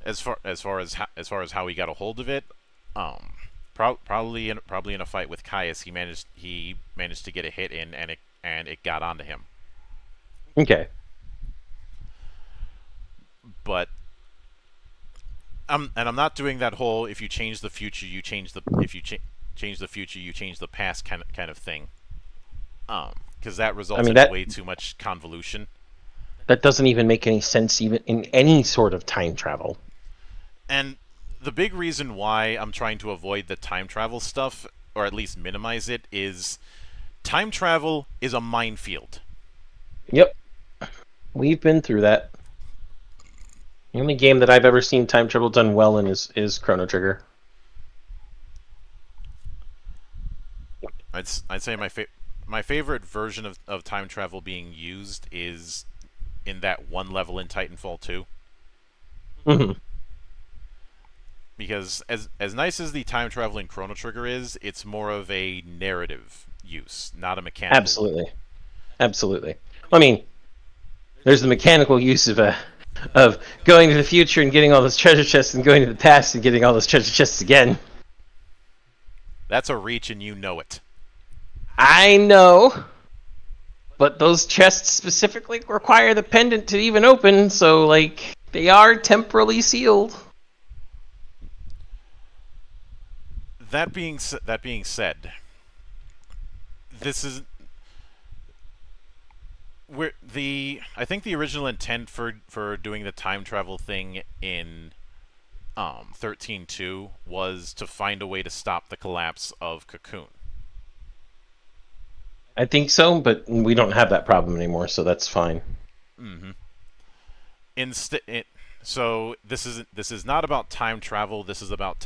As far as how he got a hold of it, probably in a fight with Caius, he managed to get a hit in, and it got onto him. Okay. But I'm not doing that whole if you change the future you change the future you change the past kind of thing. Because that results in way too much convolution. That doesn't even make any sense even in any sort of time travel. And the big reason why I'm trying to avoid the time travel stuff, or at least minimize it, is time travel is a minefield. Yep. We've been through that. The only game that I've ever seen time travel done well in is Chrono Trigger. I'd say my favorite version of time travel being used is in that one level in Titanfall 2. Because as nice as the time travel in Chrono Trigger is, it's more of a narrative use, not a mechanical. Absolutely. I mean, there's the mechanical use of going to the future and getting all those treasure chests, and going to the past and getting all those treasure chests again. That's a reach, and you know it. I know, but those chests specifically require the pendant to even open, so they are temporally sealed. That being said, this is I think the original intent for doing the time travel thing in 13.2 was to find a way to stop the collapse of Cocoon. I think so, but we don't have that problem anymore, so that's fine. So this is not about time travel. This is about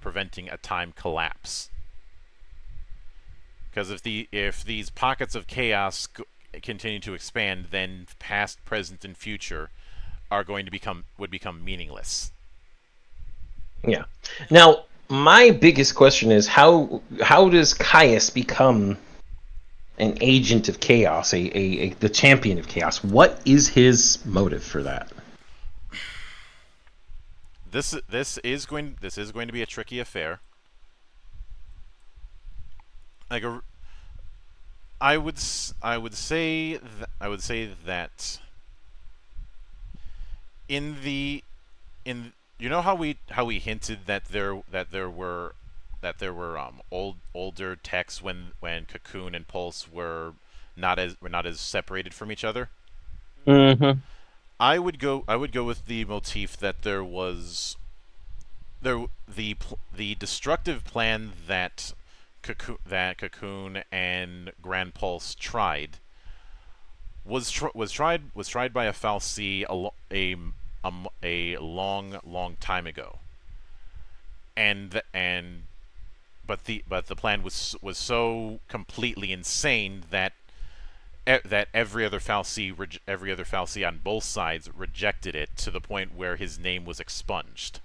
preventing a time collapse. Because if these pockets of chaos continue to expand, then past, present, and future would become meaningless. Yeah. Now, my biggest question is how does Caius become an agent of chaos, the champion of chaos? What is his motive for that? This is going to be a tricky affair. I would say that in the in you know how we hinted that there were older techs when Cocoon and Pulse were not as separated from each other. Mm-hmm. I would go with the motif that the destructive plan that Cocoon and Grand Pulse tried was tried by a fal'Cie a long time ago, and but the plan was so completely insane that every other fal'Cie on both sides rejected it to the point where his name was expunged.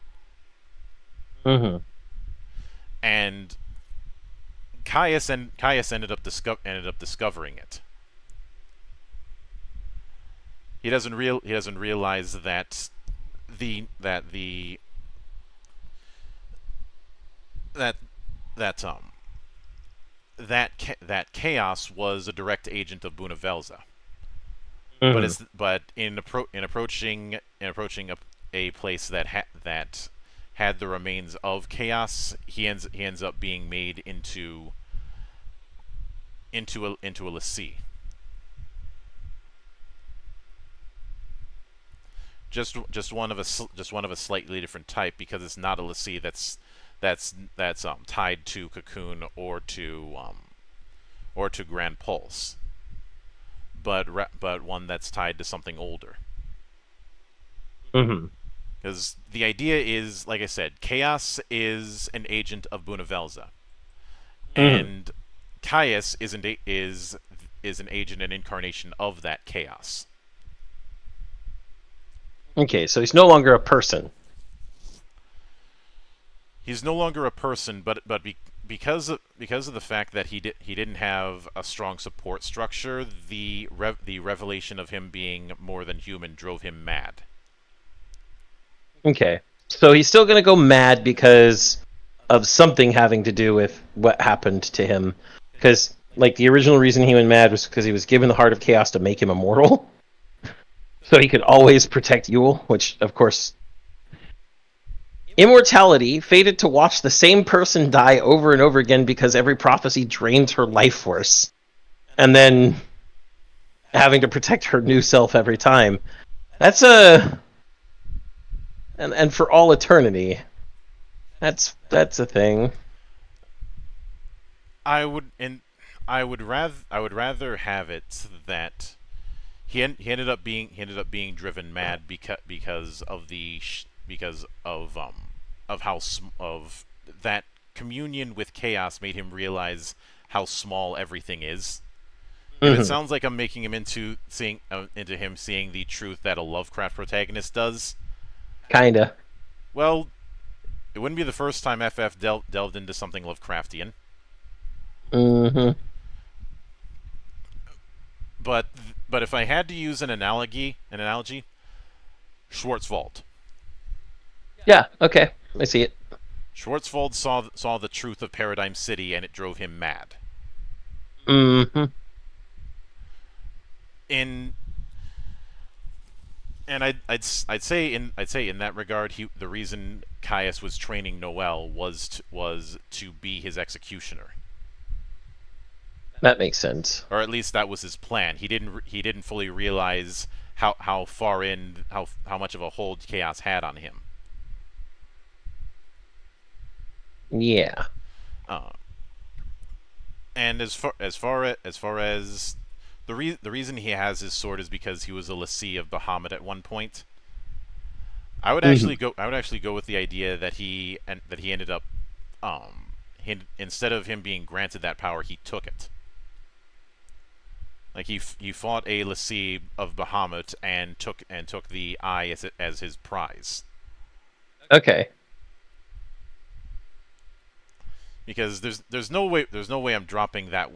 Mm-hmm. And Caius ended up discovering it. He doesn't realize that the that the that that that chaos was a direct agent of Bunavelza. Mm-hmm. But in approaching a place that had the remains of chaos, he ends up being made into a l'Cie. Just one of a slightly different type, because it's not a l'Cie that's tied to Cocoon or to Grand Pulse, but one that's tied to something older. Mm-hmm. Because the idea is, like I said, Chaos is an agent of Bunavelza, Mm-hmm. and Caius is an agent and incarnation of that chaos. Okay, so he's no longer a person. He's no longer a person, because of the fact that he didn't have a strong support structure, the revelation of him being more than human drove him mad. Okay, so he's still going to go mad because of something having to do with what happened to him. Because, like, the original reason he went mad was because he was given the Heart of Chaos to make him immortal. So he could always protect Yule, which, of course... Immortality, fated to watch the same person die over and over again because every prophecy drains her life force. And then having to protect her new self every time. That's a... And for all eternity. That's a thing. I would rather have it that he ended up being driven mad because of of that communion with chaos made him realize how small everything is. If it sounds like I'm making him into him seeing the truth that a Lovecraft protagonist does, Kinda. well, it wouldn't be the first time FF delved into something Lovecraftian. Mm-hmm. But if I had to use an analogy, Schwarzwald. Yeah, okay. I see it. Schwarzwald saw the truth of Paradigm City, and it drove him mad. Mm-hmm. I'd say in that regard, the reason Caius was training Noel was to be his executioner, That makes sense. or at least that was his plan. He didn't fully realize how much of a hold Chaos had on him. Yeah. And as far as the reason he has his sword is because he was a l'Cie of Bahamut at one point. I would actually go with the idea that he ended up instead of him being granted that power, he took it. Like he fought a l'Cie of Bahamut and took the eye as his prize. Okay. Because there's no way I'm dropping that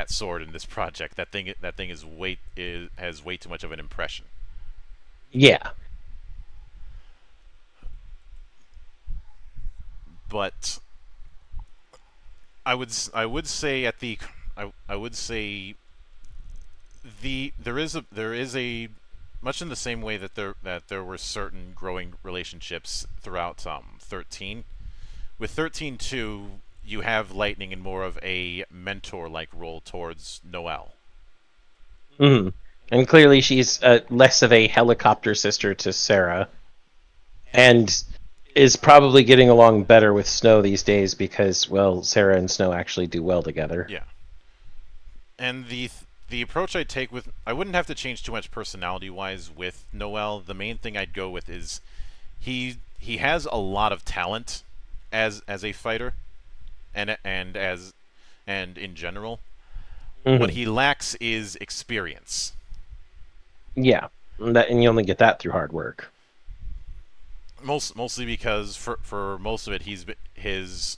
sword in this project. That thing has way too much of an impression. Yeah. But I would say there is a in the same way that there were certain growing relationships throughout 13. With 13-2, you have Lightning in more of a mentor-like role towards Noelle. Mm-hmm. And clearly she's less of a helicopter sister to Sarah, and is probably getting along better with Snow these days because, well, Sarah and Snow actually do well together. Yeah. And the approach I'd take with... I wouldn't have to change too much personality-wise with Noelle. The main thing I'd go with is he has a lot of talent as a fighter and in general. Mm-hmm. What he lacks is experience. Yeah, and you only get that through hard work. Mostly because for most of it, his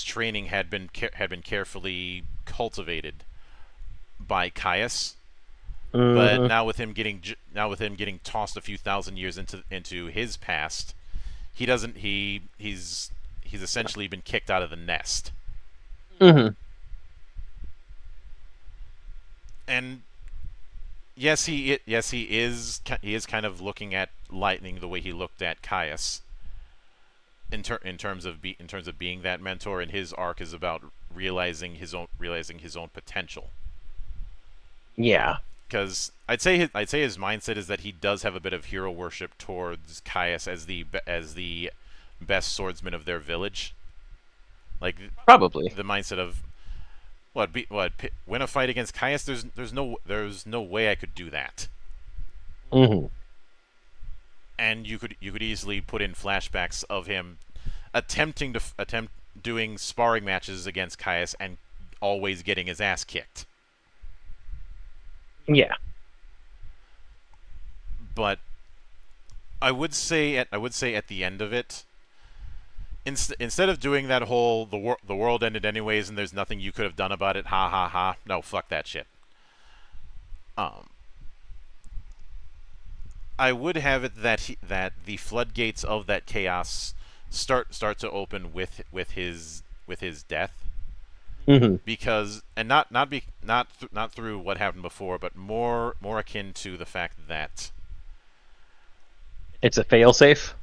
training had been carefully cultivated by Caius. Mm-hmm. But now with him getting tossed a few thousand years into his past, he's essentially been kicked out of the nest. Mm-hmm. And yes, he is kind of looking at Lightning the way he looked at Caius. In terms of being that mentor, and his arc is about realizing his own potential. Yeah, because I'd say his mindset is that he does have a bit of hero worship towards Caius as the best swordsman of their village. Like probably the mindset of win a fight against Caius. There's no way I could do that. Mm-hmm. And you could easily put in flashbacks of him attempting doing sparring matches against Caius and always getting his ass kicked. Yeah. But I would say at the end of it, instead of doing that whole the world ended anyways and there's nothing you could have done about it, ha ha ha, no, fuck that shit. I would have it that the floodgates of that chaos start to open with his death. Mm-hmm. Because not through what happened before, but more akin to the fact that it's a failsafe.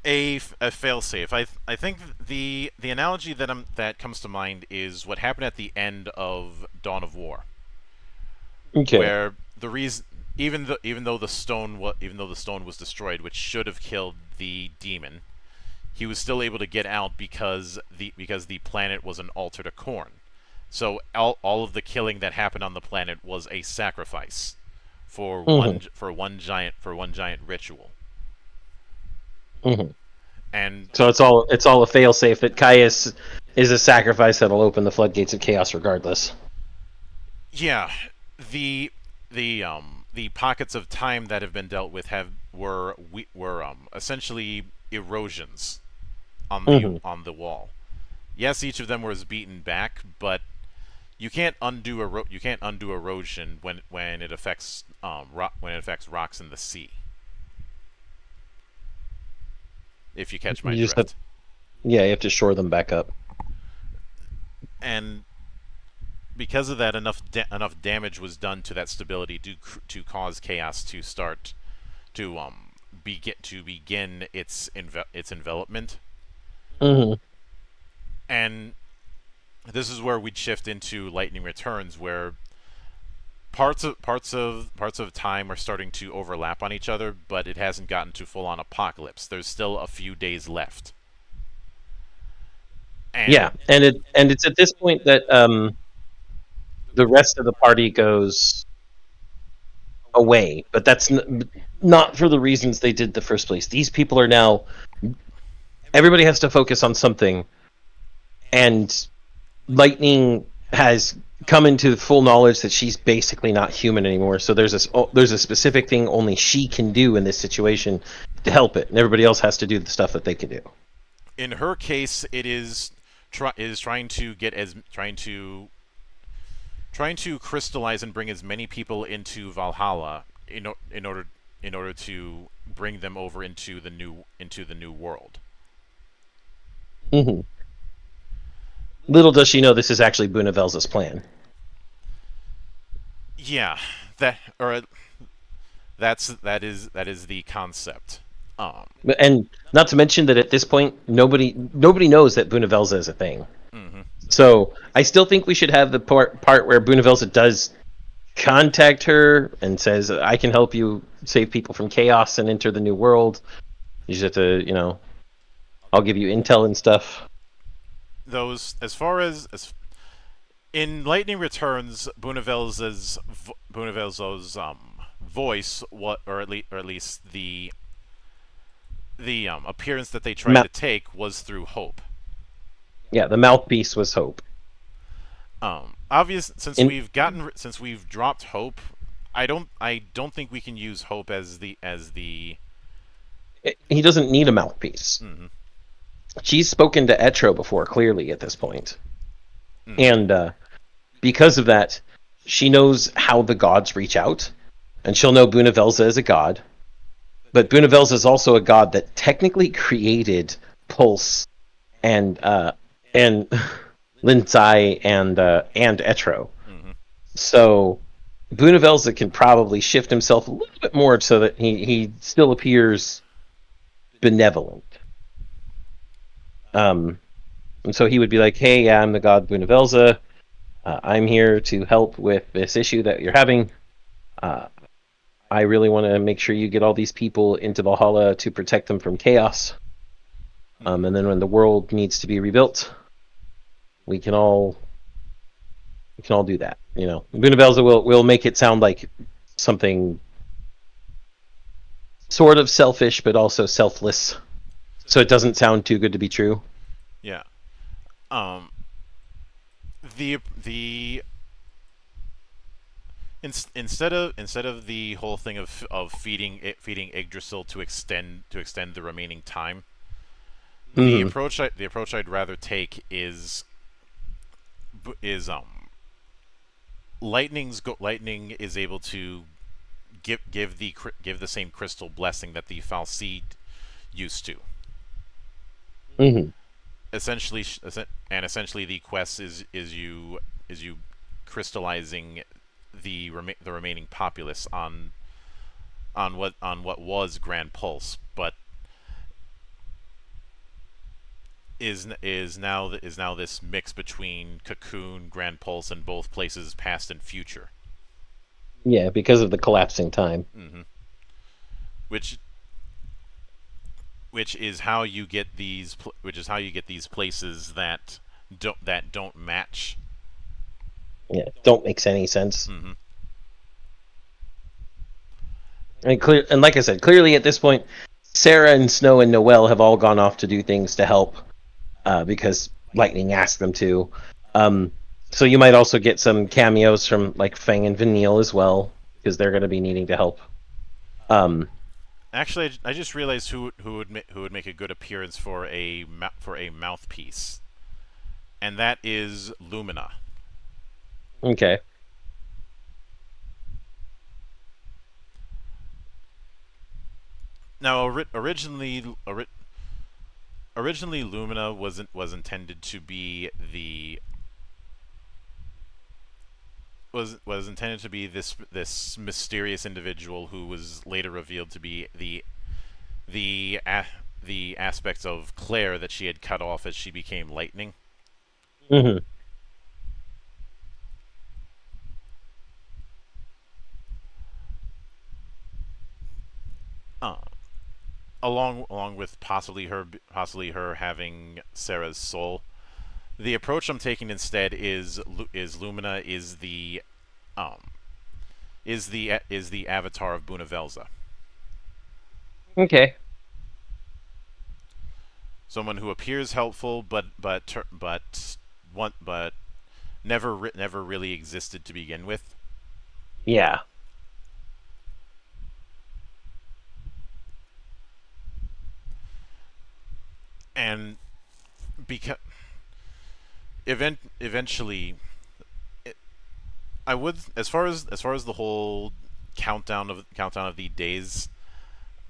A failsafe. I think the analogy that comes to mind is what happened at the end of Dawn of War. Okay. Where the reason, even though the stone was destroyed, which should have killed the demon, he was still able to get out because the planet was an altar to Khorne. So all of the killing that happened on the planet was a sacrifice for one giant ritual. Mm-hmm. And so it's all a failsafe that Caius is a sacrifice that'll open the floodgates of chaos regardless. Yeah, the pockets of time that have been dealt with were essentially erosions on the wall. Yes, each of them was beaten back, but you can't undo erosion when it affects rocks in the sea. If you catch my drift. You have to shore them back up. And because of that, enough damage was done to that stability to cause chaos to start to begin its envelopment. Mm-hmm. And this is where we'd shift into Lightning Returns, where parts of time are starting to overlap on each other, but it hasn't gotten to full-on apocalypse. There's still a few days left. And it's at this point that the rest of the party goes away, but that's not for the reasons they did the first place. These people are now... Everybody has to focus on something, and Lightning has come into full knowledge that she's basically not human anymore. So there's a specific thing only she can do in this situation to help it, and everybody else has to do the stuff that they can do. In her case, it is trying to crystallize and bring as many people into Valhalla in order to bring them over into the new world. Mm-hmm. Little does she know this is actually Bunavel's plan. Yeah, that is the concept. And not to mention that at this point, nobody knows that Bunavelza is a thing. Mhm. So I still think we should have the part where Bunavelza does contact her and says, "I can help you save people from chaos and enter the new world. You just have to, I'll give you intel and stuff." Those, as far as in Lightning Returns, Bunavelza's voice, or at least the appearance that they tried to take was through Hope. Yeah, the mouthpiece was Hope. Obvious since we've dropped Hope, I don't think we can use Hope as the He doesn't need a mouthpiece. Mm-hmm. She's spoken to Etro before, clearly at this point. Mm-hmm. And because of that, she knows how the gods reach out, and she'll know Bunavelza is a god. But Bunavelza is also a god that technically created Pulse and Lindsai and Etro. Mm-hmm. So Bunavelza can probably shift himself a little bit more so that he still appears benevolent. And so he would be like, "Hey, yeah, I'm the god Bunavelza. I'm here to help with this issue that you're having. I really want to make sure you get all these people into Valhalla to protect them from chaos. And then when the world needs to be rebuilt, we can all do that. Bunavelza will make it sound like something sort of selfish, but also selfless, so it doesn't sound too good to be true." Yeah. The instead of the whole thing of feeding Yggdrasil to extend the remaining time, the approach I'd rather take is Lightning is able to give the same crystal blessing that the Falseed used to. Mm-hmm. Essentially the quest is you crystallizing the remaining populace on what was Grand Pulse, but is now this mix between Cocoon, Grand Pulse, and both places past and future. Yeah, because of the collapsing time. Mm-hmm. Which is how you get these places that don't match. Yeah, don't make any sense. Mm-hmm. And like I said, clearly at this point, Sarah and Snow and Noelle have all gone off to do things to help, because Lightning asked them to. So you might also get some cameos from like Fang and Vanille as well, because they're going to be needing to help. Actually, I just realized who would make a good appearance for a mouthpiece, and that is Lumina. Okay. Now, originally Lumina was intended to be was intended to be this mysterious individual who was later revealed to be the aspects of Claire that she had cut off as she became Lightning. Mm-hmm. Along with possibly her having Sarah's soul. The approach I'm taking instead is Lumina is the avatar of Bunavelza. Okay. Someone who appears helpful, but never really existed to begin with. Yeah. And because eventually, I would, as far as the whole countdown of the days,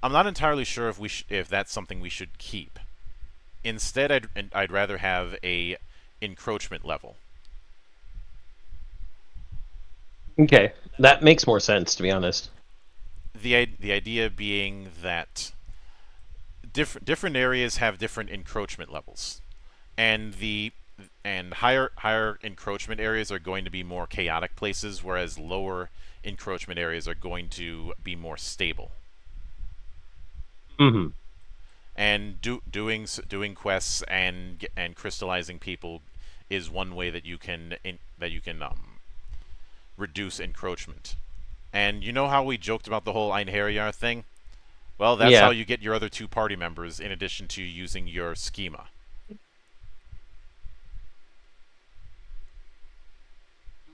I'm not entirely sure if that's something we should keep. Instead, I'd rather have a encroachment level. Okay, that makes more sense, to be honest. the idea being that different areas have different encroachment levels, and higher encroachment areas are going to be more chaotic places, whereas lower encroachment areas are going to be more stable. Mm-hmm. And doing quests and crystallizing people is one way that you can reduce encroachment. And you know how we joked about the whole Einherjar thing? Well, that's Yeah. how you get your other two party members, in addition to using your schema.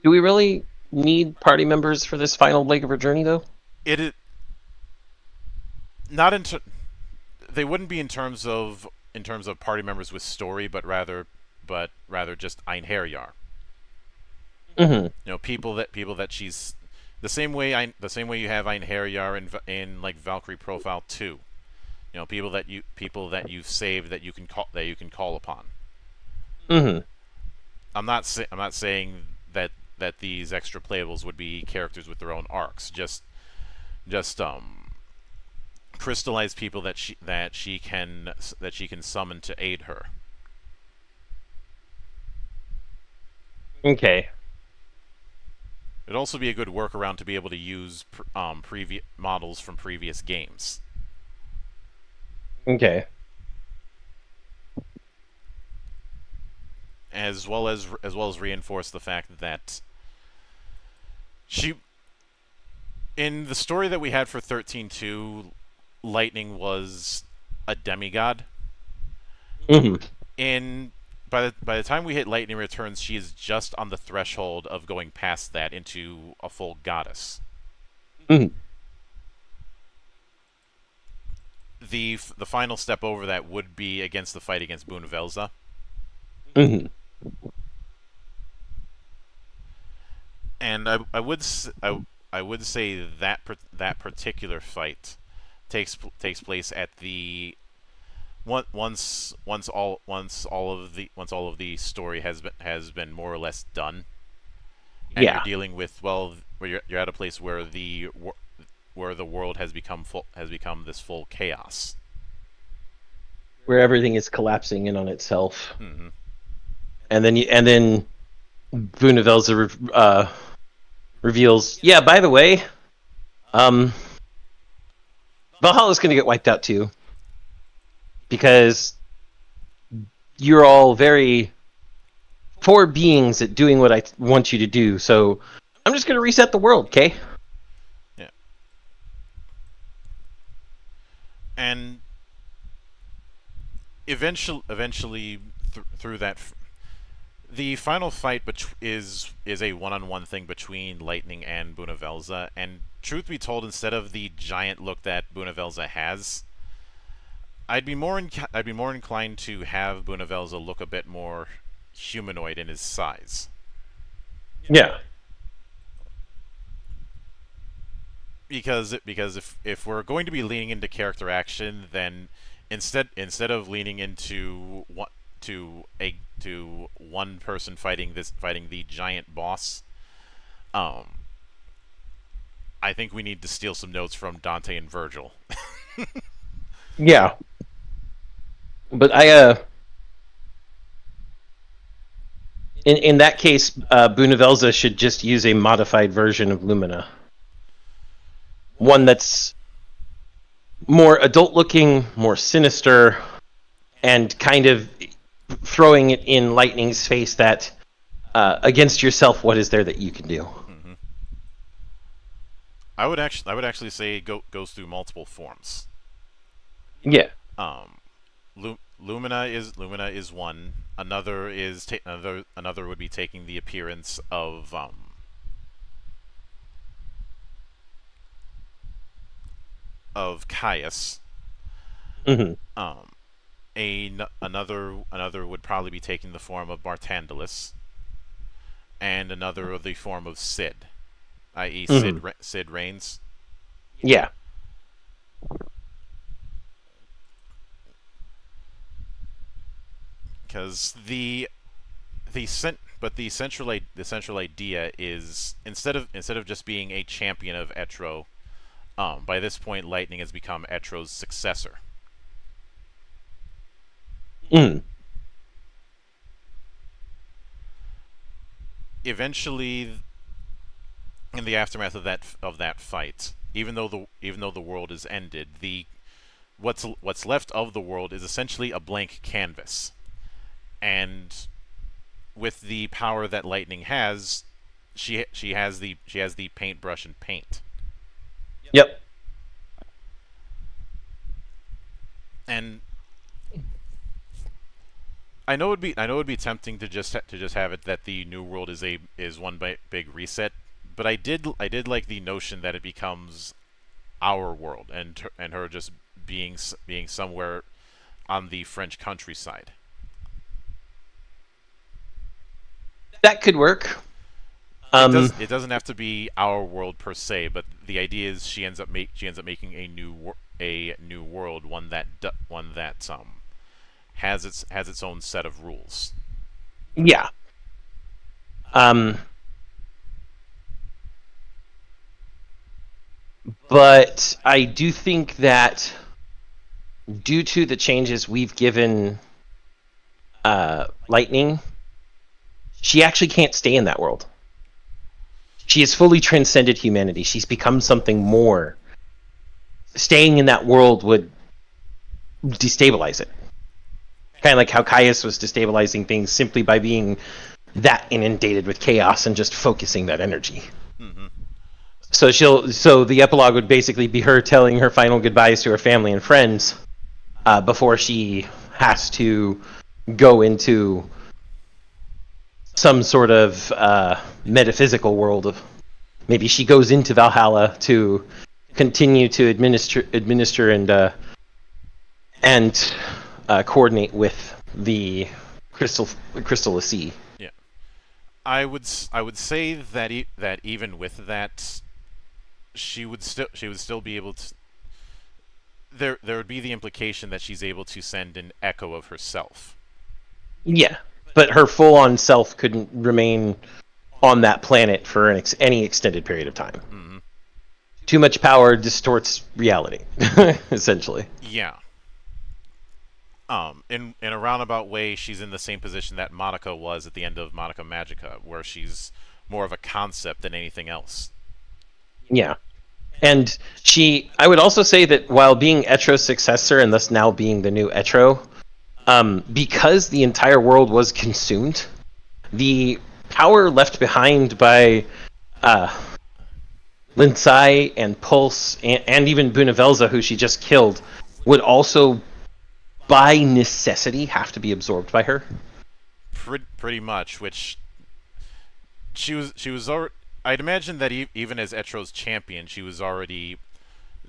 Do we really need party members for this final leg of our journey, though? It is not they wouldn't be in terms of party members with story, but rather just Einherjar. Mm-hmm. You know, people that she's the same way you have Einherjar in like Valkyrie Profile 2. You know, people that you've saved that you can call upon. Mm-hmm. I'm not saying that these extra playables would be characters with their own arcs. Just crystallize people that she can summon to aid her. Okay. It'd also be a good workaround to be able to use previous models from previous games. Okay. As well as reinforce the fact that in the story that we had for 13.2, Lightning was a demigod. Mm-hmm. By the time we hit Lightning Returns, she is just on the threshold of going past that into a full goddess. Mm-hmm. The final step over that would be against the fight against Bunavelza. Mm-hmm. And I would say that particular fight takes place at the once all of the story has been more or less done, and Yeah. you're dealing with where you're at a place where the world has become this full chaos, Where everything is collapsing in on itself. Mm-hmm. And then Bunavelza reveals, yeah, by the way, Valhalla's going to get wiped out too. Because you're all very poor beings at doing what I want you to do, so I'm just going to reset the world, okay? Yeah. And eventually through that, the final fight is a one-on-one thing between Lightning and Bunavelza. And truth be told, instead of the giant look that Bunavelza has, I'd be more inclined to have Bunavelza look a bit more humanoid in his size. Yeah. Because if we're going to be leaning into character action, then instead of leaning into one person fighting the giant boss, I think we need to steal some notes from Dante and Virgil. Yeah. But in that case, Bunavelza should just use a modified version of Lumina. One that's more adult-looking, more sinister, and kind of throwing it in Lightning's face that against yourself, what is there that you can do? Mm-hmm. I would actually say it goes through multiple forms. Yeah. Lumina is one. Another is another would be taking the appearance of Caius. Mm-hmm. Another would probably be taking the form of Bartandalus, and another of the form of Sid, i.e. Mm-hmm. Sid Reigns. Yeah. Because the central idea is instead of just being a champion of Etro, By this point, Lightning has become Etro's successor. Mm. Eventually, in the aftermath of that fight, even though the world is ended, what's left of the world is essentially a blank canvas. And with the power that Lightning has, she has the paintbrush and paint. Yep. And I know it'd be tempting to just have it that the new world is one big reset, but I did like the notion that it becomes our world and her just being somewhere on the French countryside. That could work. It doesn't have to be our world per se, but the idea is she ends up making a new world, one that has its own set of rules. Yeah. But I do think that due to the changes we've given Lightning, she actually can't stay in that world. She has fully transcended humanity. She's become something more. Staying in that world would destabilize it. Kind of like how Caius was destabilizing things simply by being that inundated with chaos and just focusing that energy. Mm-hmm. So the epilogue would basically be her telling her final goodbyes to her family and friends before she has to go into some sort of metaphysical world. Maybe she goes into Valhalla to continue to administer and coordinate with the Crystal Sea. Yeah, I would say that even with that, she would still be able to. There would be the implication that she's able to send an echo of herself. Yeah, but her full-on self couldn't remain on that planet for any extended period of time. Mm-hmm. Too much power distorts reality, essentially. Yeah. In a roundabout way, she's in the same position that Monica was at the end of Monica Magica, where she's more of a concept than anything else. Yeah. And I would also say that while being Etro's successor and thus now being the new Etro, because the entire world was consumed, the power left behind by Linsai and Pulse and even Bunavelza, who she just killed, would also, by necessity, have to be absorbed by her. Pretty much, which she was already. I'd imagine that even as Etro's champion, she was already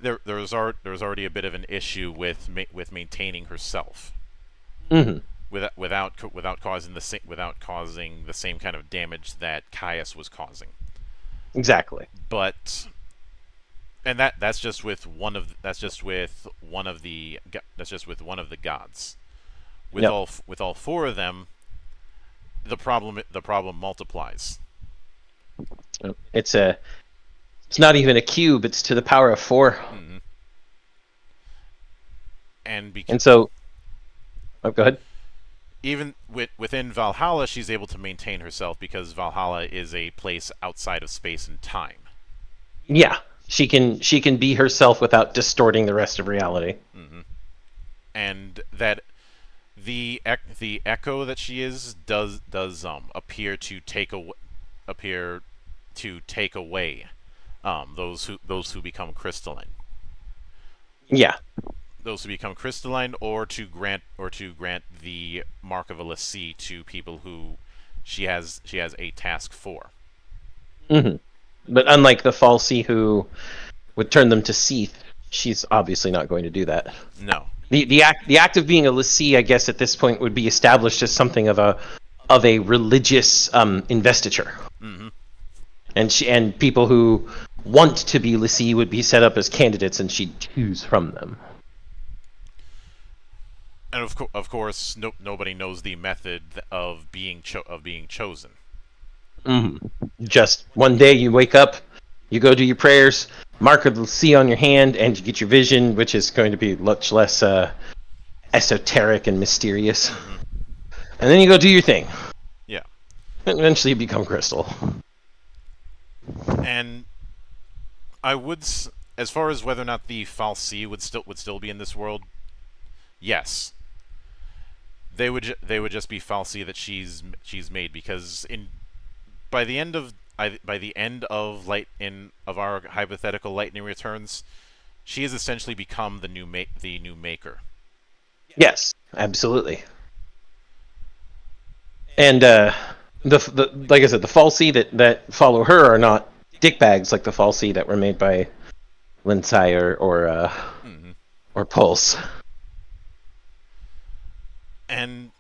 there was already a bit of an issue with maintaining herself. Mm-hmm. Without causing the same kind of damage that Caius was causing. Exactly. But that's just with one of the gods. With Yep. all four of them, the problem multiplies. It's not even a cube, it's to the power of 4. Mm-hmm. And so go ahead. Even within Valhalla, she's able to maintain herself because Valhalla is a place outside of space and time. Yeah, she can be herself without distorting the rest of reality. Mm-hmm. And that the echo that she is does appear to take away those who become crystalline. Yeah. Those who become crystalline, or to grant the mark of a lessee to people who she has a task for. Mm-hmm. But unlike the Falsey who would turn them to Seath, she's obviously not going to do that. No. The act of being a lessee, I guess, at this point would be established as something of a religious investiture. Mm-hmm. And people who want to be lessee would be set up as candidates, and she'd choose from them. And of course, nobody knows the method of being chosen. Mm-hmm. Just one day you wake up, you go do your prayers, mark of the sea on your hand, and you get your vision, which is going to be much less esoteric and mysterious. And then you go do your thing. Yeah. And eventually you become crystal. And I would, as far as whether or not the fal'Cie would still be in this world, yes. They would just be fal'Cie that she's made, because by the end of our hypothetical Lightning Returns, she has essentially become the new maker. Yes, absolutely. And the like I said, the fal'Cie that follow her are not dickbags like the fal'Cie that were made by Lindsay or Pulse. And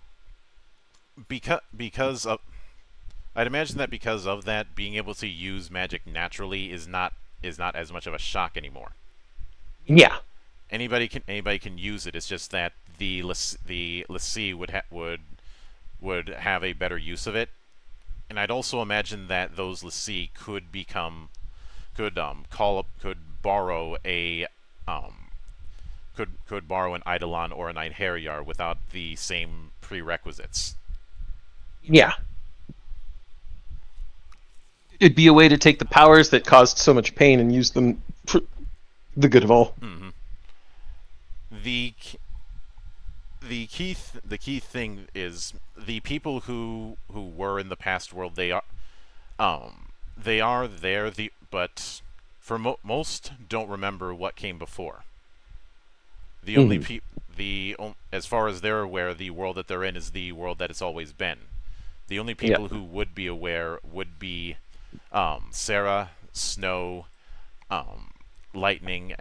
because of, I'd imagine that because of that, being able to use magic naturally is not as much of a shock anymore. Yeah. Anybody can use it. It's just that the l'Cie would have a better use of it. And I'd also imagine that those l'Cie could borrow an Eidolon or an Einherjar without the same prerequisites. Yeah. It'd be a way to take the powers that caused so much pain and use them for the good of all. Mm-hmm. The key thing is the people who were in the past world. They are there. But for most don't remember what came before. The only as far as they're aware, the world that they're in is the world that it's always been. The only people who would be aware would be Sarah, Snow, Fang,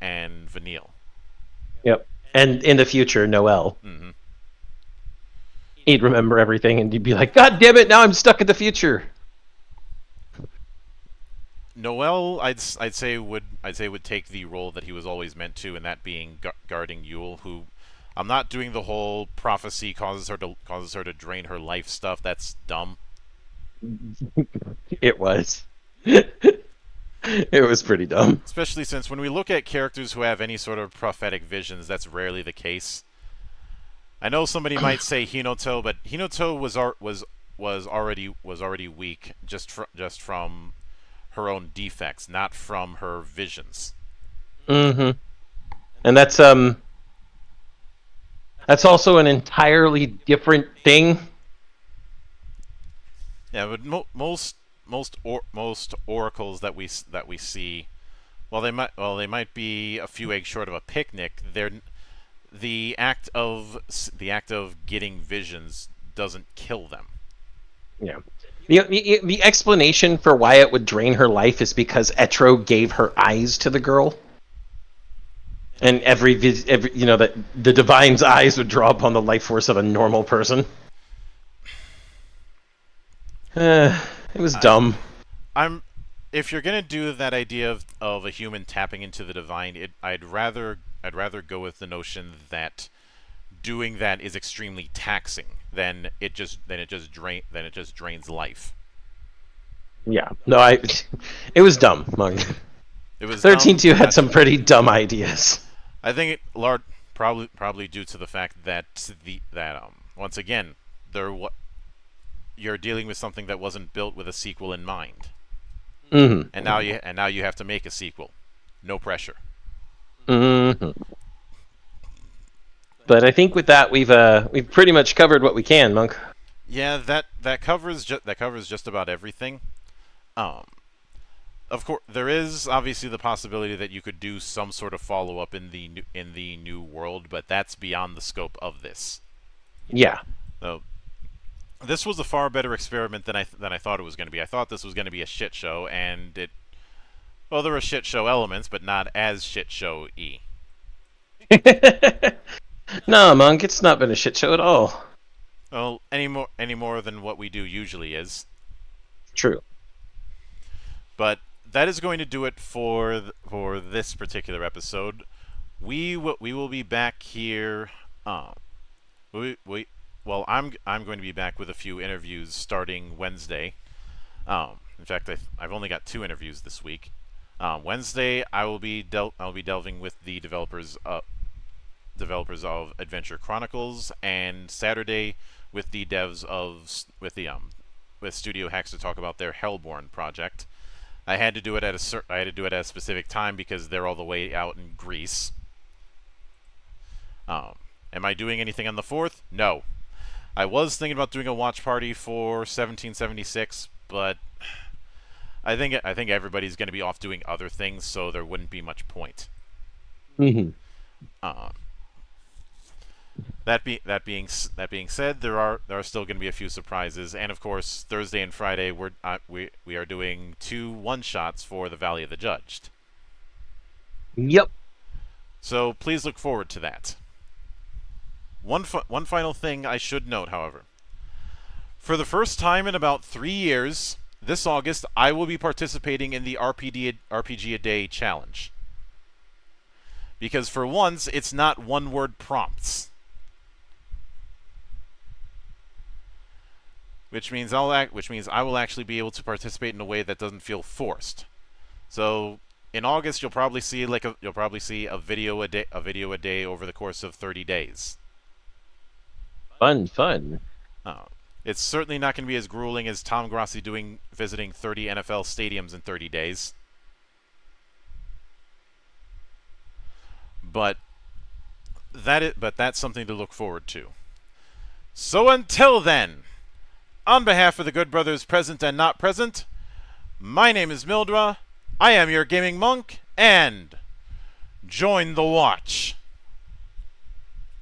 and Vanille. Yep. And in the future, Noel. Mm-hmm. He'd remember everything, and you'd be like, "God damn it! Now I'm stuck in the future." Noel, I'd say would take the role that he was always meant to, and that being guarding Yule. Who, I'm not doing the whole prophecy causes her to drain her life stuff. That's dumb. It was. It was pretty dumb. Especially since when we look at characters who have any sort of prophetic visions, that's rarely the case. I know somebody might say Hinoto, but Hinoto was already weak just from her own defects, not from her visions. Mm-hmm. And that's also an entirely different thing. Yeah, but most oracles that we see, while they might be a few eggs short of a picnic, the act of getting visions doesn't kill them. Yeah. The explanation for why it would drain her life is because Etro gave her eyes to the girl, and every that the divine's eyes would draw upon the life force of a normal person. It was dumb. If you're gonna do that idea of a human tapping into the divine, I'd rather go with the notion that doing that is extremely taxing than it just drains life. Yeah. No, it was dumb, Monk. It was 13-2 had some pretty dumb ideas. I think probably due to the fact that once again you're dealing with something that wasn't built with a sequel in mind. Mm-hmm. And now you have to make a sequel. No pressure. Mm-hmm. But I think with that we've pretty much covered what we can, Monk. Yeah, that covers just about everything. Of course, there is obviously the possibility that you could do some sort of follow-up in the new world, but that's beyond the scope of this. Yeah. So, this was a far better experiment than I thought it was going to be. I thought this was going to be a shit show, and there were shit show elements, but not as shit show-y. No, Monk, it's not been a shit show at all. Well, any more than what we do usually is. True. But that is going to do it for this particular episode. We will be back here. I'm going to be back with a few interviews starting Wednesday. In fact, I've only got 2 interviews this week. Wednesday, I'll be delving with the developers of Adventure Chronicles, and Saturday with the devs of with Studio Hacks to talk about their Hellborn project. I had to do it at a specific time because they're all the way out in Greece. Am I doing anything on the 4th? No. I was thinking about doing a watch party for 1776, but I think everybody's going to be off doing other things, so there wouldn't be much point. Mm-hmm. That being said, there are still going to be a few surprises, and of course Thursday and Friday we are doing 2 one-shots for the Valley of the Judged. Yep. So please look forward to that. One final thing I should note, however. For the first time in about 3 years, this August I will be participating in the RPG a Day challenge. Because for once, it's not one-word prompts. Which means I will actually be able to participate in a way that doesn't feel forced. So in August, you'll probably see a video a day over the course of 30 days. Fun. It's certainly not going to be as grueling as Tom Grossi visiting 30 NFL stadiums in 30 days. But that's something to look forward to. So until then, on behalf of the good brothers present and not present, my name is Mildra, I am your gaming monk, and join the watch.